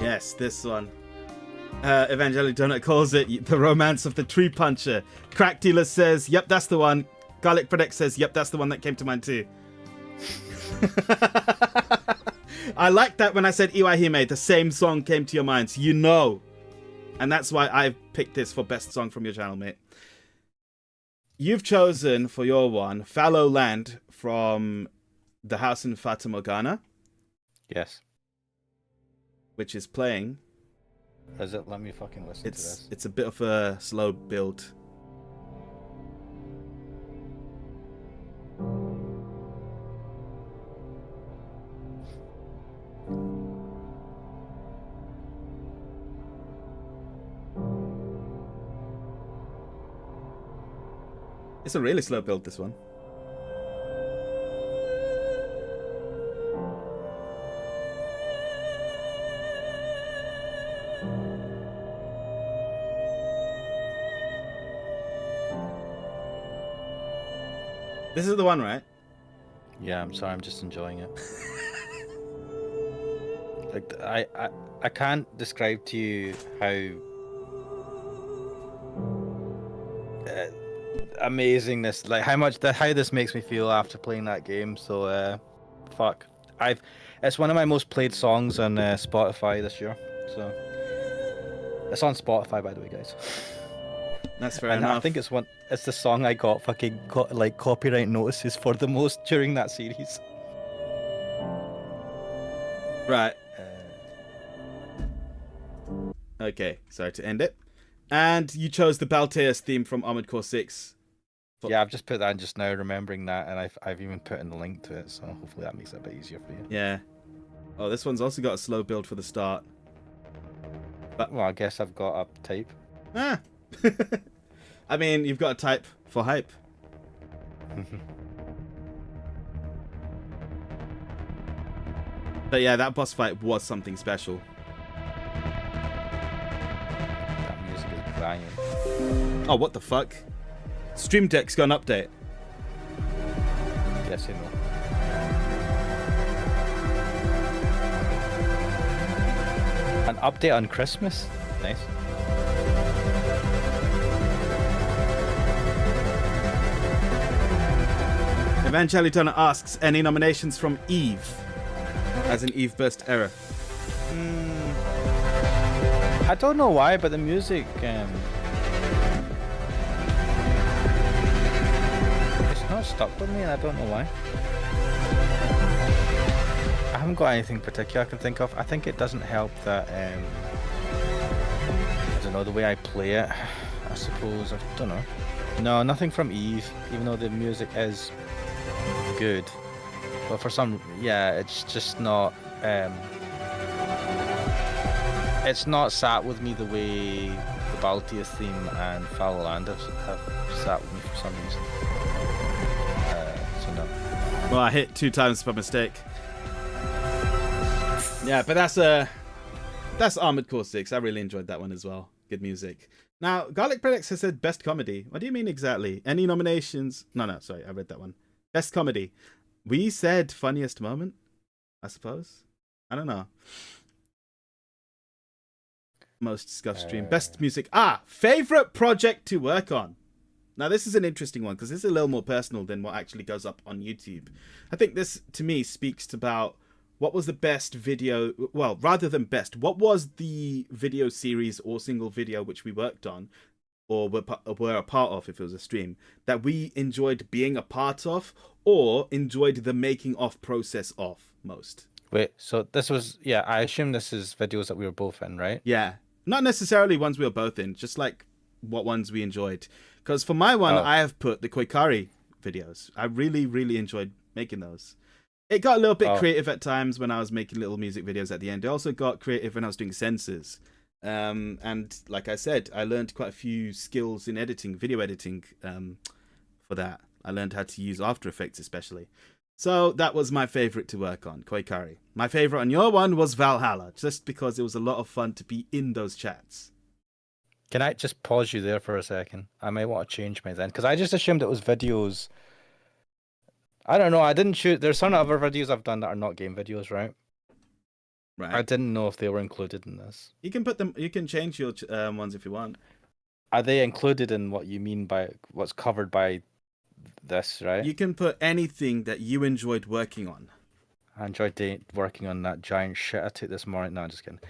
Yes, this one. Evangeli Donut calls it the romance of the tree puncher. Crack Dealer says, "Yep, that's the one." Garlic Product says, "Yep, that's the one that came to mind too." I like that when I said Iwaihime, the same song came to your mind, so you know. And that's why I picked this for best song from your channel, mate. You've chosen for your one Fallow Land from The House in Fata Morgana, Yes. which is playing. Is it? Let me fucking listen to this. It's a bit of a slow build. It's a really slow build, this one. This is the one, right? Yeah, I'm sorry. I'm just enjoying it. Like I can't describe to you how amazing this, like how this makes me feel after playing that game. So fuck, it's one of my most played songs on Spotify this year. So it's on Spotify, by the way, guys. That's fair And enough. I think it's the song I got like copyright notices for the most during that series. Right. Okay, sorry to end it. And you chose the Balteus theme from Armored Core 6. Yeah, I've just put that in just now, remembering that, and I've even put in the link to it, so hopefully that makes it a bit easier for you. Yeah. Oh, this one's also got a slow build for the start. Well, I guess I've got a type. Ah. I mean, you've got a type for hype. But yeah, that boss fight was something special. That music is banging. Oh, what the fuck? Stream Deck's got an update. Yes, I know. An update on Christmas? Nice. Evangeli Donna asks, any nominations from Eve? As in Eve Burst Error. I don't know why, but the music, it's not stuck with me, and I don't know why. I haven't got anything particular I can think of. I think it doesn't help that, I don't know, the way I play it, I suppose. I don't know. No, nothing from Eve, even though the music is good. But for some, yeah, it's just not, it's not sat with me the way the Balteus theme and Fallow Land have sat with me for some reason. So no. Well, I hit 2 times by mistake. Yeah, but that's a That's Armored Core 6. I really enjoyed that one as well. Good music. Now, Garlic Predix has said best comedy. What do you mean exactly? Any nominations? No, sorry, I read that one. Best comedy. We said funniest moment, I suppose. I don't know. Most scuff stream. Best music. Favorite project to work on. Now, this is an interesting one because this is a little more personal than what actually goes up on YouTube. I think this, to me, speaks about what was the best video. Well, rather than best, what was the video series or single video which we worked on or were a part of, if it was a stream, that we enjoyed being a part of or enjoyed the making of process of most? Wait, so this was, yeah, I assume this is videos that we were both in, right? Yeah. Not necessarily ones we were both in, just like what ones we enjoyed. Because for my one, I have put the Koikari videos. I really, really enjoyed making those. It got a little bit creative at times when I was making little music videos at the end. It also got creative when I was doing censors. And like I said, I learned quite a few skills in editing, video editing for that. I learned how to use After Effects especially. So that was my favorite to work on, Koikari. My favorite on your one was Valhalla, just because it was a lot of fun to be in those chats. Can I just pause you there for a second? I might want to change my then, because I just assumed it was videos. I don't know. I didn't shoot. There's some other videos I've done that are not game videos, right? Right. I didn't know if they were included in this. You can put them. You can change your ones if you want. Are they included in what you mean by what's covered by this, right? You can put anything that you enjoyed working on. I enjoyed working on that giant shit I took this morning. No, I'm just kidding.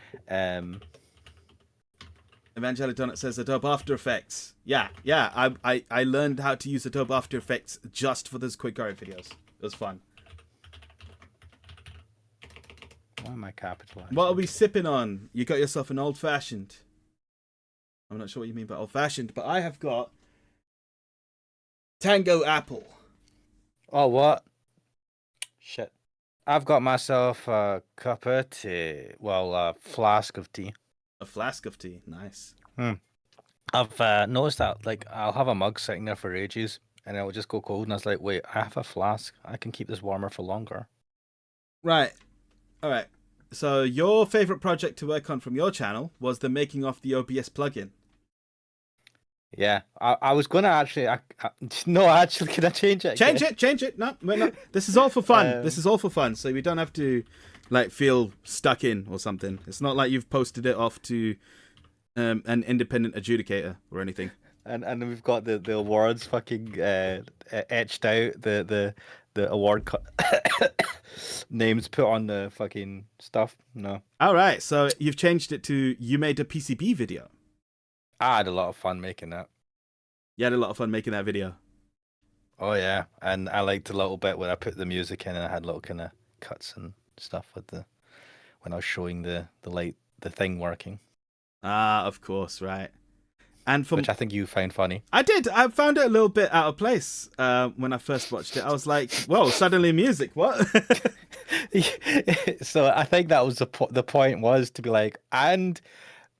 Evangelic Donut says Adobe After Effects. Yeah. I learned how to use Adobe After Effects just for those Koikari videos. It was fun. Why am I capitalizing? What are we sipping on? You got yourself an old fashioned. I'm not sure what you mean by old fashioned, but I have got Tango Apple. Oh, what? Shit. I've got myself a cup of tea. Well, a flask of tea. A flask of tea. Nice. I've noticed that, like, I'll have a mug sitting there for ages, and it will just go cold, and I was like, wait, I have a flask. I can keep this warmer for longer. Right. All right. So your favorite project to work on from your channel was the making of the OBS plugin. Yeah, I was gonna actually. No, actually, can I change it? Change it. No, we're not. This is all for fun. This is all for fun. So we don't have to, like, feel stuck in or something. It's not like you've posted it off to an independent adjudicator or anything. And we've got the awards fucking etched out. The award names put on the fucking stuff. No. All right. So you've changed it to you made a PCB video. I had a lot of fun making that. You had a lot of fun making that video. Oh yeah, and I liked a little bit where I put the music in and I had little kind of cuts and stuff with when I was showing the thing working. Ah, of course, right. And which I think you found funny. I did. I found it a little bit out of place when I first watched it. I was like, "Whoa, suddenly music! What?" So I think that was the point was to be like, and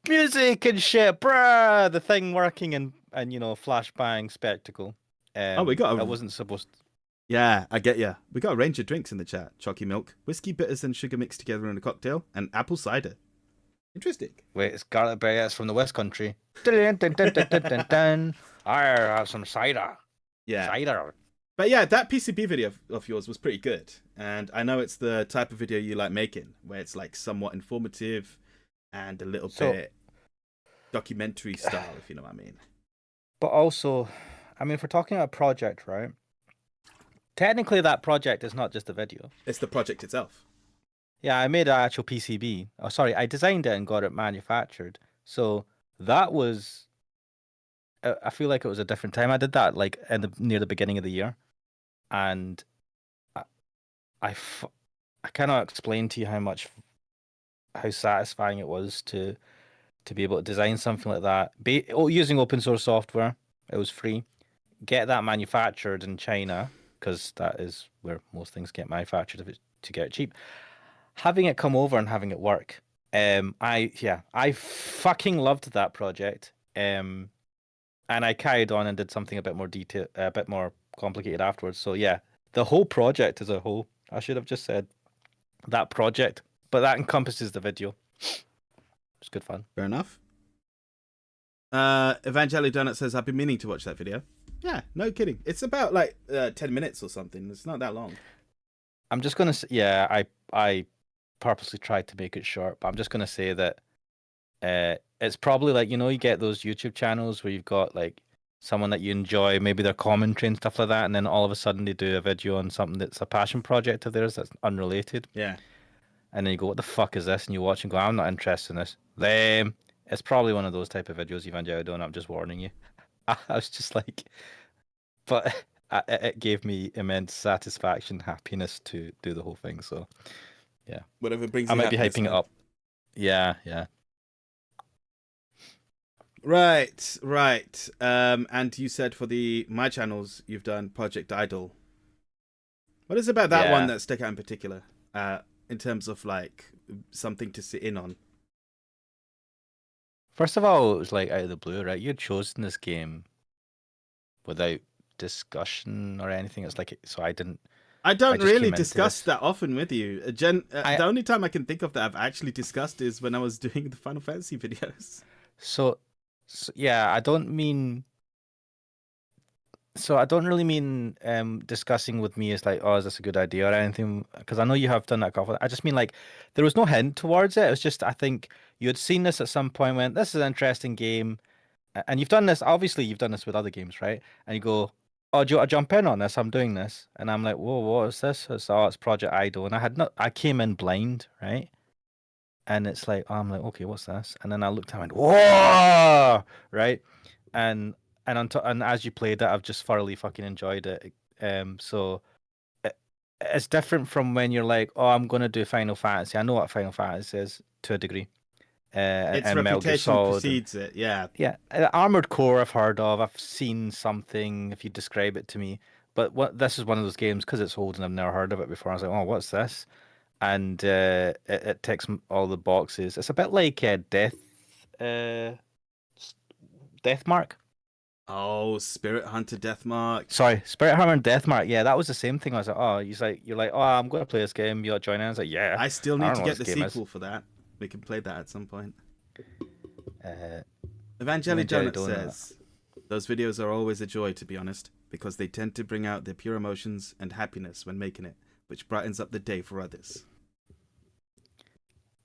music and shit, bruh, the thing working and flashbang spectacle. We got. I wasn't supposed to... Yeah, I get ya. We got a range of drinks in the chat: chalky milk, whiskey bitters and sugar mixed together in a cocktail, and apple cider. Interesting. Wait, it's garlic berry. That's from the West Country. I have some cider. Yeah. Cider. But yeah, that PCB video of yours was pretty good, and I know it's the type of video you like making, where it's like somewhat informative and a little bit documentary style, if you know what I mean. But also, I mean, if we're talking about a project, right? Technically, that project is not just a video. It's the project itself. Yeah, I made an actual PCB. Oh, sorry, I designed it and got it manufactured. So that was... I feel like it was a different time. I did that like near the beginning of the year. And I cannot explain to you how satisfying it was to be able to design something like that. Using open source software, it was free. Get that manufactured in China, because that is where most things get manufactured to get it cheap. Having it come over and having it work, I fucking loved that project. And I carried on and did something a bit more complicated afterwards. So yeah, the whole project as a whole, I should have just said that project, but that encompasses the video. It's good fun. Fair enough. Evangeli Donut says, I've been meaning to watch that video. Yeah, no kidding. It's about like 10 minutes or something. It's not that long. I'm just gonna say, yeah, I purposely tried to make it short, but I'm just gonna say that it's probably like, you get those YouTube channels where you've got like someone that you enjoy, maybe their commentary and stuff like that, and then all of a sudden they do a video on something that's a passion project of theirs that's unrelated. Yeah. And then you go, what the fuck is this? And you watch and go, I'm not interested in this. Lame. It's probably one of those type of videos, Evangeli Donut. I'm just warning you. I was just like, but it gave me immense satisfaction, happiness to do the whole thing. So, yeah. Whatever brings I you might be happiness, hyping it man. up. Yeah. Right. And you said for my channels, you've done Project Idol. What is it about that one that stuck out in particular? In terms of like something to sit in on. First of all, it was like out of the blue, right? You had chosen this game without discussion or anything. It's like, so I don't really came into discuss this. that often with you. The only time I can think of that I've actually discussed is when I was doing the Final Fantasy videos. So yeah, I don't really mean discussing with me as like, oh, is this a good idea or anything? Because I know you have done that a couple. I just mean like there was no hint towards it. It was just I think you had seen this at some point, went, this is an interesting game, and you've done this. Obviously, you've done this with other games, right? And you go, oh, do you want to jump in on this? I'm doing this, and I'm like, whoa, what is this? It's Project Idol, and I came in blind, right? And it's like, I'm like, okay, what's this? And then I looked and I went, whoa, right? And as you played it, I've just thoroughly fucking enjoyed it. So it's different from when you're like, oh, I'm going to do Final Fantasy. I know what Final Fantasy is to a degree. Its and Metal Gear reputation Solid precedes it, yeah. Yeah, Armored Core I've heard of. I've seen something, if you describe it to me. But this is one of those games, because it's old and I've never heard of it before. I was like, oh, what's this? And it ticks all the boxes. It's a bit like Deathmark. Oh, Spirit Hunter Deathmark. Sorry, Spirit Hunter and Deathmark. Yeah, that was the same thing. I was like, oh, you're like, oh, I'm going to play this game. You want to join in? I was like, yeah. I still need don't to know get what the this game is. sequel for that. We can play that at some point. Uh, Evangeli Evangeli Donut Donut. says, those videos are always a joy, to be honest, because they tend to bring out their pure emotions and happiness when making it, which brightens up the day for others.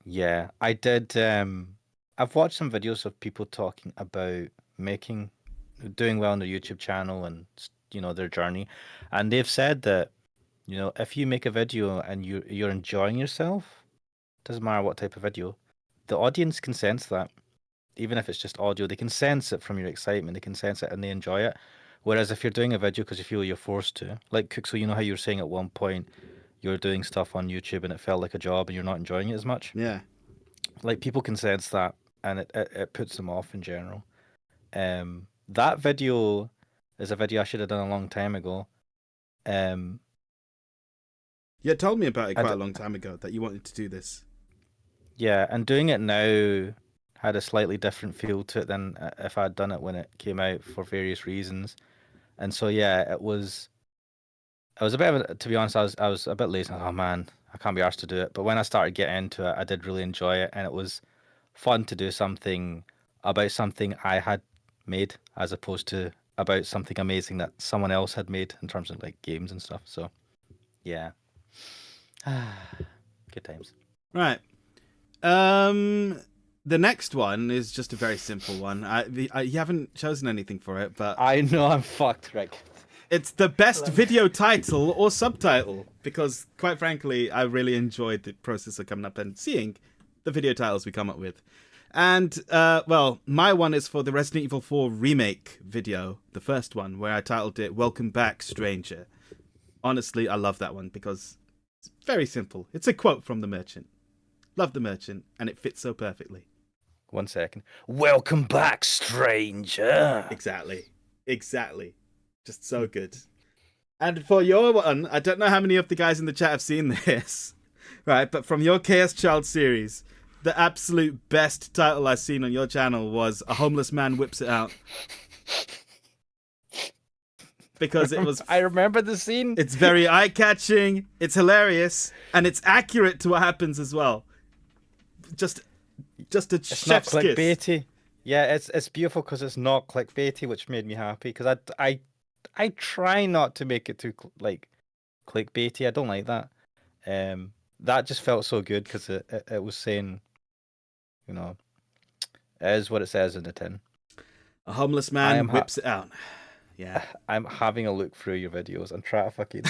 Yeah, I did. I've watched some videos of people talking about doing well on their YouTube channel and their journey, and they've said that if you make a video and you're enjoying yourself, doesn't matter what type of video, the audience can sense that. Even if it's just audio, they can sense it from your excitement. They can sense it and they enjoy it. Whereas if you're doing a video because you feel you're forced to, like Cookso, you know how you were saying at one point you were doing stuff on YouTube and it felt like a job and you're not enjoying it as much. Yeah. Like people can sense that and it puts them off in general. That video is a video I should have done a long time ago. You had told me about it quite a long time ago that you wanted to do this. Yeah, and doing it now had a slightly different feel to it than if I'd done it when it came out for various reasons. And so yeah, it was a bit of to be honest, I was a bit lazy. Oh man, I can't be arsed to do it. But when I started getting into it, I did really enjoy it, and it was fun to do something about something I had made as opposed to about something amazing that someone else had made in terms of like games and stuff. So yeah. Good times. Right. The next one is just a very simple one. You haven't chosen anything for it, but I know I'm fucked, Rick. It's the best video title or subtitle because, quite frankly, I really enjoyed the process of coming up and seeing the video titles we come up with. And, well, my one is for the Resident Evil 4 remake video, the first one, where I titled it Welcome Back, Stranger. Honestly, I love that one because it's very simple. It's a quote from The Merchant. Love The Merchant, and it fits so perfectly. 1 second. Welcome back, stranger. Exactly. Just so good. And for your one, I don't know how many of the guys in the chat have seen this, right? But from your Chaos Child series, the absolute best title I've seen on your channel was A Homeless Man Whips It Out. Because it was... I remember the scene. It's very eye-catching, it's hilarious, and it's accurate to what happens as well. Just just a It's not chef's kiss. clickbaity. Yeah, it's beautiful because it's not clickbaity, which made me happy. Because I try not to make it too like clickbaity. I don't like that. That just felt so good because it was saying, you know, it is what it says in the tin. A homeless I man am whips it out. Yeah. I'm having a look through your videos and try to fucking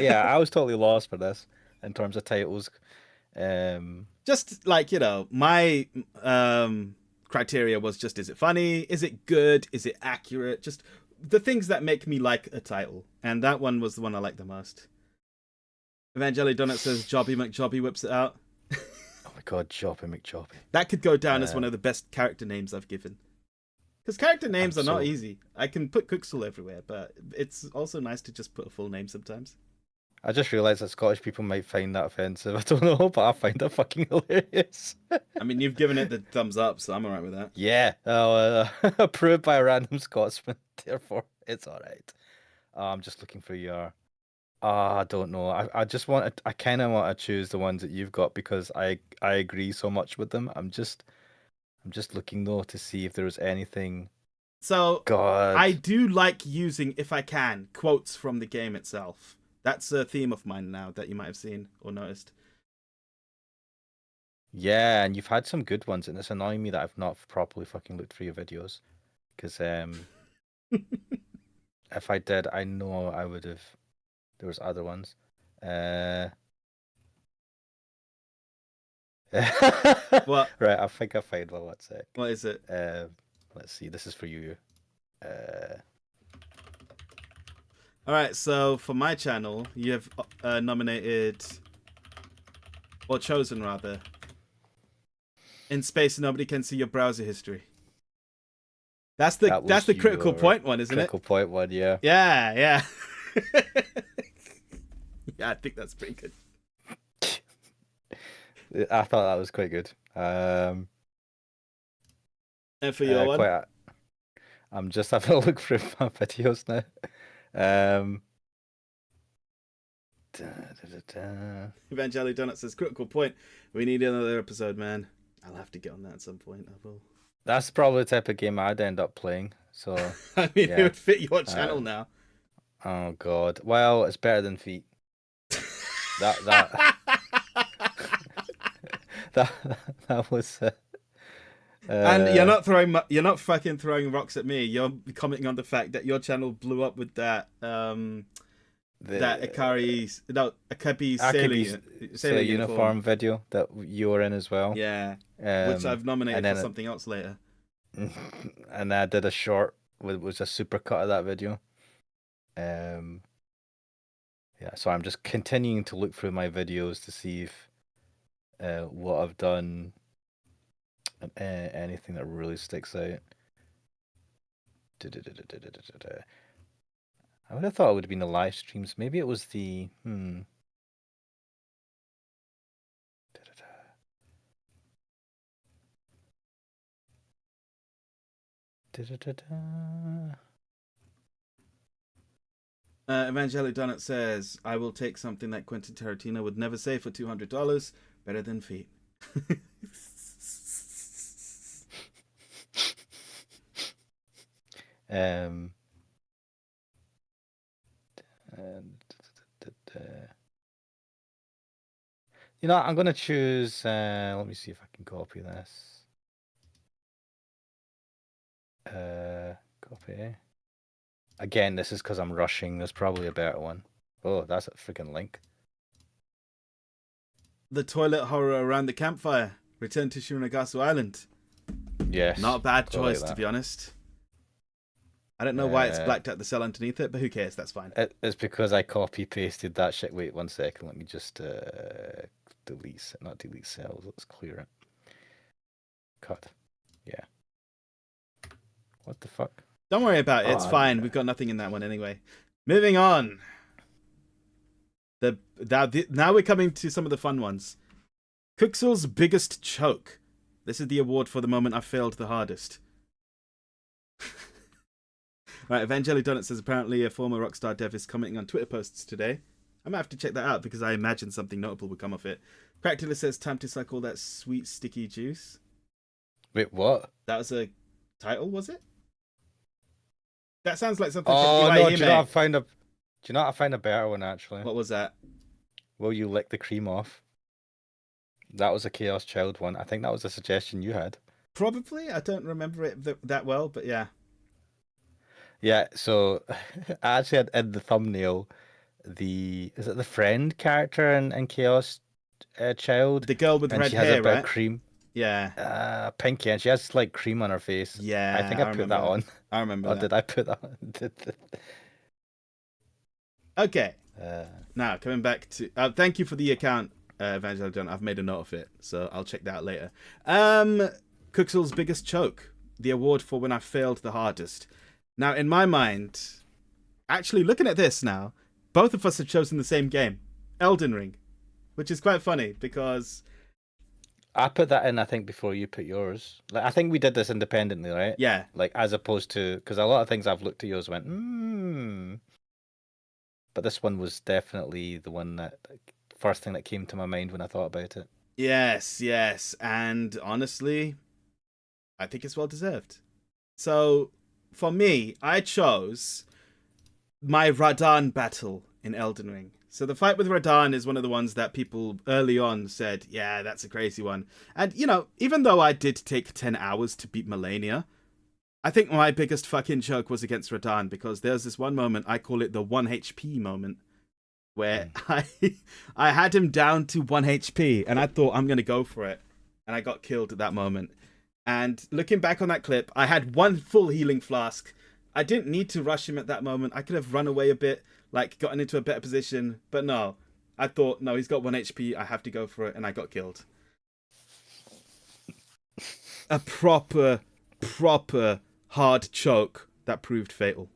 yeah, I was totally lost for this in terms of titles. Just like, my criteria was just, is it funny? Is it good? Is it accurate? Just the things that make me like a title. And that one was the one I liked the most. Evangeli Donut says Jobby McJobby whips it out. Oh my god, Joppy McJoppy. That could go down as one of the best character names I've given. Because character names are not so- easy. I can put Quixel everywhere, but it's also nice to just put a full name sometimes. I just realised that Scottish people might find that offensive. I don't know, but I find it fucking hilarious. I mean, you've given it the thumbs up, so I'm alright with that. Yeah, approved by a random Scotsman. Therefore, it's all right. I'm just looking for your. I don't know. I just want. I kind of want to choose the ones that you've got because I agree so much with them. I'm just looking though to see if there was anything. So, God, I do like using, if I can, quotes from the game itself. That's a theme of mine now that you might have seen or noticed. yeah, and you've had some good ones, and it's annoying me that I've not properly fucking looked through your videos. Because if I did, I know I would have. There was other ones. What? Right, I think I found one. One sec. What is it? Let's see. This is for you. Alright, so for my channel, you have nominated, or chosen rather, In Space Nobody Can See Your Browser History. That's the critical point one, isn't critical point one, yeah. it? Yeah. Yeah, I think that's pretty good. I thought that was quite good. And for your one? I'm just having a look through my videos now. Evangeli Donut says, critical point. We need another episode, man. I'll have to get on that at some point. I will. That's probably the type of game I'd end up playing. So I mean, yeah. it would fit your channel now. Oh god. Well, it's better than feet. that was. And you're not fucking throwing rocks at me. You're commenting on the fact that your channel blew up with that that Akabi sailor uniform video that you were in as well. Yeah, which I've nominated for something else later. And I did a short with was a super cut of that video. Yeah, so I'm just continuing to look through my videos to see if what I've done, anything that really sticks out. I would have thought it would have been the live streams. Maybe it was the Evangeli Donut says, I will take something that Quentin Tarantino would never say for $200. Better than feet. You know, I'm gonna choose. Let me see if I can copy this. Copy. Again, this is because I'm rushing. There's probably a better one. Oh, that's a freaking link. The toilet horror around the campfire. Return to Shunagasu Island. Yes. Not a bad I choice, like to that. be honest. I don't know why it's blacked out the cell underneath it, but who cares? That's fine. It's because I copy pasted that shit. Wait 1 second. Let me just delete. Not delete cells. Let's clear it. Cut. Yeah. What the fuck? Don't worry about it. It's fine. yeah. We've got nothing in that one anyway. Moving on. Now we're coming to some of the fun ones. Quixel's biggest choke. This is the award for the moment I failed the hardest. Right, Evangeli Donut says apparently a former Rockstar dev is commenting on Twitter posts today. I might have to check that out because I imagine something notable would come off it. Practically says time to suck all that sweet sticky juice. Wait, what? That was a title, was it? That sounds like something Oh from no! Eli Do you know Hime. I found a? Do you know I found a better one actually? What was that? Will you lick the cream off? That was a Chaos Child one. I think that was a suggestion you had. Probably. I don't remember it that well, but yeah. Yeah. So I actually had in the thumbnail is it the friend character in Chaos Child? The girl with and red she has hair, a bit right? of cream. Yeah. Pinky, and she has like cream on her face. Yeah. I think I put remember that on. I remember Or that. did I put that on? Okay. uh, Now, coming back to... thank you for the account, Evangel John. I've made a note of it, so I'll check that out later. Cooksel's biggest choke. The award for when I failed the hardest. Now, in my mind, actually looking at this now, both of us have chosen the same game. Elden Ring. Which is quite funny, because... I put that in, I think, before you put yours. Like, I think we did this independently, right? Yeah. Like, as opposed to... Because a lot of things I've looked at yours went, But this one was definitely the one that... First thing that came to my mind when I thought about it. Yes. And honestly, I think it's well deserved. So, for me, I chose my Radahn battle in Elden Ring. So the fight with Radahn is one of the ones that people early on said, yeah, that's a crazy one. And, you know, even though I did take 10 hours to beat Malenia, I think my biggest fucking choke was against Radahn, because there's this one moment, I call it the 1 HP moment, where I had him down to 1 HP, and I thought, I'm going to go for it. And I got killed at that moment. And looking back on that clip, I had one full healing flask. I didn't need to rush him at that moment. I could have run away a bit, like gotten into a better position. But no, I thought, no, he's got 1 HP. I have to go for it. And I got killed. A proper hard choke that proved fatal.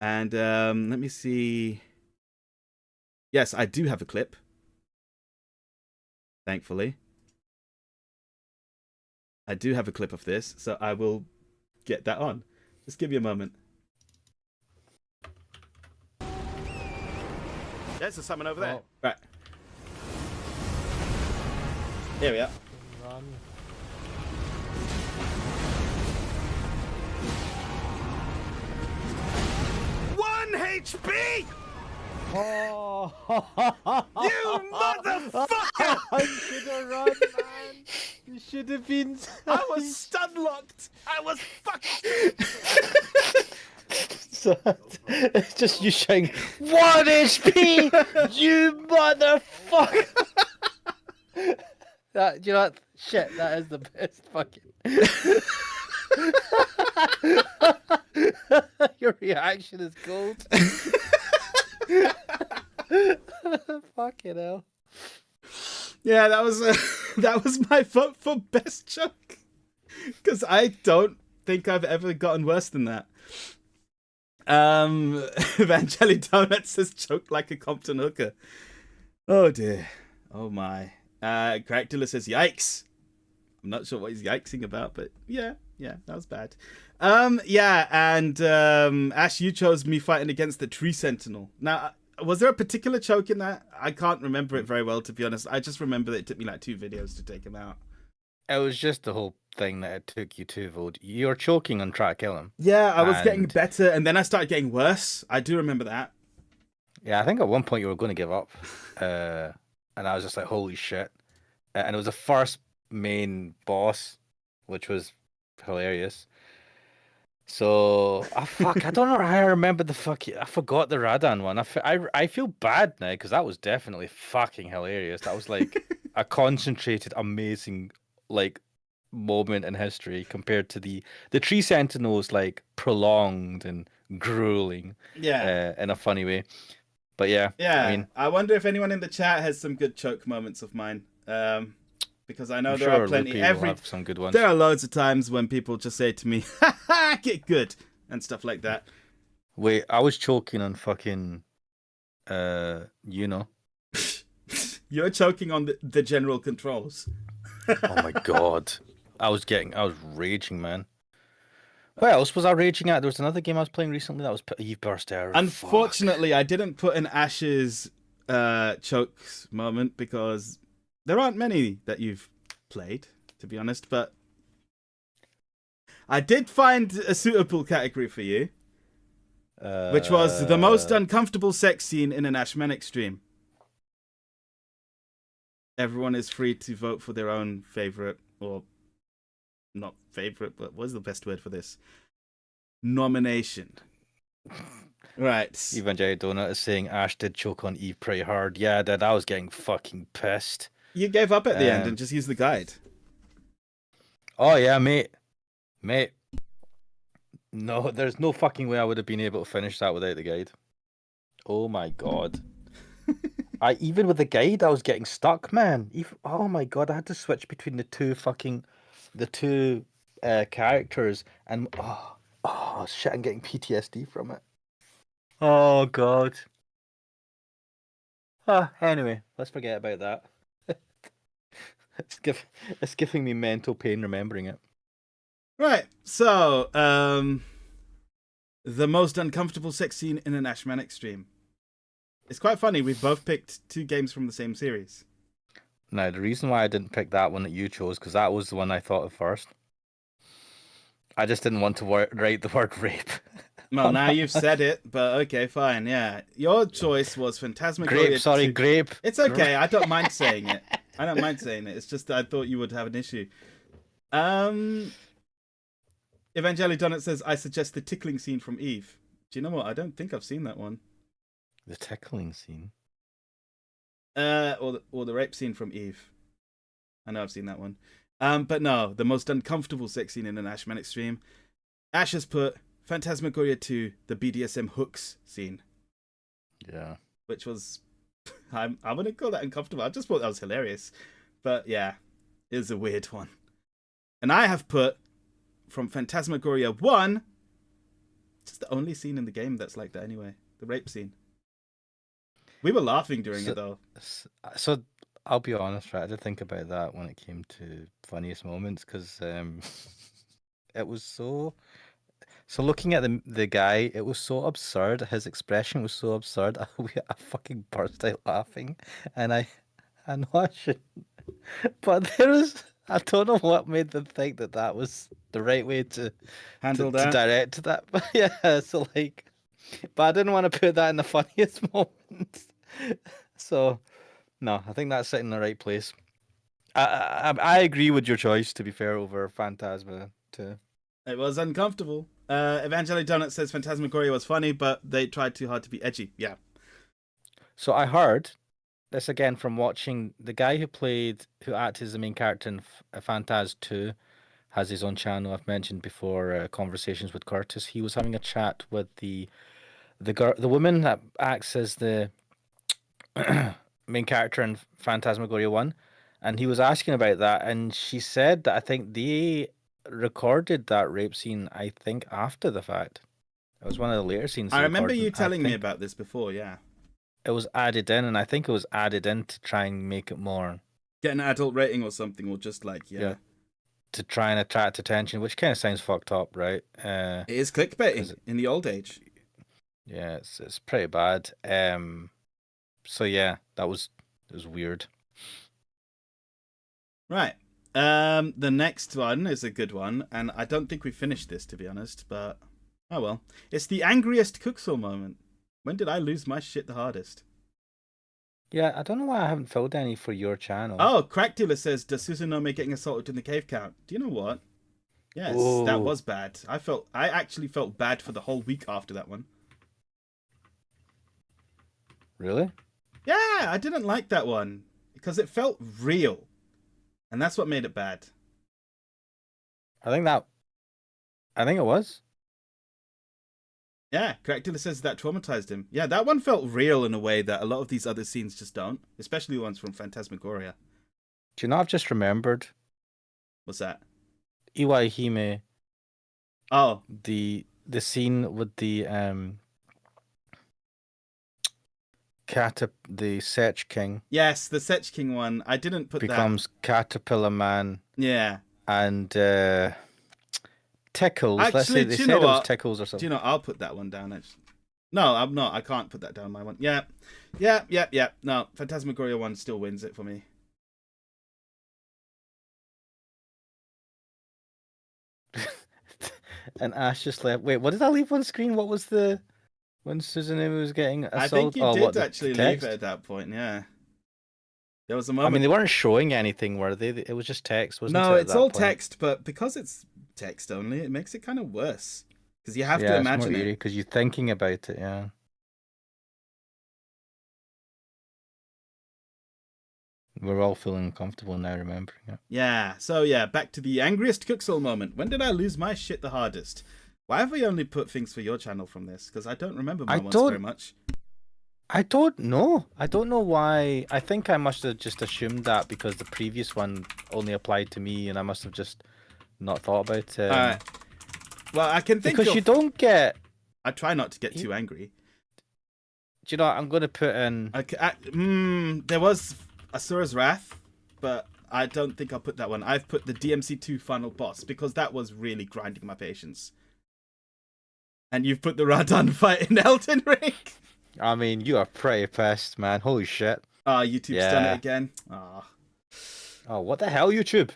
And let me see. Yes, I do have a clip. Thankfully. I do have a clip of this, so I will get that on. Just give me a moment. There's the summon over there. Oh. Right. Here we are. 1 HP! Oh! You motherfucker! I should have run, man. You should have been. I was stun locked. I was fucking. So, it's just you saying 1 HP, you motherfucker. That, you know what? Shit, that is the best fucking. Your reaction is gold. Fucking hell. Yeah, that was my vote for best choke. Because I don't think I've ever gotten worse than that. Evangeli Donuts says choked like a Compton hooker. Oh dear. Oh my. Cracktula says yikes. I'm not sure what he's yikesing about, but yeah, that was bad. Yeah, and Ash, you chose me fighting against the Tree Sentinel. Now, was there a particular choke in that? I can't remember it very well, to be honest. I just remember that it took me like 2 videos to take him out. It was just the whole thing that it took you to vote. You're choking on trying to kill him. Yeah, I was getting And- better, and then I started getting worse. I do remember that. Yeah, I think at one point you were going to give up. And I was just like, holy shit. And it was the first main boss, which was hilarious. So, fuck, I don't know how I remember I forgot the Radahn one. I feel bad now, because that was definitely fucking hilarious. That was like a concentrated, amazing, like, moment in history compared to the Tree Sentinels, like, prolonged and grueling in a funny way. But yeah, Yeah, I mean, I wonder if anyone in the chat has some good choke moments of mine. Because I know I'm there sure are plenty. Loopy will have some good ones. There are loads of times when people just say to me, "Ha ha, get good," and stuff like that. Wait, I was choking on fucking, you know. You're choking on the general controls. Oh my god, I was raging, man. What else was I raging at? There was another game I was playing recently that was Eve Burst Error. Unfortunately, I didn't put an Ash's chokes moment because there aren't many that you've played, to be honest, but I did find a suitable category for you, which was the most uncomfortable sex scene in an Ashmanic stream. Everyone is free to vote for their own favorite, or not favorite, but what's the best word for this? Nomination. Right. Evangelion Donut is saying Ash did choke on Eve pretty hard. Yeah, I did. I was getting fucking pissed. You gave up at the end and just used the guide. Oh yeah, mate. No, there's no fucking way I would have been able to finish that without the guide. Oh my god. Even with the guide, I was getting stuck, man. Oh my god, I had to switch between the two characters, and oh shit, I'm getting PTSD from it. Oh god. Anyway, let's forget about that. It's giving me mental pain remembering it. Right, so the most uncomfortable sex scene in an Ashmanic stream. It's quite funny. We both picked 2 games from the same series. Now, the reason why I didn't pick that one that you chose, because that was the one I thought of first. I just didn't want to write the word rape. Well, now you've said it, but okay, fine, yeah. Your choice was Phantasmagoria. Grape, sorry, grape. It's okay, I don't mind saying it. It's just that I thought you would have an issue. Evangeli Donut says, I suggest the tickling scene from Eve. Do you know what? I don't think I've seen that one. The tickling scene? Or the rape scene from Eve. I know I've seen that one. But no, the most uncomfortable sex scene in an Ashmanic stream. Ash has put Phantasmagoria 2, the BDSM hooks scene. Yeah. Which was, I wouldn't call that uncomfortable. I just thought that was hilarious. But yeah, it was a weird one. And I have put from Phantasmagoria 1, it's the only scene in the game that's like that anyway. The rape scene. We were laughing during it though. So I'll be honest, right? I did think about that when it came to funniest moments because it was so. So looking at the guy, it was so absurd. His expression was so absurd. I fucking burst out laughing, and I know I shouldn't, but I don't know what made them think that was the right way to handle to direct that. But yeah, so like, but I didn't want to put that in the funniest moments. So no, I think that's sitting in the right place. I agree with your choice, to be fair, over Phantasma too. It was uncomfortable. Evangeli Donut says Phantasmagoria was funny, but they tried too hard to be edgy. Yeah. So I heard this again from watching the guy who acted as the main character in Phantaz 2, has his own channel. I've mentioned before, Conversations with Curtis. He was having a chat with the woman that acts as the main character in Phantasmagoria 1, and he was asking about that, and she said that I think they recorded that rape scene, I think, after the fact. It was one of the later scenes. I remember you telling me about this before, yeah. It was added in, and I think it was added in to try and make it more... Get an adult rating or something, or just like, yeah. To try and attract attention, which kind of sounds fucked up, right? It is clickbaiting in the old age. Yeah, it's pretty bad. So yeah, it was weird. Right. The next one is a good one, and I don't think we finished this, to be honest, but oh well. It's the angriest Cooksaw moment. When did I lose my shit the hardest? Yeah, I don't know why I haven't filled any for your channel. Oh, Crackdealer says, does Susanome getting assaulted in the cave count? Do you know what? Yes, that was bad. I actually felt bad for the whole week after that one. Really? Yeah, I didn't like that one because it felt real. And that's what made it bad. I think it was. Yeah, Crackdealer says that traumatized him. Yeah, that one felt real in a way that a lot of these other scenes just don't. Especially the ones from Phantasmagoria. Do you know, I've just remembered. What's that? Iwaihime. Oh. The scene with the the Sech King. Yes, the Sech King one. I didn't put becomes Caterpillar Man. Yeah. And Tickles. Actually, let's say they said it was Tickles or something. Do you know, I'll put that one down actually. No, I'm not. I can't put that down my one. Yeah. Yeah. No, Phantasmagoria 1 still wins it for me. And Ash just left. Wait, what did I leave on screen? What was the when Susanoo was getting assaulted? I think you oh, did what, actually the leave text? it at that point, yeah. There was a I moment. mean, they weren't showing anything, were they? It was just text, wasn't it? No, at it's that all point? text, but because it's text only, it makes it kind of worse. Because you have to Yeah, imagine it's more it. because you're thinking about it. Yeah. We're all feeling comfortable now remembering it. Yeah, so yeah, back to the angriest Cooksoul moment. When did I lose my shit the hardest? Why have we only put things for your channel from this? Because I don't remember my ones very much. I don't know. I don't know why. I think I must have just assumed that because the previous one only applied to me, and I must have just not thought about it. Alright. Well, I can think because of... you don't get. I try not to get too angry. Do you know what? I'm going to put in... there was Asura's Wrath, but I don't think I'll put that one. I've put the DMC2 final boss, because that was really grinding my patience. And you've put the Radan fight in Elden Ring. I mean, you are pretty pissed, man. Holy shit. YouTube's done it again. Oh, what the hell, YouTube?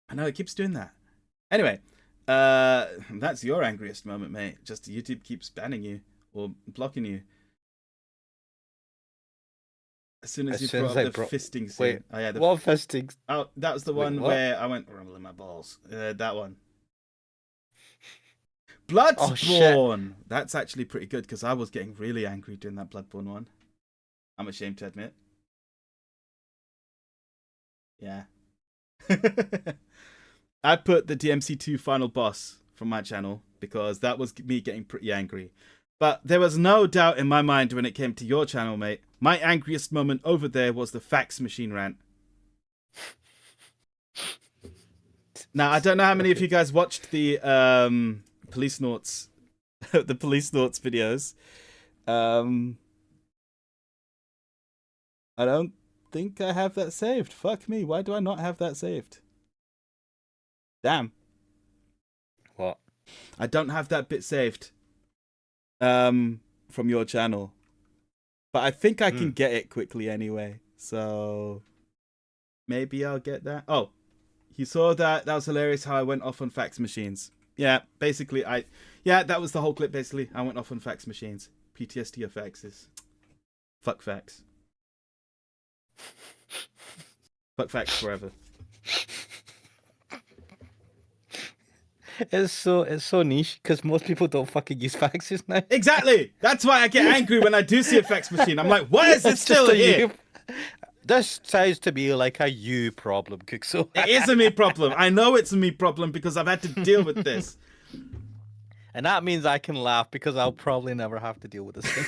I know, it keeps doing that. Anyway, that's your angriest moment, mate. Just YouTube keeps banning you or blocking you. As soon as you brought up the fisting scene. Wait, oh, yeah, what fisting? Oh, that was the one where I went rumbling my balls. That one. Bloodborne! Oh, that's actually pretty good because I was getting really angry during that Bloodborne one. I'm ashamed to admit. Yeah. I put the DMC2 final boss from my channel because that was me getting pretty angry. But there was no doubt in my mind when it came to your channel, mate. My angriest moment over there was the fax machine rant. Now, I don't know how many of you guys watched the Police Noughts, the Police Noughts videos. I don't think I have that saved. Fuck me. Why do I not have that saved? Damn. What? I don't have that bit saved. From your channel. But I think I can get it quickly anyway. So maybe I'll get that. Oh, you saw that? That was hilarious how I went off on fax machines. Yeah, basically that was the whole clip basically. I went off on fax machines. PTSD of faxes. Fuck fax. Fuck fax forever. It's so niche because most people don't fucking use faxes now. Exactly. That's why I get angry when I do see a fax machine. I'm like, why is it still here? This sounds to me like a you problem, Cooksoul. It is a me problem. I know it's a me problem because I've had to deal with this. And that means I can laugh because I'll probably never have to deal with the same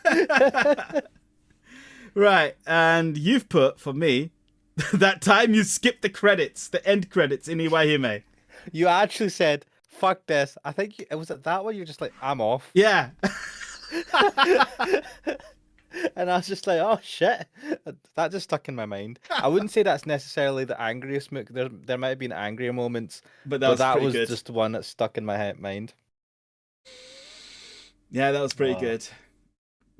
problem. Right, and you've put, for me, that time you skipped the credits, the end credits in Iwahime. You actually said, fuck this. I think it was at that one you're just like, I'm off. Yeah. And I was just like, oh shit. That just stuck in my mind. I wouldn't say that's necessarily the angriest moment. There might have been angrier moments, but that was good. just the one that stuck in my mind. Yeah, that was pretty good.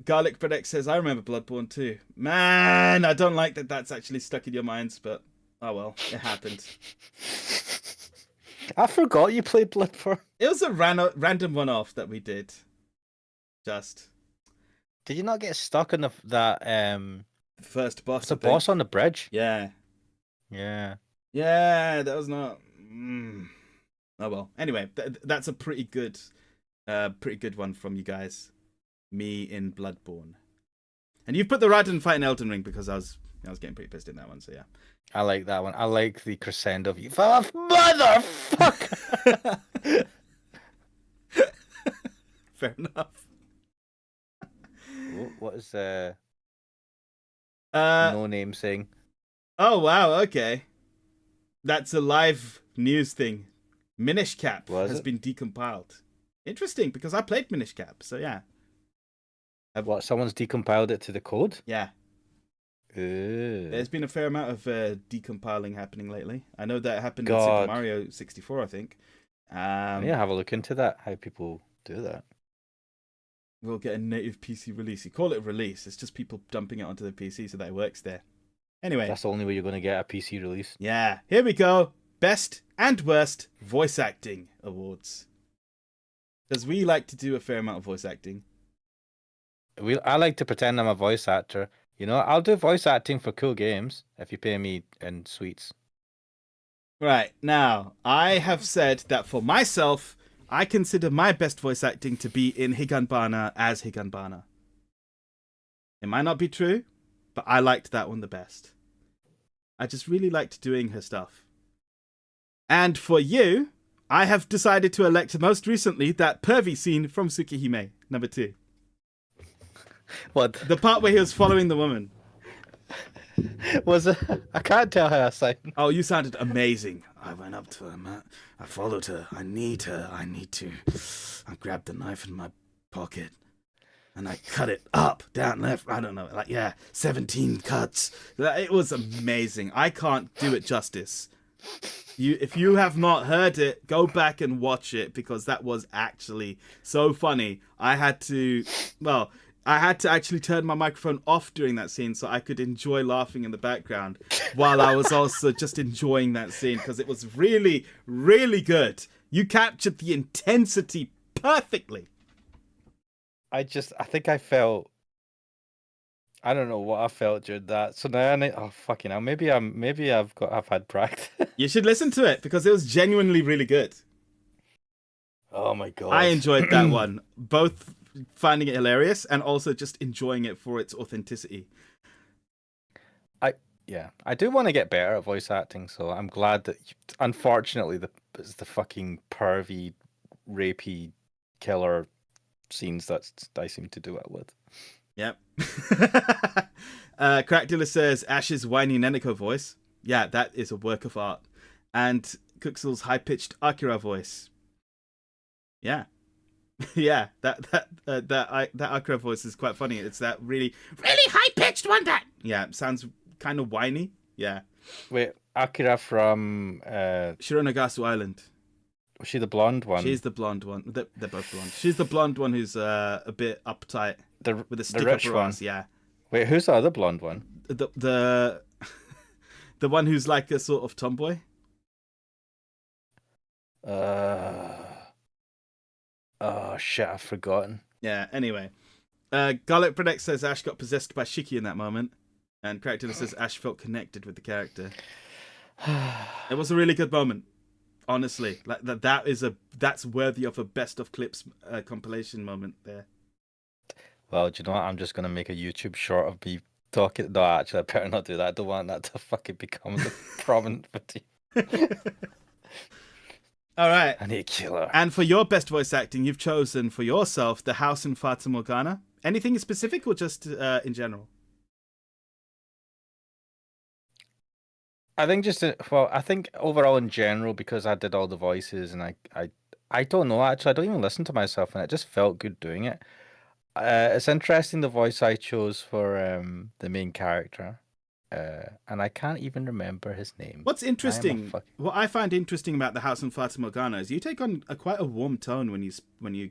Garlic Predict says, I remember Bloodborne too. Man, I don't like that that's actually stuck in your minds, but oh well, it happened. I forgot you played Bloodborne. It was a random one-off that we did. Just. Did you not get stuck on that first boss? It's a boss on the bridge. Yeah. Yeah. Yeah, that was not. Oh well. Anyway, that's a pretty good one from you guys. Me in Bloodborne, and you've put the Radan fight in Elden Ring because I was getting pretty pissed in that one. So yeah. I like that one. I like the crescendo of you motherfucker. Fair enough. What is no name saying? Oh wow, okay. That's a live news thing. Minish Cap has been decompiled. Interesting, because I played Minish Cap, so yeah. What, someone's decompiled it to the code? Yeah. Ooh. There's been a fair amount of decompiling happening lately. I know that happened in Super Mario 64, I think. Yeah, have a look into that, how people do that. We'll get a native PC release. You call it a release. It's just people dumping it onto the PC so that it works there. Anyway. That's the only way you're going to get a PC release. Yeah. Here we go. Best and worst voice acting awards. Because we like to do a fair amount of voice acting. I like to pretend I'm a voice actor. You know, I'll do voice acting for cool games if you pay me in sweets. Right. Now, I have said that for myself, I consider my best voice acting to be in Higanbana as Higanbana. It might not be true, but I liked that one the best. I just really liked doing her stuff. And for you, I have decided to elect most recently that pervy scene from Tsukihime, number 2. What? The part where he was following the woman. Was it? I can't tell how I sound. Oh, you sounded amazing. I went up to her, man. I followed her. I need to. I grabbed the knife in my pocket and I cut it up, down, left. I don't know. 17 cuts. It was amazing. I can't do it justice. If you have not heard it, go back and watch it because that was actually so funny. I had to actually turn my microphone off during that scene so I could enjoy laughing in the background while I was also just enjoying that scene because it was really, really good. You captured the intensity perfectly. I think I felt. I don't know what I felt during that. So now fucking hell. Maybe I've had practice. You should listen to it because it was genuinely really good. Oh my god. I enjoyed that one. Both finding it hilarious and also just enjoying it for its authenticity. I do want to get better at voice acting, so I'm glad that unfortunately it's the fucking pervy, rapey, killer scenes that I seem to do it with. Yep. Crackdilla says Ash's whiny Neneko voice. Yeah, that is a work of art. And Kuxel's high-pitched Akira voice. Yeah. Yeah, that Akira voice is quite funny. It's that really, really high-pitched one that... Yeah, it sounds kind of whiny. Yeah. Wait, Akira from... Shironagasu Island. Was she the blonde one? She's the blonde one. They're both blonde. She's the blonde one who's a bit uptight. With a stick the rich up her one. ass, yeah. Wait, who's the other blonde one? The the one who's like a sort of tomboy. Oh shit, I've forgotten. Yeah. Anyway, Garlic Predect says Ash got possessed by Shiki in that moment, and Crackdilla says Ash felt connected with the character. It was a really good moment, honestly. Like that's worthy of a best of clips compilation moment there. Well, do you know what? I'm just gonna make a YouTube short of me talking. No, actually, I better not do that. I don't want that to fucking become the prominent video. All right. I need a killer. And for your best voice acting, you've chosen for yourself The House in Fata Morgana. Anything specific or just in general? I think I think overall in general, because I did all the voices and I don't know, actually, I don't even listen to myself and it just felt good doing it. It's interesting the voice I chose for the main character. And I can't even remember his name. What's interesting, what I find interesting about The House in Fata Morgana is you take on quite a warm tone when you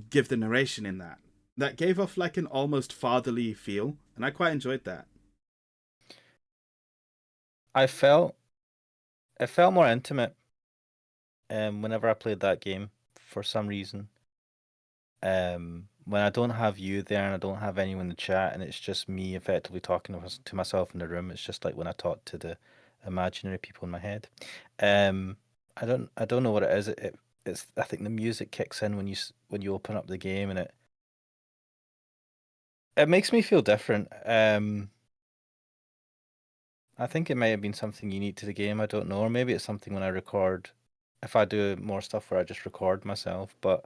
give the narration in that. That gave off like an almost fatherly feel, and I quite enjoyed that. It felt more intimate whenever I played that game for some reason. When I don't have you there and I don't have anyone in the chat and it's just me effectively talking to myself in the room, it's just like when I talk to the imaginary people in my head. I don't know what it is. It's I think the music kicks in when you open up the game and it makes me feel different. I think it may have been something unique to the game. I don't know, or maybe it's something when I record. If I do more stuff where I just record myself, but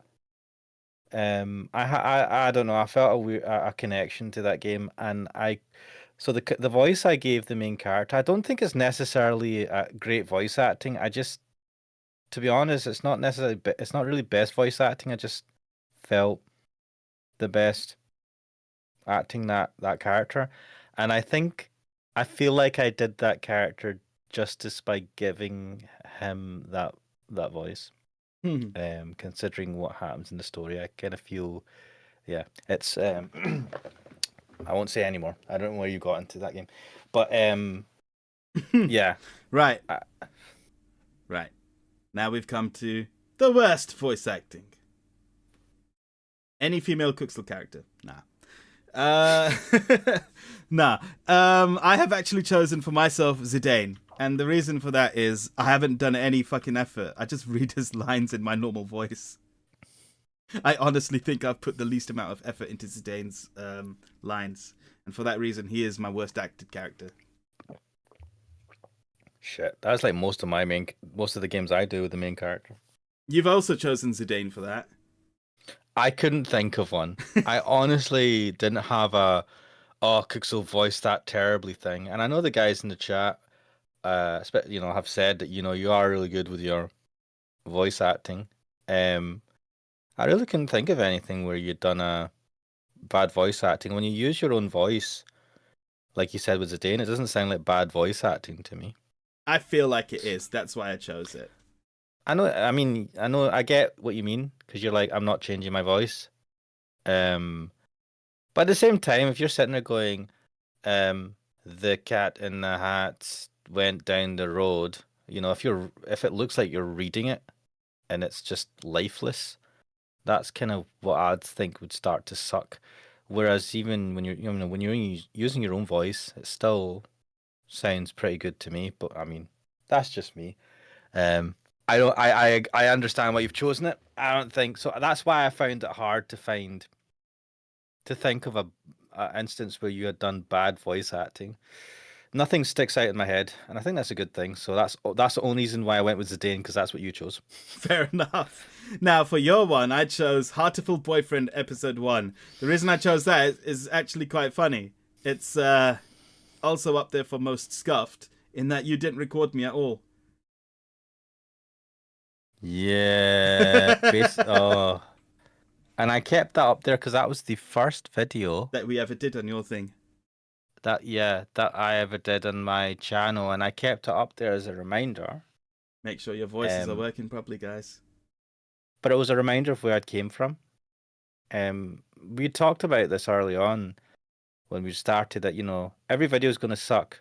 I don't know. I felt a connection to that game, and so the voice I gave the main character, I don't think it's necessarily great voice acting. To be honest, it's not really best voice acting. I just felt the best acting that character, and I feel like I did that character justice by giving him that voice. Considering what happens in the story, I kind of feel, yeah, it's. I won't say anymore. I don't know where you got into that game, but yeah, Right. Right. Now we've come to the worst voice acting. Any female Kuxel character? Nah. Nah. I have actually chosen for myself Zidane. And the reason for that is I haven't done any fucking effort. I just read his lines in my normal voice. I honestly think I've put the least amount of effort into Zidane's lines. And for that reason, he is my worst acted character. shit. That's like most of the games I do with the main character. You've also chosen Zidane for that. I couldn't think of one. I honestly didn't have Kuxel voiced that terribly thing. And I know the guys in the chat, have said that, you are really good with your voice acting. I really couldn't think of anything where you'd done a bad voice acting. When you use your own voice, like you said with Zidane, it doesn't sound like bad voice acting to me. I feel like it is. That's why I chose it. I get what you mean, because you're like, I'm not changing my voice. But at the same time, if you're sitting there going, the cat in the hat went down the road, if it looks like you're reading it and it's just lifeless, that's kind of what I'd think would start to suck. Whereas even when you're using your own voice, it still sounds pretty good to me. But I mean, that's just me. I understand why you've chosen it. I don't think so. That's why I found it hard to think of a instance where you had done bad voice acting. Nothing sticks out in my head, and I think that's a good thing. So that's the only reason why I went with Zidane, because that's what you chose. Fair enough. Now, for your one, I chose Heartiful Boyfriend Episode 1. The reason I chose that is actually quite funny. It's also up there for most scuffed, in that you didn't record me at all. Yeah. And I kept that up there because that was the first video That we ever did on your thing. that I ever did on my channel, and I kept it up there as a reminder. Make sure your voices are working properly, guys. But it was a reminder of where I came from. We talked about this early on when we started that, every video is going to suck,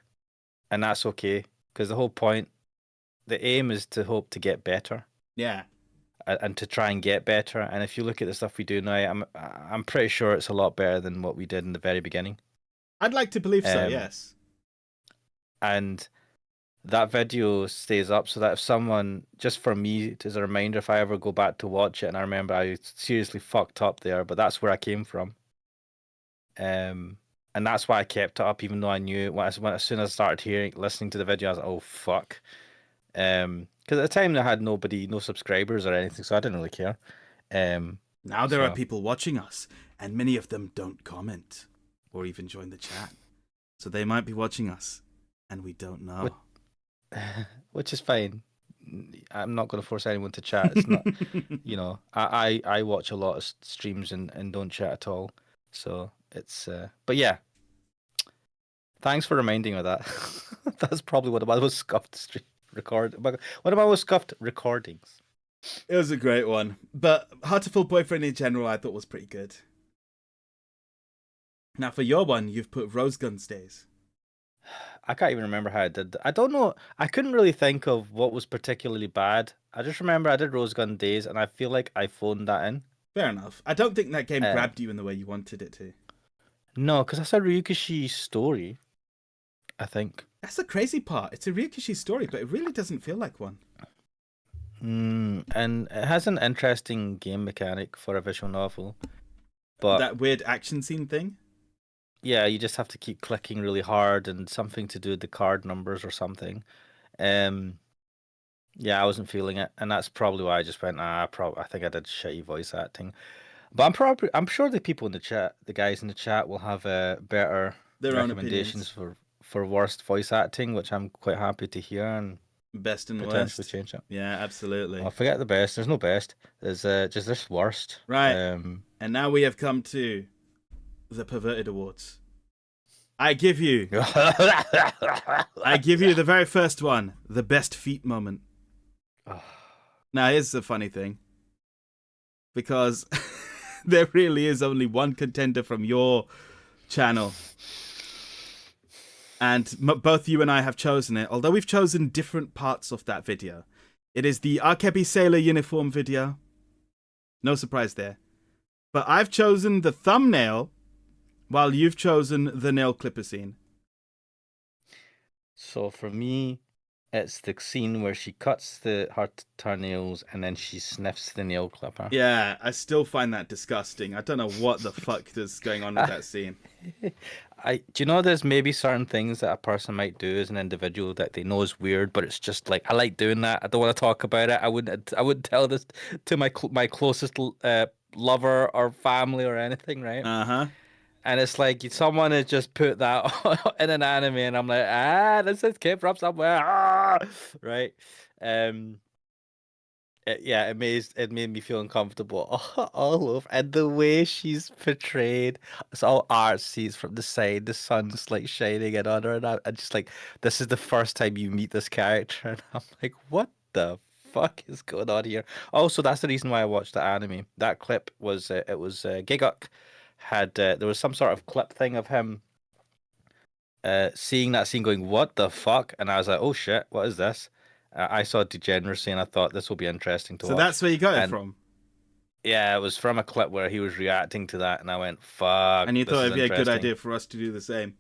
and that's okay, because the whole point, the aim is to hope to get better. Yeah. And to try and get better. And if you look at the stuff we do now, I'm pretty sure it's a lot better than what we did in the very beginning. I'd like to believe so, yes. And that video stays up so that if someone, just for me, as a reminder, if I ever go back to watch it and I remember I seriously fucked up there, but that's where I came from. And that's why I kept it up, even though I knew as soon as I started listening to the video, I was like, oh, fuck. Because at the time I had no subscribers or anything, so I didn't really care. Now there are people watching us, and many of them don't comment or even join the chat. So they might be watching us, and we don't know. Which is fine. I'm not going to force anyone to chat. It's not, I watch a lot of streams and don't chat at all. So it's, but yeah. Thanks for reminding me of that. That's probably one of my most scuffed one of my most scuffed recordings. It was a great one. But Heartiful Boyfriend in general, I thought was pretty good. Now, for your one, you've put Rose Guns Days. I can't even remember how I did that. I don't know. I couldn't really think of what was particularly bad. I just remember I did Rose Gun Days, and I feel like I phoned that in. Fair enough. I don't think that game grabbed you in the way you wanted it to. No, because that's a Ryukishi story, I think. That's the crazy part. It's a Ryukishi story, but it really doesn't feel like one. And it has an interesting game mechanic for a visual novel. But that weird action scene thing? Yeah, you just have to keep clicking really hard and something to do with the card numbers or something. Yeah, I wasn't feeling it, and that's probably why I just went, I think I did shitty voice acting. But I'm sure the people in the chat, the guys in the chat, will have better recommendations for worst voice acting, which I'm quite happy to hear, and best and potentially worst. Change it. Yeah, absolutely. Oh, forget the best. There's no best. There's just this worst. Right. And now we have come to the Perverted Awards. I give you the very first one, the best feet moment. Now, here's the funny thing. Because there really is only one contender from your channel. And both you and I have chosen it, although we've chosen different parts of that video. It is the Arkebi Sailor uniform video. No surprise there. But I've chosen the thumbnail, while you've chosen the nail clipper scene. So for me, it's the scene where she cuts her nails and then she sniffs the nail clipper. Yeah, I still find that disgusting. I don't know what the fuck is going on with that scene. Do you know there's maybe certain things that a person might do as an individual that they know is weird, but it's just like I like doing that. I don't want to talk about it. I wouldn't tell this to my closest lover or family or anything, right? Uh-huh. And it's like someone has just put that in an anime, and I'm like, this is came from somewhere, right? It made me feel uncomfortable all over, and the way she's portrayed, it's all artsy. It's from the side, the sun's like shining in on her, and I'm just like, this is the first time you meet this character, and I'm like, what the fuck is going on here? Also, that's the reason why I watched the anime. That clip was Giguk had there was some sort of clip thing of him seeing that scene going, what the fuck? And I was like, oh shit, what is this? I saw Degeneracy and I thought this will be interesting to watch. So that's where you got it from? Yeah, it was from a clip where he was reacting to that and I went, fuck. And you thought it'd be a good idea for us to do the same.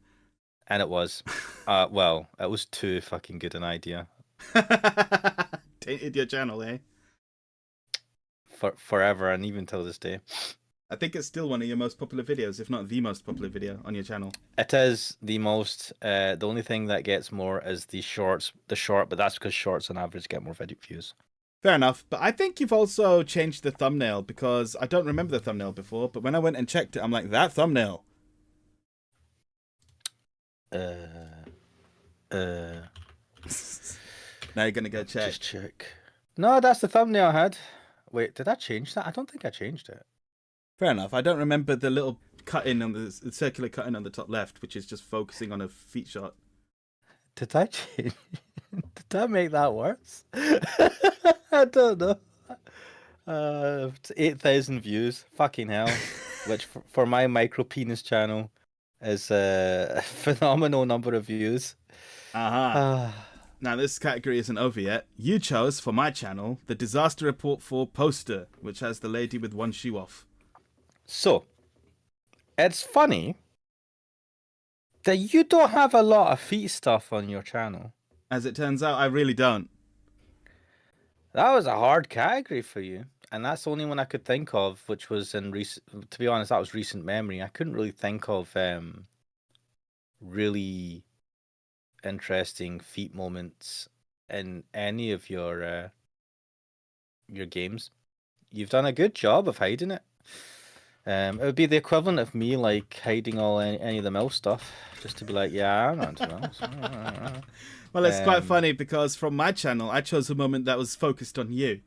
And it was. Well, it was too fucking good an idea. Tainted your channel, eh? Forever and even till this day. I think it's still one of your most popular videos, if not the most popular video on your channel. It is the most. The only thing that gets more is the short, but that's because shorts on average get more video views. Fair enough, but I think you've also changed the thumbnail because I don't remember the thumbnail before, but when I went and checked it, I'm like, that thumbnail. Now you're gonna go check. Just check. No, that's the thumbnail I had. Wait, did I change that? I don't think I changed it. Fair enough. I don't remember the little cut-in on the circular cut-in on the top left, which is just focusing on a feet shot. Did I change? Did I make that worse? I don't know. 8,000 views. Fucking hell. Which for my micro penis channel is a phenomenal number of views. Now this category isn't over yet. You chose for my channel the Disaster Report 4 poster, which has the lady with one shoe off. So, it's funny that you don't have a lot of feet stuff on your channel. As it turns out, I really don't. That was a hard category for you. And that's the only one I could think of, which was in recent, to be honest, that was recent memory. I couldn't really think of really interesting feet moments in any of your games. You've done a good job of hiding it. It would be the equivalent of me like hiding any of the MILF stuff, just to be like, yeah, I'm not into MILFs. Well, it's quite funny because from my channel, I chose a moment that was focused on you,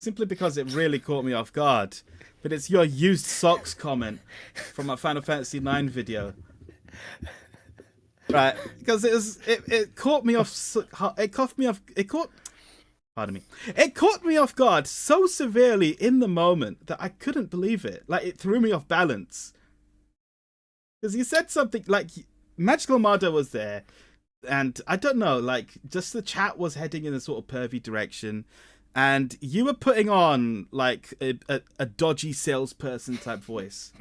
simply because it really caught me off guard. But it's your used socks comment from my Final Fantasy IX video, right? Because it caught me off. It caught me off guard so severely in the moment that I couldn't believe it. Like, it threw me off balance. Because you said something like, Magical Armada was there, and I don't know, like, just the chat was heading in a sort of pervy direction, and you were putting on, like, a dodgy salesperson type voice.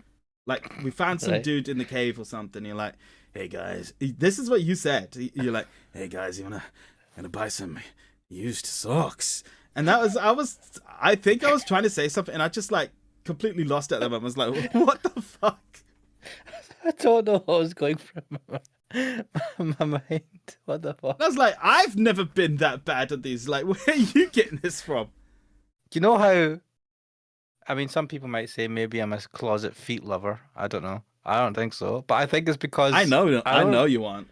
Like, we found some dude in the cave or something, you're like, hey guys, this is what you said. You're like, hey guys, you wanna buy some used socks? And that was, I think I was trying to say something and I just like completely lost it at that moment. I was like, what the fuck? I don't know what was going through my mind. What the fuck? I was like, I've never been that bad at these. Like, where are you getting this from? Do you know how, I mean, some people might say maybe I'm a closet feet lover. I don't know. I don't think so. But I think it's because I know you aren't.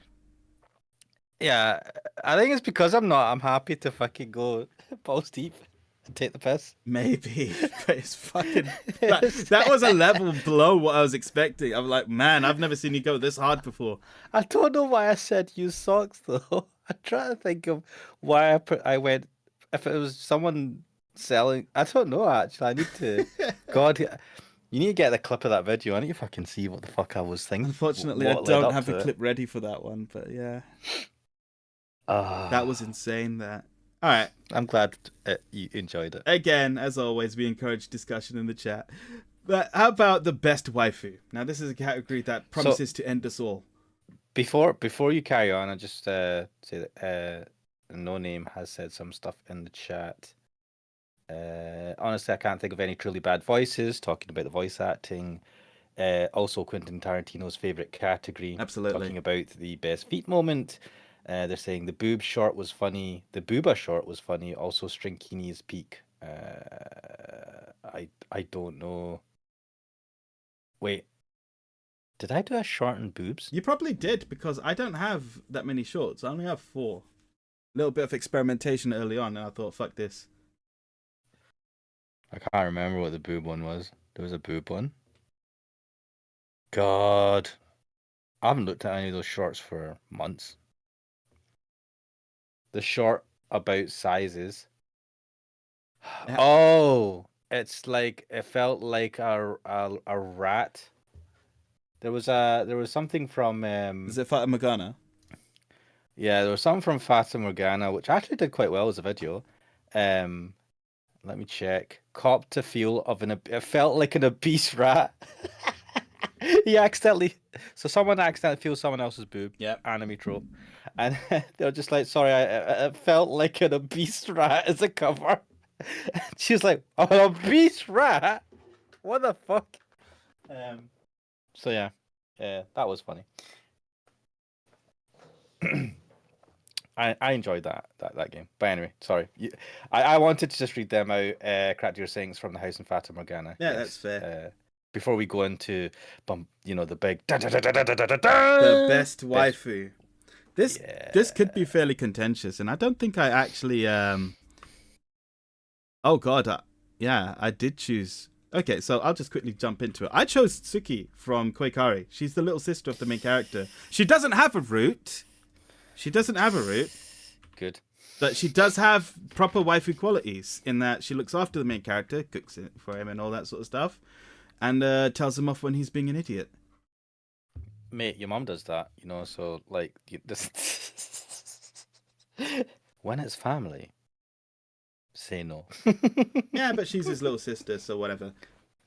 Yeah, I think it's because I'm not. I'm happy to fucking go balls deep and take the piss. Maybe, but it's fucking... that was a level below what I was expecting. I'm like, man, I've never seen you go this hard before. I don't know why I said use socks, though. I'm trying to think of why I went... If it was someone selling. I don't know actually. I need to. God, you need to get the clip of that video. I need to fucking see what the fuck I was thinking. Unfortunately, what I led don't up have to a it. clip ready for that one, but yeah, Ah, that was insane. That. All right. I'm glad you enjoyed it. Again, as always, we encourage discussion in the chat. But how about the best waifu? Now, this is a category that promises to end us all. Before you carry on, I just say that No Name has said some stuff in the chat. Honestly, I can't think of any truly bad voices. Talking about the voice acting. Also, Quentin Tarantino's favorite category. Absolutely. Talking about the best feet moment. They're saying the boob short was funny. The booba short was funny. Also, Strinkini's peak. I don't know. Wait, did I do a short and boobs? You probably did, because I don't have that many shorts. I only have 4. A little bit of experimentation early on, and I thought, fuck this. I can't remember what the boob one was. There was a boob one. God, I haven't looked at any of those shorts for months. The short about sizes. Yeah. Oh, it's like it felt like a rat. There was something from Is it Fata Morgana? yeah, there was something from Fata Morgana which actually did quite well as a video. Let me check. Cop to feel of it felt like an obese rat. Someone accidentally feels someone else's boob. Yeah. Anime trope. And they're just like, sorry, it felt like an obese rat as a cover. She was like, oh, an obese rat? What the fuck? So yeah, that was funny. I enjoyed that game. But anyway, sorry. I wanted to just read them out. Crack your sayings from the House and Fata Morgana. Yeah, that's fair. Before we go into the big The best waifu. This could be fairly contentious, and I don't think I actually oh god, yeah, I did choose. Okay, so I'll just quickly jump into it. I chose Tsuki from Koikari. She's the little sister of the main character. She doesn't have a root. Good. But she does have proper waifu qualities in that she looks after the main character, cooks it for him and all that sort of stuff, and tells him off when he's being an idiot. Mate, your mum does that, so like this when it's family, say no. Yeah, but she's his little sister, so whatever.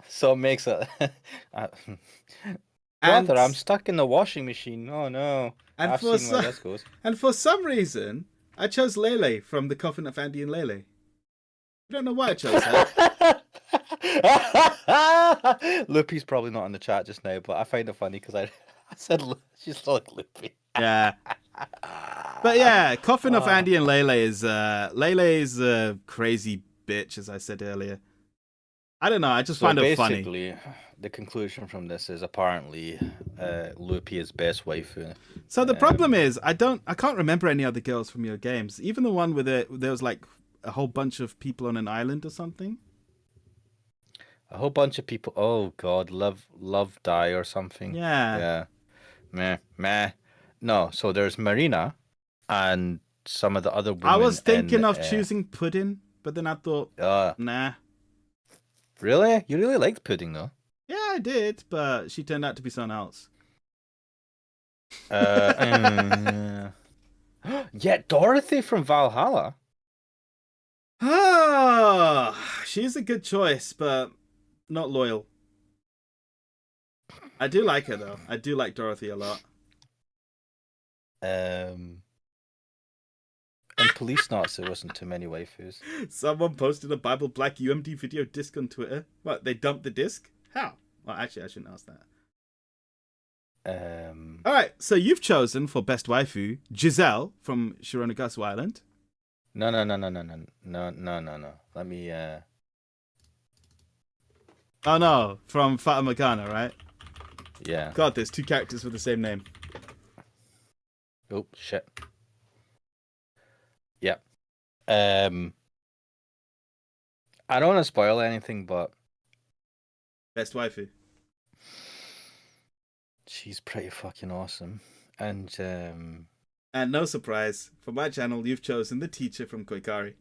So it makes it Brother, I'm stuck in the washing machine. Oh no. And I've for seen where this goes. And for some reason, I chose Lele from The Coffin of Andy and Lele. I don't know why I chose her. Loopy's probably not in the chat just now, but I find it funny because I said she's like Loopy. Yeah. But yeah, Coffin of Andy and Lele is a crazy bitch, as I said earlier. I don't know, I just find it funny. Basically, the conclusion from this is apparently Loopy is best waifu. So the problem is, I can't remember any other girls from your games. Even the one with there was like a whole bunch of people on an island or something. A whole bunch of people. Oh god, love die or something. Yeah. Yeah. Meh. No, so there's Marina and some of the other women. I was thinking of choosing Puddin, but then I thought, nah. Really? You really liked Pudding though? Yeah, I did, but she turned out to be someone else. Yet Dorothy from Valhalla. She's a good choice, but not loyal. I do like her though. I do like Dorothy a lot. In Police Knots, there wasn't too many waifus. Someone posted a Bible Black UMD video disc on Twitter. What, they dumped the disc? How? Well, actually, I shouldn't ask that. Alright, so you've chosen for Best Waifu, Giselle from Shironogasu Island. No. Let me, Oh no, from Fata Morgana, right? Yeah. God, there's 2 characters with the same name. Oh, shit. Yep. I don't want to spoil anything, but Best Waifu. she's pretty fucking awesome. And no surprise, for my channel, you've chosen the teacher from Koikari.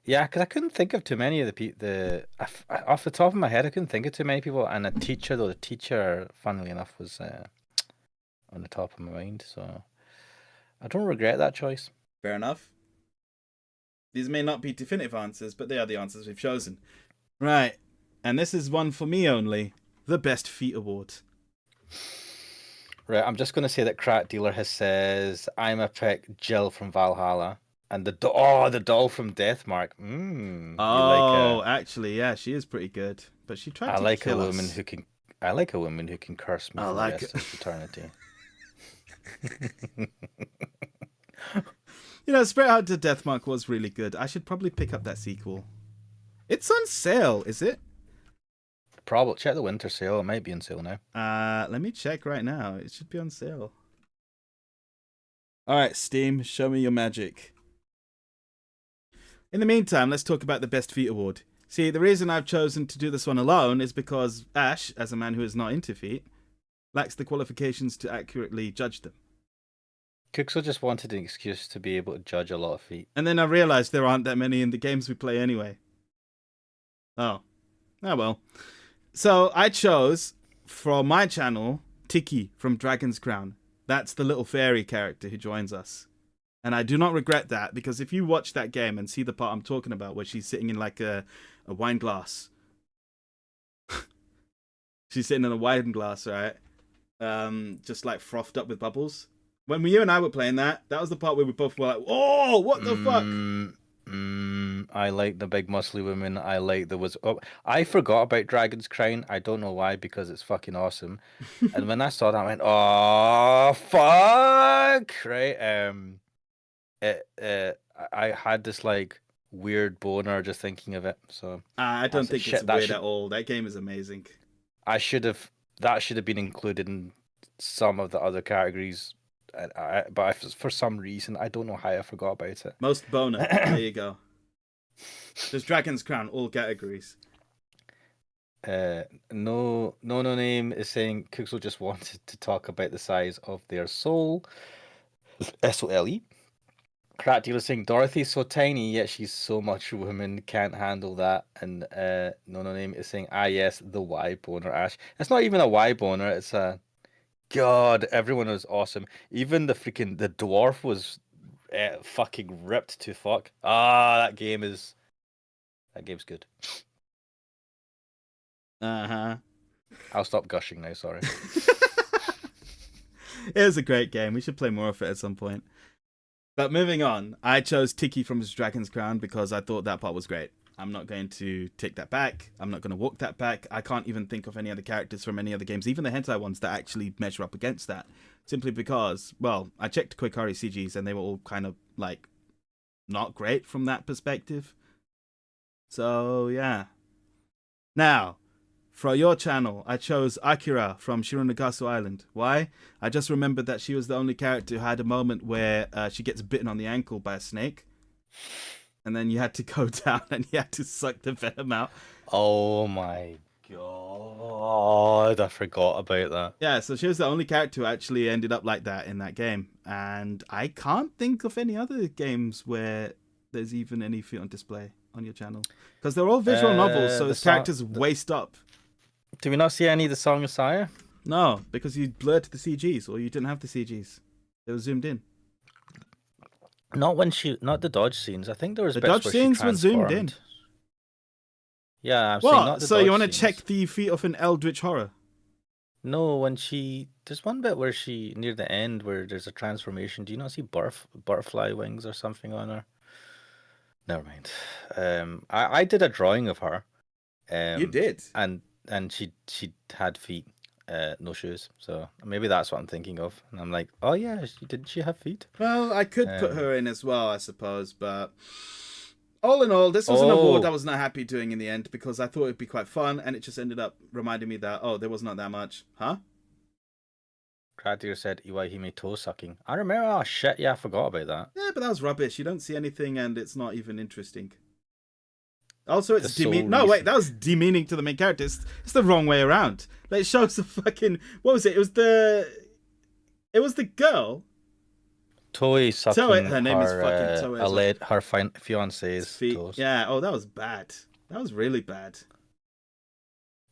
Yeah, because I couldn't think of too many of off the top of my head, I couldn't think of too many people. And a teacher, though, the teacher, funnily enough, was on the top of my mind. So I don't regret that choice. Fair enough. These may not be definitive answers, but they are the answers we've chosen. Right. And this is one for me only. The Best Feat Award. Right, I'm just going to say that Crack Dealer has says, I'm a pick Jill from Valhalla. And the doll from Deathmark. Actually, yeah, she is pretty good. But she tried to kill us. I like a woman who can curse me for the rest of eternity. You know, Spirit Hunter Deathmark was really good. I should probably pick up that sequel. It's on sale, is it? Probably check the winter sale. It might be on sale now. Let me check right now. It should be on sale. All right, Steam, show me your magic. In the meantime, let's talk about the Best Feat Award. See, the reason I've chosen to do this one alone is because Ash, as a man who is not into feat, lacks the qualifications to accurately judge them. Kuxo just wanted an excuse to be able to judge a lot of feat. And then I realized there aren't that many in the games we play anyway. Oh well. So I chose, for my channel, Tiki from Dragon's Crown. That's the little fairy character who joins us. And I do not regret that, because if you watch that game and see the part I'm talking about, where she's sitting in like a wine glass. She's sitting in a wine glass, right? Just like frothed up with bubbles. When you and I were playing that was the part where we both were like, "Oh, what the fuck?" I like the big muscly woman. I like I forgot about Dragon's Crown. I don't know why, because it's fucking awesome. And when I saw that, I went, "Oh fuck!" Right? I had this like weird boner just thinking of it. So I don't think it's weird at all. That game is amazing. That should have been included in some of the other categories. But for some reason, I don't know how I forgot about it. Most boner. There you go. There's Dragon's Crown, all categories. No name is saying Kuxo just wanted to talk about the size of their soul. SOLE. Crack Dealer saying Dorothy's so tiny, yet she's so much woman, can't handle that. And no name is saying, yes, the Y boner, Ash. It's not even a Y boner, it's a God, everyone was awesome. Even the dwarf was fucking ripped to fuck. That game's good. I'll stop gushing now, sorry. It was a great game. We should play more of it at some point. But moving on, I chose Tiki from Dragon's Crown because I thought that part was great. I'm not going to take that back. I'm not going to walk that back. I can't even think of any other characters from any other games, even the hentai ones, that actually measure up against that. Simply because, well, I checked Koikari CGs and they were all kind of, like, not great from that perspective. So, yeah. Now, for your channel, I chose Akira from Shironagasu Island. Why? I just remembered that she was the only character who had a moment where she gets bitten on the ankle by a snake. And then you had to go down and you had to suck the venom out. Oh my God, I forgot about that. Yeah, so she was the only character who actually ended up like that in that game. And I can't think of any other games where there's even any feet on display on your channel. Because they're all visual novels, so his characters waist up. Do we not see any of the Song of Saya? No, because you blurred the CGs, or you didn't have the CGs. They were zoomed in. Not the dodge scenes. I think there was the dodge scenes were zoomed in. Yeah, I'm saying not the so you want to scenes. check the feet of an eldritch horror? No, there's one bit where near the end where there's a transformation. Do you not see butterfly wings or something on her? Never mind. I did a drawing of her. You did, and she had feet. No shoes, so maybe that's what I'm thinking of. And I'm like, oh yeah, didn't she have feet? Well, I could put her in as well, I suppose, but all in all, this was an award I was not happy doing in the end because I thought it'd be quite fun, and it just ended up reminding me that there was not that much. Huh? Kradir said Iwaihime toe sucking. I remember. Oh shit, yeah, I forgot about that. Yeah, but that was rubbish. You don't see anything, and it's not even interesting. Also, it's demeaning. No, wait, that was demeaning to the main character. It's the wrong way around. Like, it shows the fucking... What was it? It was the girl Toei sucking Toei, her name is fucking Toei as well. her fiance's Feet. toes. Yeah. Oh, that was bad. That was really bad.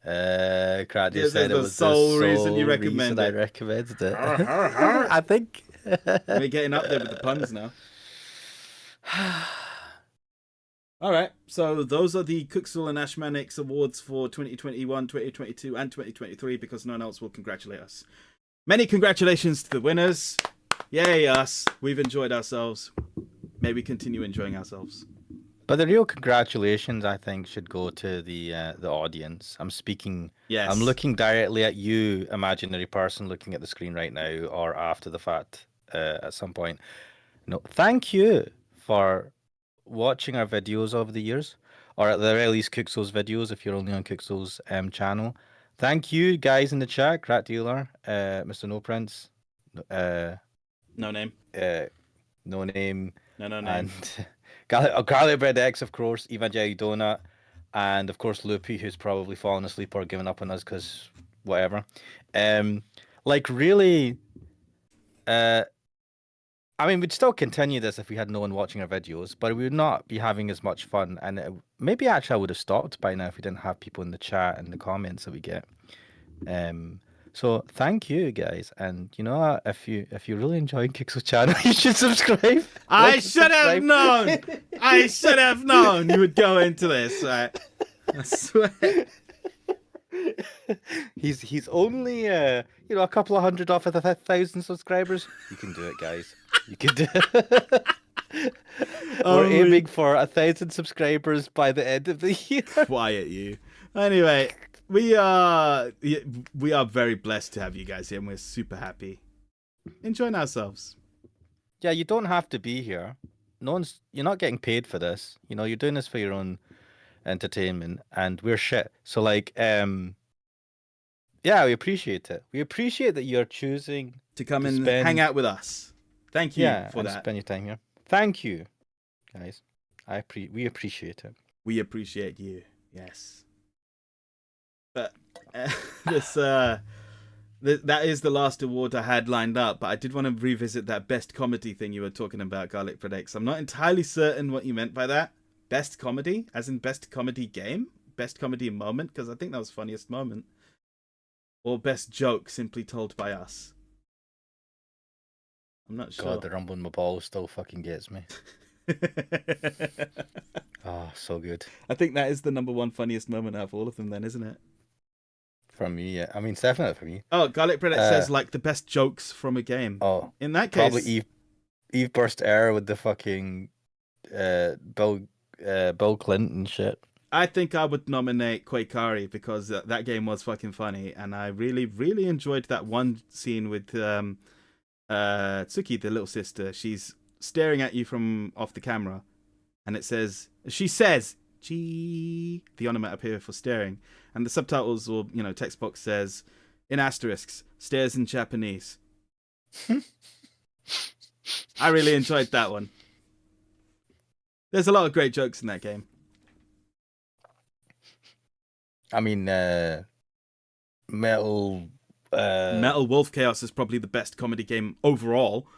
Crowd Yeah, said it the was sole the reason sole you recommend reason I it. recommended it. Har, har, har. I think. We're getting up there with the puns now. All right, so those are the Cooksul and Ashmanix awards for 2021, 2022, and 2023 because no one else will congratulate us. Many congratulations to the winners. Yay, us. We've enjoyed ourselves. May we continue enjoying ourselves. But the real congratulations, I think, should go to the audience. I'm speaking. Yes. I'm looking directly at you, imaginary person, looking at the screen right now, or after the fact, at some point. No, thank you for watching our videos over the years, or at the very least Cooksul's videos if you're only on Cooksul's channel. Thank you guys in the chat, Rat Dealer, Mr. No Prince, No name. No Name, No name. and Garlic Bread X, of course, Evangelic Donut, and of course Loopy, who's probably fallen asleep or given up on us because whatever. Like really, I mean, we'd still continue this if we had no one watching our videos, but we would not be having as much fun. And maybe actually I would have stopped by now if we didn't have people in the chat and the comments that we get. So thank you guys, and you know what? If you really enjoy Kixel channel, you should subscribe. I should have known. I should have known you would go into this. Right? I swear. He's only a couple of hundred off of 1,000 subscribers. You can do it, guys. You can do it. We're aiming for 1,000 subscribers by the end of the year. Quiet you. Anyway, we are very blessed to have you guys here, and we're super happy. Enjoying ourselves. Yeah, you don't have to be here. You're not getting paid for this. You're doing this for your own entertainment, and we're shit. So like, yeah, we appreciate it. We appreciate that you're choosing to come and hang out with us. Thank you for that. Spend your time here. Thank you, guys. We appreciate it. We appreciate you. Yes. But that is the last award I had lined up. But I did want to revisit that best comedy thing you were talking about, Garlic Predicts. I'm not entirely certain what you meant by that. Best comedy, as in best comedy game, best comedy moment, because I think that was funniest moment, or best joke simply told by us. I'm not sure. God, the rumble in my balls still fucking gets me. Oh, so good. I think that is the number one funniest moment out of all of them then, isn't it? For me, yeah. I mean, it's definitely for me. Oh, Garlic Predicts says like the best jokes from a game. Oh, in that case, probably Eve Burst Air with the fucking Bill Clinton shit. I think I would nominate Quakari because that game was fucking funny, and I really, really enjoyed that one scene with Tsuki, the little sister. She's staring at you from off the camera, and she says, "Gee," the onomatopoeia for staring, and the subtitles or text box says, in asterisks, "stares in Japanese." I really enjoyed that one. There's a lot of great jokes in that game. I mean, Metal Wolf Chaos is probably the best comedy game overall.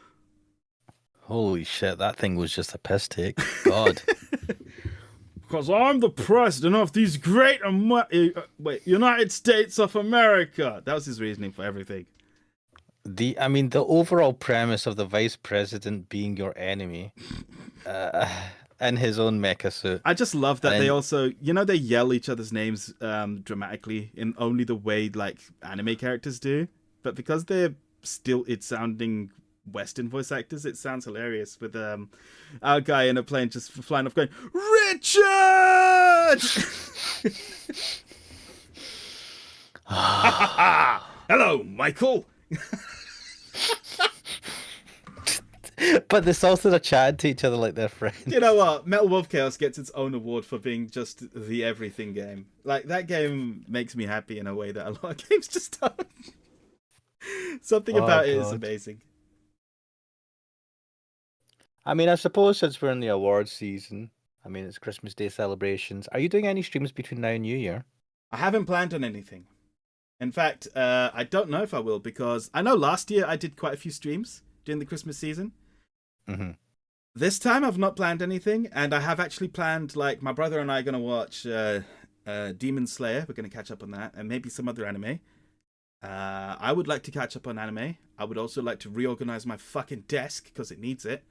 Holy shit, that thing was just a piss take. God. Because I'm the president of these great United States of America. That was his reasoning for everything. The overall premise of the vice president being your enemy, in his own mecha suit. I just love that they also, they yell each other's names dramatically in only the way like anime characters do, but because they're still sounding Western voice actors, it sounds hilarious with our guy in a plane just flying off going, "Richard!" Hello, Michael. But they're also chatting to each other like they're friends. You know what? Metal Wolf Chaos gets its own award for being just the everything game. Like, that game makes me happy in a way that a lot of games just don't. Something about it is amazing. I mean, I suppose since we're in the awards season, it's Christmas Day celebrations. Are you doing any streams between now and New Year? I haven't planned on anything. In fact, I don't know if I will, because I know last year I did quite a few streams during the Christmas season. Hmm. This time I've not planned anything, and I have actually planned, like, my brother and I are going to watch Demon Slayer. We're going to catch up on that, and maybe some other anime. I would like to catch up on anime. I would also like to reorganize my fucking desk, because it needs it.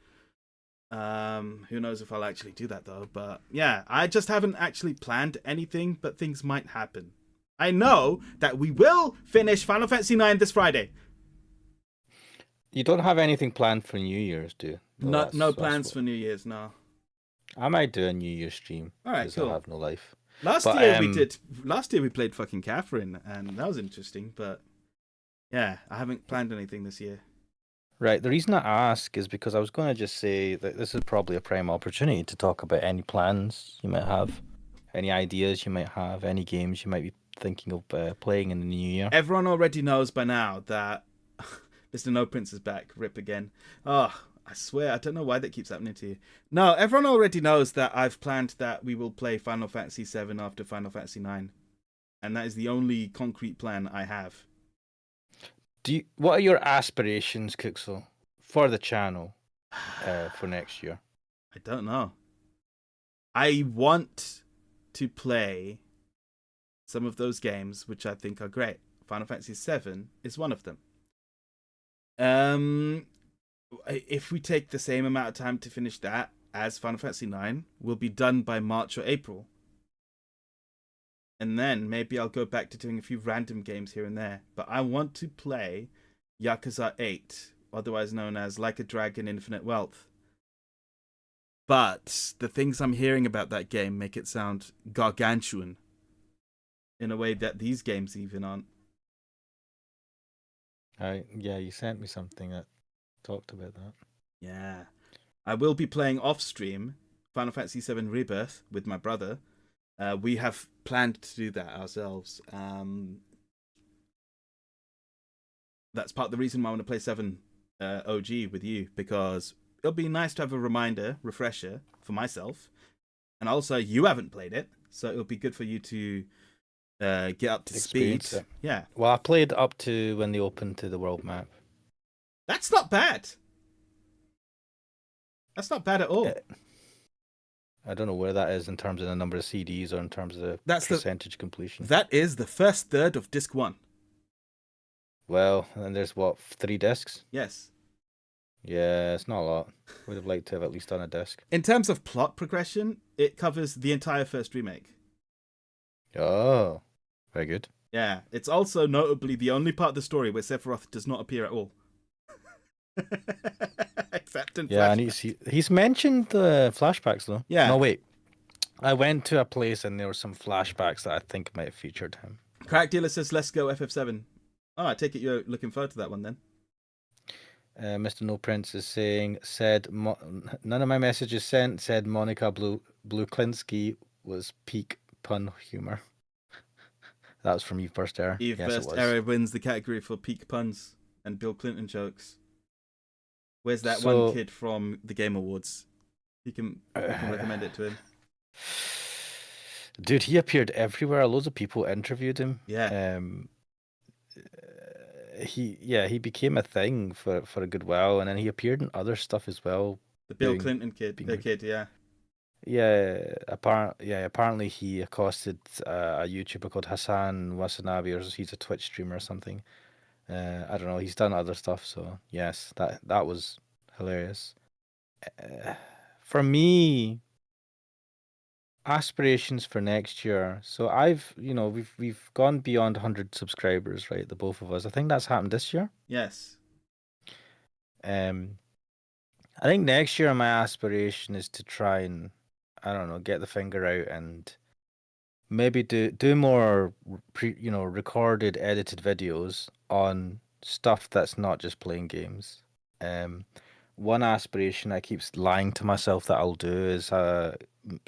Who knows if I'll actually do that, though. But, yeah, I just haven't actually planned anything, but things might happen. I know that we will finish Final Fantasy IX this Friday. You don't have anything planned for New Year's, do you? Well, No plans for New Year's, no. I might do a New Year's stream. All right, 'cause cool. I have no life. Last year we played fucking Catherine, and that was interesting, but yeah, I haven't planned anything this year. Right. The reason I ask is because I was going to just say that this is probably a prime opportunity to talk about any plans you might have, any ideas you might have, any games you might be thinking of playing in the new year. Everyone already knows by now that Mr. No Prince is back. Rip again. Oh, I swear, I don't know why that keeps happening to you. No, everyone already knows that I've planned that we will play Final Fantasy VII after Final Fantasy IX. And that is the only concrete plan I have. What are your aspirations, Kixel, for the channel for next year? I don't know. I want to play some of those games which I think are great. Final Fantasy VII is one of them. If we take the same amount of time to finish that as Final Fantasy IX, we'll be done by March or April. And then maybe I'll go back to doing a few random games here and there. But I want to play Yakuza 8, otherwise known as Like a Dragon Infinite Wealth. But the things I'm hearing about that game make it sound gargantuan in a way that these games even aren't. Yeah, you sent me something that talked about that. Yeah. I will be playing off stream Final Fantasy VII Rebirth with my brother. We have planned to do that ourselves. That's part of the reason why I want to play 7 OG with you, because it'll be nice to have a refresher for myself. And also, you haven't played it, so it'll be good for you to get up to speed. It. Yeah. Well, I played up to when they opened to the world map. That's not bad. That's not bad at all. I don't know where that is in terms of the number of CDs or in terms of the percentage completion. That is the first third of disc 1. Well, and then there's 3 discs? Yes. Yeah, it's not a lot. Would have liked to have at least done a disc. In terms of plot progression, it covers the entire first remake. Oh, very good. Yeah, it's also notably the only part of the story where Sephiroth does not appear at all. Except in yeah, flashbacks. and he's mentioned the flashbacks though. Yeah. No, wait. I went to a place and there were some flashbacks that I think might have featured him. Crack Dealer says, let's go FF7. Oh, I take it you're looking forward to that one then. Mr. No Prince is saying, none of my messages sent, said Monica Blueklinski was peak pun humor. That was from Eve Burst Error. Eve Burst Error wins the category for peak puns and Bill Clinton jokes. Where's that one kid from the Game Awards? You can recommend it to him. Dude, he appeared everywhere. Loads of people interviewed him. Yeah. He became a thing for a good while, and then he appeared in other stuff as well. The Bill Clinton kid, yeah. Yeah, apparently he accosted a YouTuber called Hassan Wasanabe, or he's a Twitch streamer or something. I don't know. He's done other stuff, so yes, that was hilarious. For me, aspirations for next year. So we've gone beyond 100 subscribers, right? The both of us. I think that's happened this year. Yes. I think next year my aspiration is to try and, I don't know, get the finger out and maybe do more recorded, edited videos on stuff that's not just playing games. One aspiration I keep lying to myself that I'll do is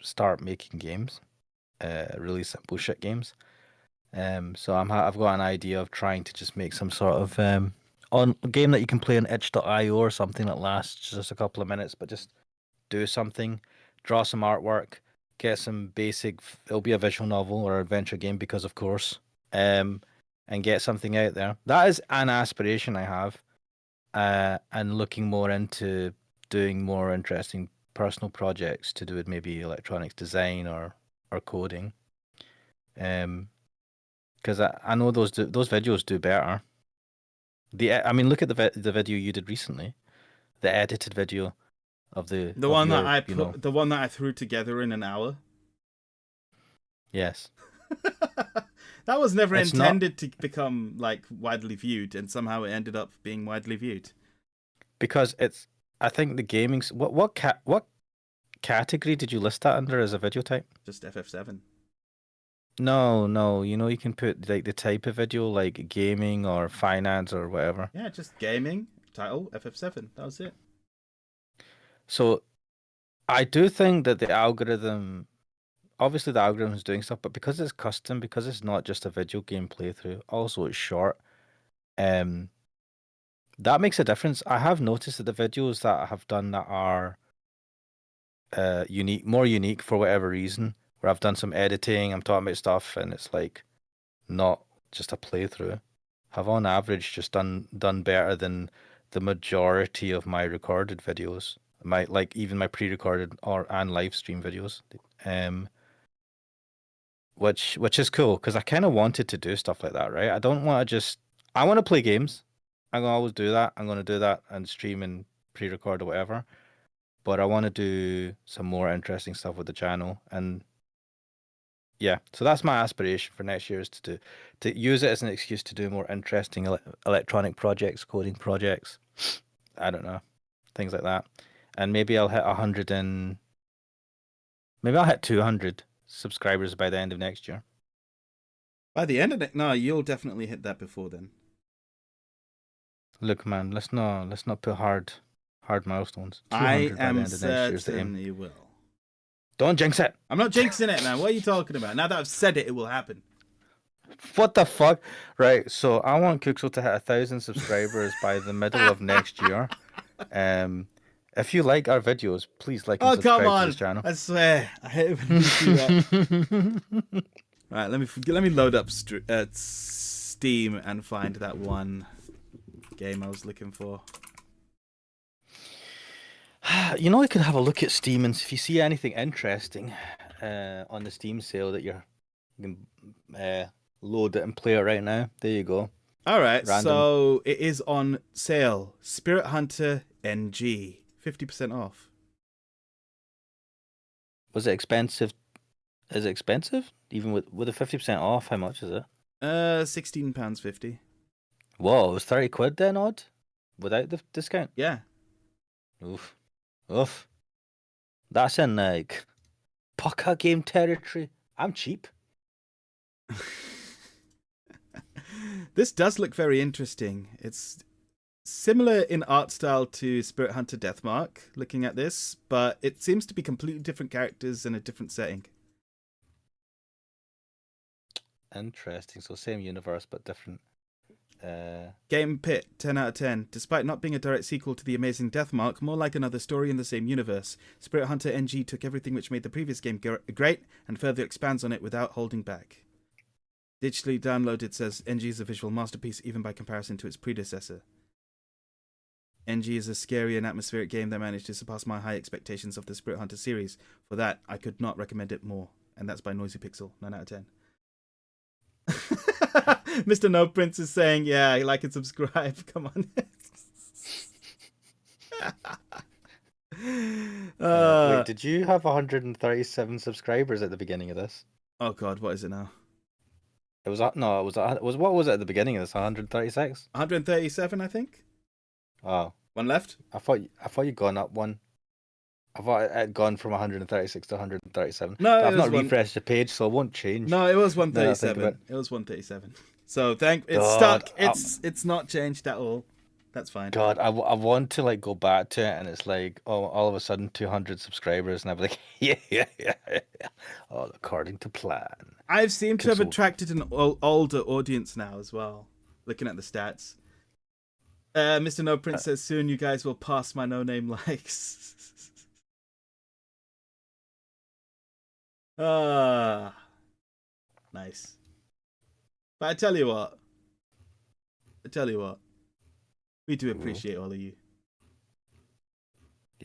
start making games, really simple shit games. So I've got an idea of trying to just make some sort of on a game that you can play on itch.io or something that lasts just a couple of minutes, but just do something, draw some artwork, get some basic. It'll be a visual novel or adventure game because, of course, and get something out there. That is an aspiration I have, and looking more into doing more interesting personal projects to do with maybe electronics design or coding. Because I know those videos do better. I mean, look at the video you did recently, the edited video of The of one that your, I you know, the one that I threw together in an hour. yes. That was never It's not- intended to become like widely viewed, and somehow it ended up being widely viewed. Because I think the gaming's what category did you list that under as a video type? Just FF7. No, you know, you can put like the type of video like gaming or finance or whatever. Yeah, just gaming. Title FF7. That was it. So I do think that the algorithm, obviously the algorithm is doing stuff, but because it's custom, because it's not just a video game playthrough, also it's short, that makes a difference. I have noticed that the videos that I have done that are more unique for whatever reason, where I've done some editing, I'm talking about stuff, and it's like not just a playthrough, have on average just done better than the majority of my recorded videos, even my pre-recorded and live stream videos, which is cool because I kind of wanted to do stuff like that, right? I don't want to I want to play games. I'm gonna always do that. I'm gonna do that and stream and pre-record or whatever. But I want to do some more interesting stuff with the channel, and yeah, so that's my aspiration for next year is to use it as an excuse to do more interesting electronic projects, coding projects. I don't know, things like that, and maybe I'll hit 100 and maybe I'll hit 200 subscribers by the end of next year. By the end of it, no, you'll definitely hit that before then. Look, man, let's not put hard milestones. I 200 by the am end of next year is the certain aim. you will. Don't jinx it. I'm not jinxing it, man. What are you talking about? Now that I've said it, it will happen. What the fuck? Right, so I want Kuxel to hit 1,000 subscribers by the middle of next year. If you like our videos, please like and Oh, subscribe come to on. this channel. I swear. I hate it when you do that. Right, let me load up Steam and find that one game I was looking for. You know, I could have a look at Steam, and if you see anything interesting on the Steam sale that you can load it and play it right now. There you go. All right, Random. so it is on sale. Spirit Hunter NG, 50% off. Was it expensive? Is it expensive? Even with a 50% off, how much is it? £16.50. Whoa, it was 30 quid then, odd? Without the discount? Yeah. Oof. That's in like Pucka game territory. I'm cheap. This does look very interesting. It's similar in art style to Spirit Hunter Deathmark, looking at this, but it seems to be completely different characters in a different setting. Interesting. So same universe but different. Game Pit, 10 out of 10. Despite not being a direct sequel to The Amazing Deathmark, more like another story in the same universe, Spirit Hunter NG took everything which made the previous game great and further expands on it without holding back. Digitally downloaded, says NG is a visual masterpiece even by comparison to its predecessor. NG is a scary and atmospheric game that managed to surpass my high expectations of the Spirit Hunter series. For that, I could not recommend it more. And that's by Noisy Pixel, 9 out of 10. Mr. No Prince is saying, yeah, like and subscribe. Come on. Wait, did you have 137 subscribers at the beginning of this? Oh God, what is it now? It was what was it at the beginning of this? 136? 137, I think. Oh, One left. I thought you'd gone up one. I thought it had gone from 136 to 137. No, but it I've not was refreshed the page, so it won't change. No, it was Now that I think of 137. It was 137. So it's God, stuck. It's not changed at all. That's fine. God, I want to like go back to it, and it's like, oh, all of a sudden 200 subscribers, and I'd be like, yeah. All according to plan. I've seemed to have Pixel. attracted an older audience now as well. Looking at the stats. Mr. No Prince says soon you guys will pass my no name likes. Nice. But I tell you what, we do appreciate all of you.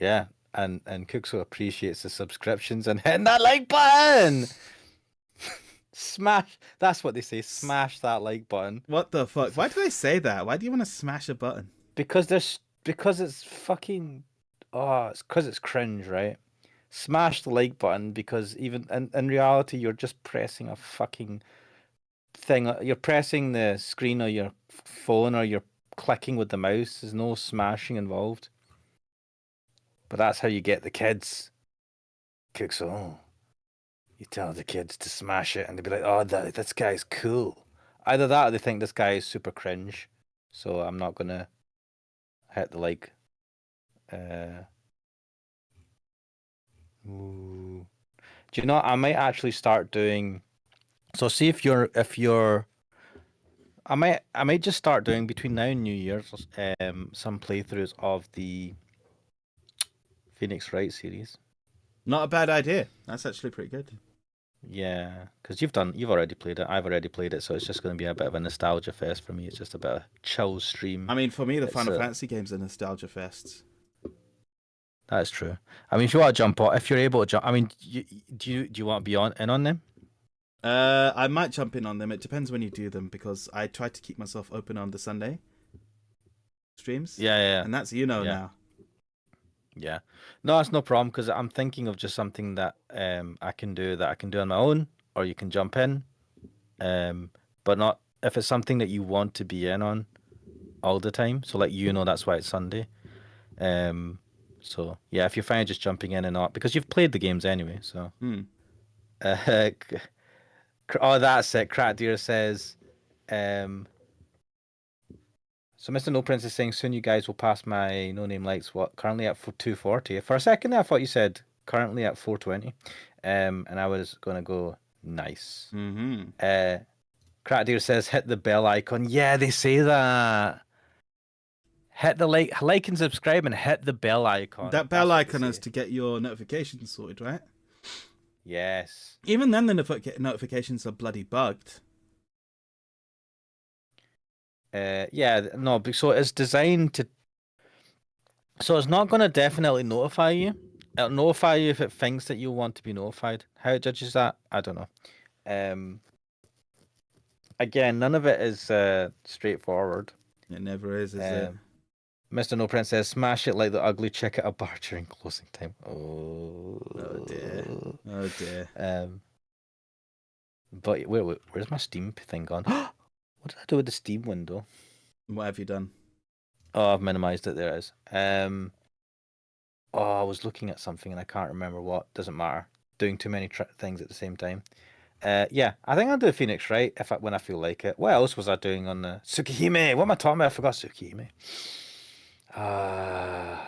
Yeah, and Cookso appreciates the subscriptions and hitting that like button. Smash. That's what they say. Smash that like button. What the fuck? Why do they say that? Why do you want to smash a button? Because it's fucking it's because it's cringe, right? Smash the like button because even in reality you're just pressing a fucking thing. You're pressing the screen or your phone or you're clicking with the mouse. There's no smashing involved. But that's how you get the kids. Cookso. You tell the kids to smash it and they'll be like, oh, this guy's cool. Either that or they think this guy is super cringe. So I'm not gonna hit the like. Ooh. Do you know? I might actually start doing. So see if you're. I might just start doing between now and New Year's some playthroughs of the Phoenix Wright series. Not a bad idea. That's actually pretty good. Yeah, because you've already played it. I've already played it, so it's just going to be a bit of a nostalgia fest for me. It's just a bit of a chill stream. I mean, for me, the Final Fantasy games are nostalgia fests. That's true. I mean, if you want to jump on, if you're able to jump, I mean, do you want to be in on them? I might jump in on them. It depends when you do them because I try to keep myself open on the Sunday streams. Yeah. And that's now. Yeah. No, that's no problem because I'm thinking of just something that I can do on my own, or you can jump in. But not if it's something that you want to be in on all the time. So like that's why it's Sunday. So yeah, if you're fine just jumping in and not because you've played the games anyway. So. Oh, that's it. Crack Deer says, so Mr. No Prince is saying soon you guys will pass my no name likes. What currently at 240? For a second, I thought you said currently at 420, and I was gonna go nice. Crack Deer says hit the bell icon. Yeah, they say that. Hit the like and subscribe and hit the bell icon. That bell icon is to get your notifications sorted, right? Yes. Even then, the notifications are bloody bugged. Yeah, no, so it's designed to. So it's not going to definitely notify you. It'll notify you if it thinks that you want to be notified. How it judges that, I don't know. Again, none of it is straightforward. It never is it? Mr. No Prince says, smash it like the ugly chick at a bar during closing time. Oh dear. But where's my Steam thing gone? What did I do with the Steam window? What have you done? Oh, I've minimized it. There it is. I was looking at something and I can't remember what. Doesn't matter. Doing too many things at the same time. Yeah, I think I'll do Phoenix Wright when I feel like it. What else was I doing on the Tsukihime? What am I talking about? I forgot Tsukihime. I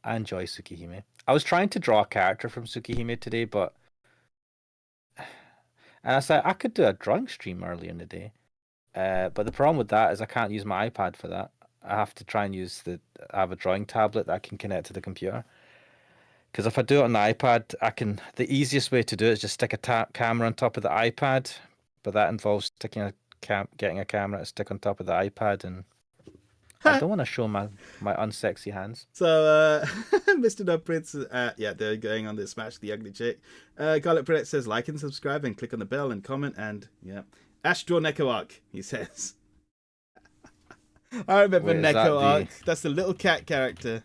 enjoy Tsukihime. I was trying to draw a character from Tsukihime today, but and I said I could do a drawing stream earlier in the day. But the problem with that is I can't use my iPad for that. I have to try and I have a drawing tablet that I can connect to the computer. Because if I do it on the iPad, the easiest way to do it is just stick a camera on top of the iPad, but that involves getting a camera to stick on top of the iPad, and I don't want to show my unsexy hands. So, Mr. No Prince, yeah, they're going on this Smash the Ugly Chick. Garlic Brett says like and subscribe and click on the bell and comment, and yeah. Ash Draw Neko Arc, he says. I remember Neko Arc. That's the little cat character.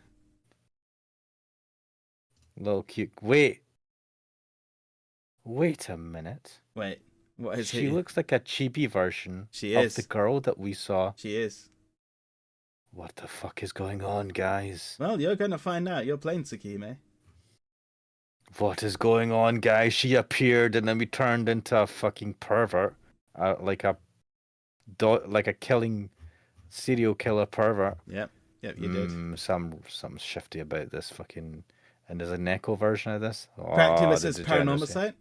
Little cute. Wait a minute. Wait, what is she looks like a chibi version of the girl that we saw. She is. What the fuck is going on, guys? Well, you're going to find out. You're playing Tsukihime. What is going on, guys? She appeared and then we turned into a fucking pervert. Like a killing serial killer pervert. Yep, you did. Some shifty about this fucking... And there's a Neko version of this. Practically is Paranormal Site.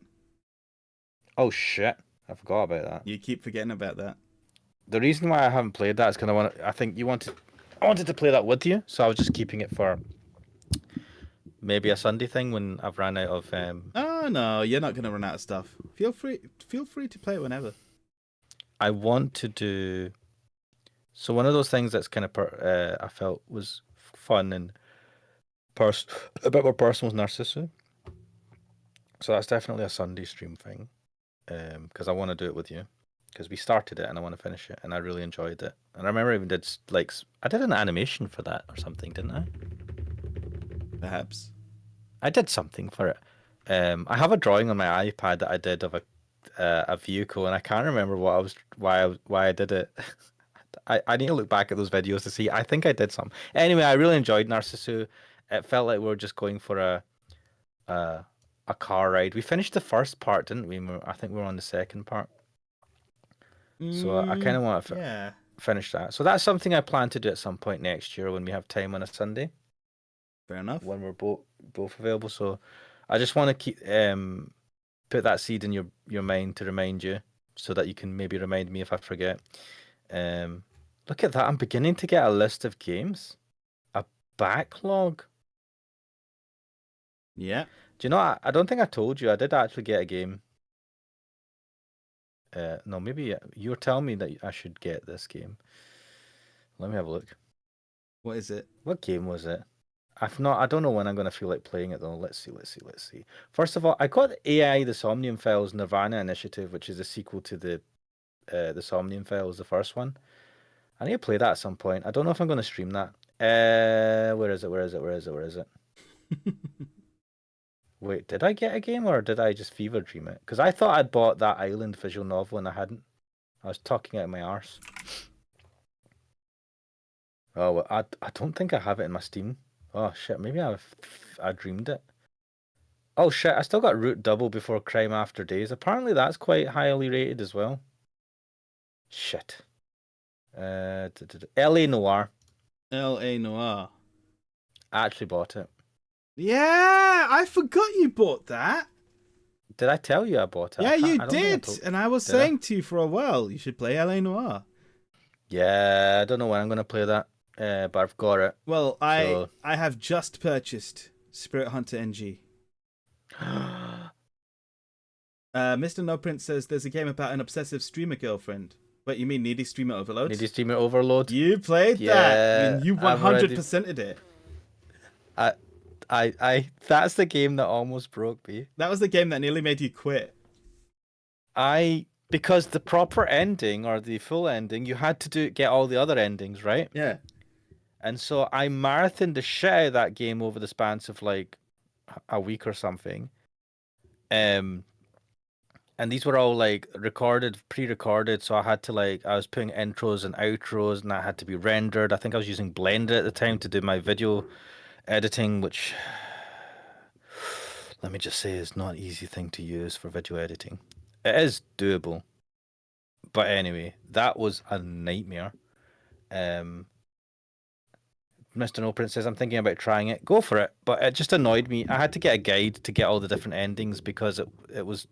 Oh shit! I forgot about that. You keep forgetting about that. The reason why I haven't played that is because I wanted to play that with you, so I was just keeping it for maybe a Sunday thing when I've ran out of. Oh no, you're not going to run out of stuff. Feel free to play it whenever. I want to do. So one of those things that's kind of I felt was fun and a bit more personal with Narcissu. So that's definitely a Sunday stream thing, because I want to do it with you, because we started it and I want to finish it, and I really enjoyed it. And I remember I even did I did an animation for that or something, didn't I? Perhaps. I did something for it. I have a drawing on my iPad that I did of a vehicle, and I can't remember why I did it. I need to look back at those videos to see. I think I did some. Anyway, I really enjoyed Narcissu. It felt like we were just going for a car ride. We finished the first part, didn't we? I think we were on the second part. So I kind of want to finish that. So that's something I plan to do at some point next year when we have time on a Sunday. Fair enough. When we're both available. So I just want to keep put that seed in your mind to remind you, so that you can maybe remind me if I forget. Look at that! I'm beginning to get a list of games, a backlog. Yeah. Do you know? I don't think I told you. I did actually get a game. No, maybe you were telling me that I should get this game. Let me have a look. What is it? What game was it? I don't know when I'm going to feel like playing it though. Let's see. First of all, I got AI the Somnium Files Nirvana Initiative, which is a sequel to the Somnium Files, the first one. I need to play that at some point. I don't know if I'm going to stream that. Where is it? Wait, did I get a game or did I just fever dream it? Because I thought I'd bought that Island visual novel and I hadn't. I was talking out of my arse. Oh, well, I don't think I have it in my Steam. Oh shit, maybe I dreamed it. Oh shit, I still got Root Double Before Crime After Days. Apparently that's quite highly rated as well. Shit. L.A. Noir. L.A. Noir. I actually bought it. Yeah, I forgot you bought that. Did I tell you I bought it? Yeah, you did. And I was saying to you for a while, you should play L.A. Noir. Yeah, I don't know when I'm going to play that, but I've got it. Well, I have just purchased Spirit Hunter NG. Mr. No Prince says there's a game about an obsessive streamer girlfriend. Wait, you mean Needy Streamer Overload? Needy Streamer Overload? You played that. I mean, you 100%ed it. I that's the game that almost broke me. That was the game that nearly made you quit. Because the proper ending or the full ending, you had to get all the other endings, right? Yeah. And so I marathoned the shit out of that game over the span of like a week or something. And these were all like pre-recorded, so I was putting intros and outros, and that had to be rendered. I think I was using Blender at the time to do my video editing, which, let me just say, is not an easy thing to use for video editing. It is doable, but anyway, that was a nightmare. Mr. No Prince says, I'm thinking about trying it. Go for it, but it just annoyed me. I had to get a guide to get all the different endings because it was,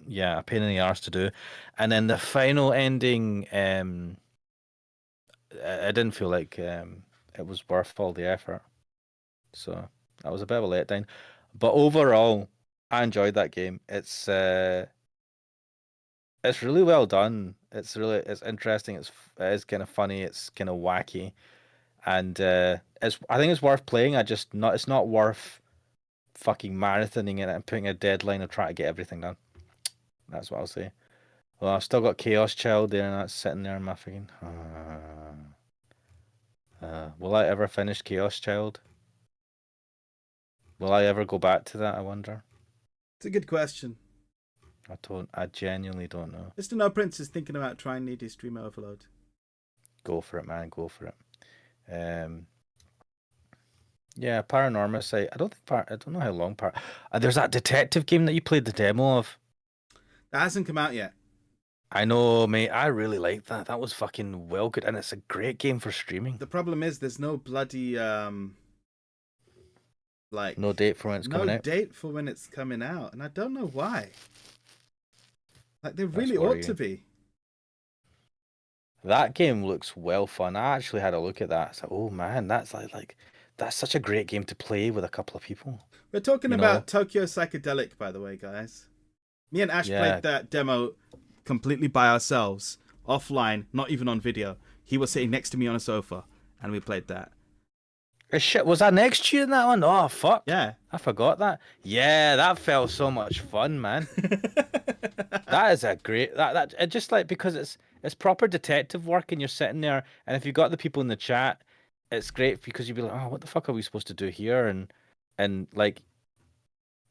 a pain in the arse to do. And then the final ending, I didn't feel like it was worth all the effort. So that was a bit of a letdown. But overall, I enjoyed that game. It's really well done. It's interesting. It is kind of funny. It's kind of wacky, and I think it's worth playing. It's not worth fucking marathoning it and putting a deadline and trying to get everything done. That's what I'll say. Well, I've still got Chaos Child there, and that's sitting there in my fucking. Will I ever finish Chaos Child? Will I ever go back to that, I wonder? It's a good question. I genuinely don't know. Mr. No Prince is thinking about trying Needy Streamer Overload. Go for it, man. Go for it. Yeah, Paranormus. I don't know how long there's that detective game that you played the demo of. That hasn't come out yet. I know, mate. I really like that. That was fucking well good, and it's a great game for streaming. The problem is there's no bloody no date for when it's coming out. No date for when it's coming out, and I don't know why. Like they really ought to be. That game looks well fun. I actually had a look at that. I said, "Oh man, that's like that's such a great game to play with a couple of people." We're talking about Tokyo Psychedelic, by the way, guys. Me and Ash played that demo completely by ourselves, offline, not even on video. He was sitting next to me on a sofa, and we played that. Shit, was I next to you in that one? Oh fuck. Yeah. I forgot that. Yeah, that felt so much fun, man. That is a great that it just like because it's proper detective work and you're sitting there and if you got the people in the chat, it's great because you'd be like, oh, what the fuck are we supposed to do here? And like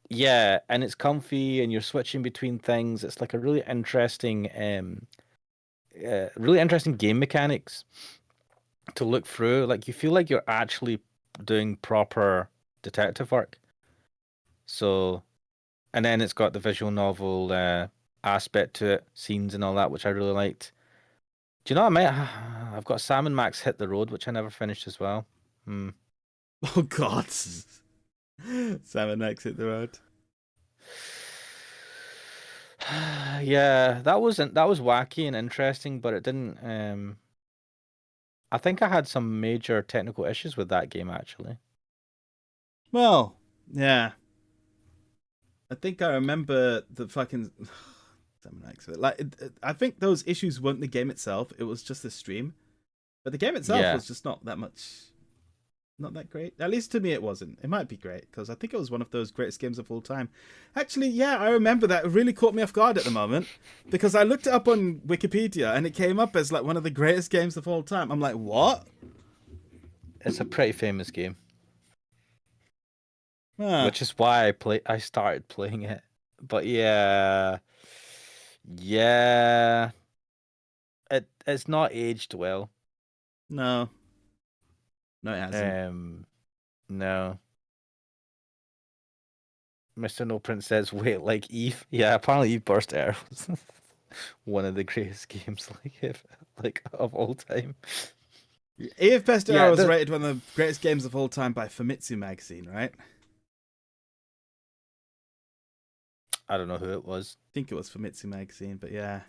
yeah, and it's comfy and you're switching between things. It's like a really interesting game mechanics to look through. Like you feel like you're actually doing proper detective work. So, and then it's got the visual novel aspect to it, scenes and all that, which I really liked. Do you know I've got Sam and Max Hit the Road, which I never finished as well. Hmm. Oh God. Sam and Max hit the road. Yeah, that was wacky and interesting, but it didn't. I think I had some major technical issues with that game actually. Well, yeah. I think I remember the fucking Sam and Max. Like, I think those issues weren't the game itself. It was just the stream. But the game itself Yeah. was just not that great. At least to me it wasn't. It might be great, because I think it was one of those greatest games of all time. Actually, yeah, I remember that. It really caught me off guard at the moment, because I looked it up on Wikipedia, and it came up as like one of the greatest games of all time. I'm like, what? It's a pretty famous game, Huh. which is why I started playing it. But yeah, it's not aged well. No. No, it hasn't. No. Mr. No Prince says, wait, like Eve? Yeah, apparently Eve Burst Air was one of the greatest games of all time. Eve Best Yeah, Era was rated one of the greatest games of all time by Famitsu magazine, right? I don't know who it was. I think it was Famitsu magazine, but yeah.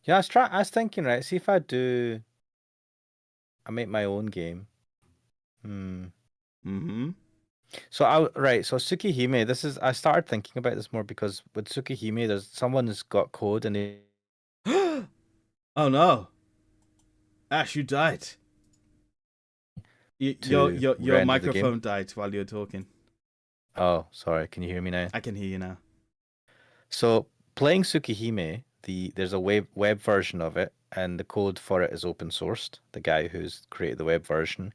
Yeah, I was thinking, right, see if I make my own game. Mm-hmm. So so Tsukihime, I started thinking about this more because with Tsukihime, someone's got code and they Oh no. Ash, you died. Your microphone died while you were talking. Oh, sorry. Can you hear me now? I can hear you now. So playing Tsukihime, there's a web version of it, and the code for it is open sourced. The guy who's created the web version,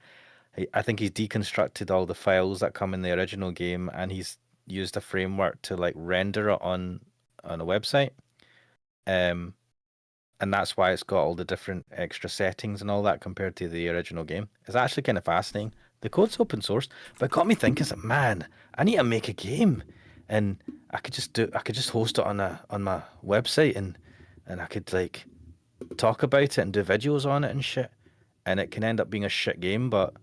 I think he's deconstructed all the files that come in the original game, and he's used a framework to like render it on a website. And that's why it's got all the different extra settings and all that compared to the original game. It's actually kind of fascinating. The code's open source, but it got me thinking, man, I need to make a game, and I could just host it on my website, and I could like talk about it and do videos on it and shit, and it can end up being a shit game, but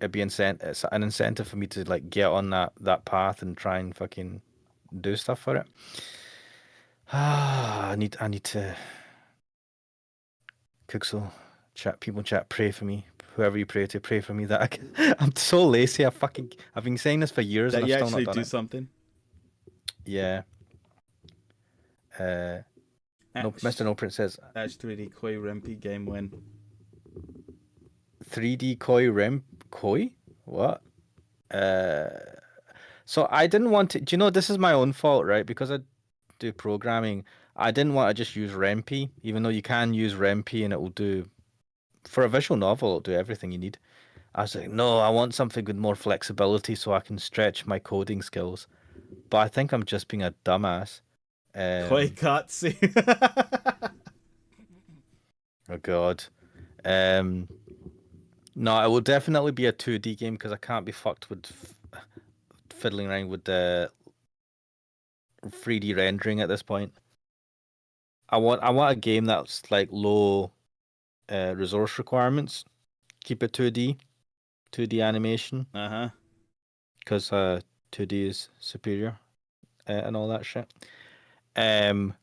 it's an incentive for me to like get on that path and try and fucking do stuff for it. I need to. Kuxel, people chat, pray for me. Whoever you pray to, pray for me. That I'm so lazy. I've been saying this for years. That and you I've still actually not done do it. something. Yeah. No, Mr. No Prince says Ash 3D Koi Rempi game win. 3D Koi? What? So I didn't want to. Do you know this is my own fault, right? Because I do programming. I didn't want to just use Rempi, even though you can use Rempi and it will do, for a visual novel, it'll do everything you need. I was like, no, I want something with more flexibility so I can stretch my coding skills. But I think I'm just being a dumbass. Koi Katsu. Oh God. No, it will definitely be a 2D game because I can't be fucked with fiddling around with the 3D rendering at this point. I want a game that's like low resource requirements. Keep it 2D animation. Because 2D is superior and all that shit. But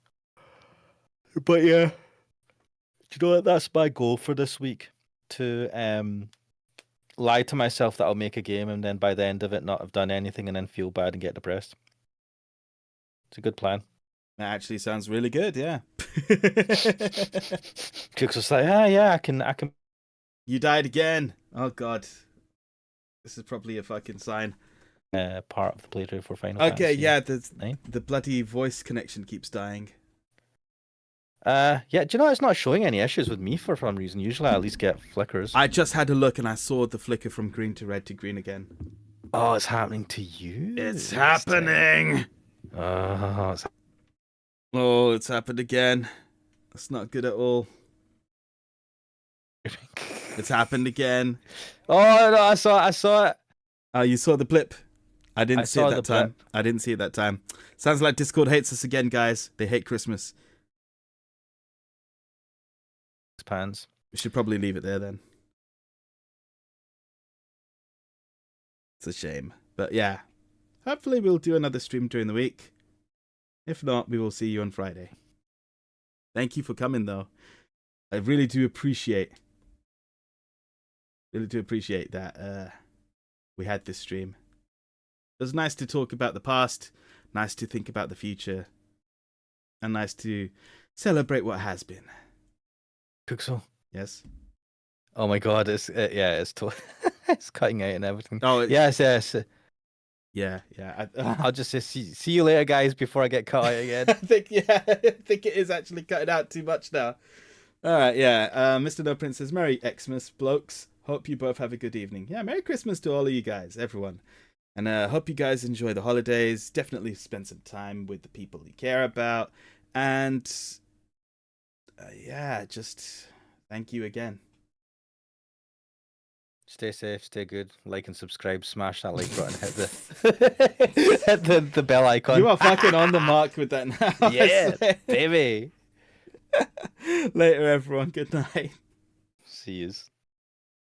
yeah, do you know what? That's my goal for this week, to lie to myself that I'll make a game and then by the end of it not have done anything and then feel bad and get depressed. It's a good plan. That actually sounds really good, yeah. Cook's just like, yeah, I can. You died again. Oh god. This is probably a fucking sign. Part of the playthrough for Final Okay, Fantasy. yeah, 9. the bloody voice connection keeps dying. Yeah, do you know it's not showing any issues with me for some reason? Usually I at least get flickers. I just had a look and I saw the flicker from green to red to green again. Oh, it's happening to you. It's this time. happening. Oh, It's happened again. That's not good at all. It's happened again. Oh no, I saw it. Oh, you saw the blip. I didn't see it saw that the time. blip. I didn't see it that time. Sounds like Discord hates us again, guys. They hate Christmas. Pans. We should probably leave it there then. It's a shame. But yeah. Hopefully we'll do another stream during the week. If not, we will see you on Friday. Thank you for coming though. I really do appreciate that we had this stream. It was nice to talk about the past, nice to think about the future, and nice to celebrate what has been. Cookso. Yes. Oh my god, it's it's it's cutting out and everything. Oh Yes. yeah. I'll just say see you later, guys, before I get cut out again. I think it is actually cutting out too much now. All right, yeah. Mr. No Prince says, Merry Xmas, blokes. Hope you both have a good evening. Yeah, Merry Christmas to all of you guys, everyone. And hope you guys enjoy the holidays. Definitely spend some time with the people you care about. And yeah, just thank you again. Stay safe, stay good, like and subscribe, smash that like button, hit the hit the bell icon. You are fucking on the mark with that now. Yeah, baby. Later, everyone. Good night. See yous.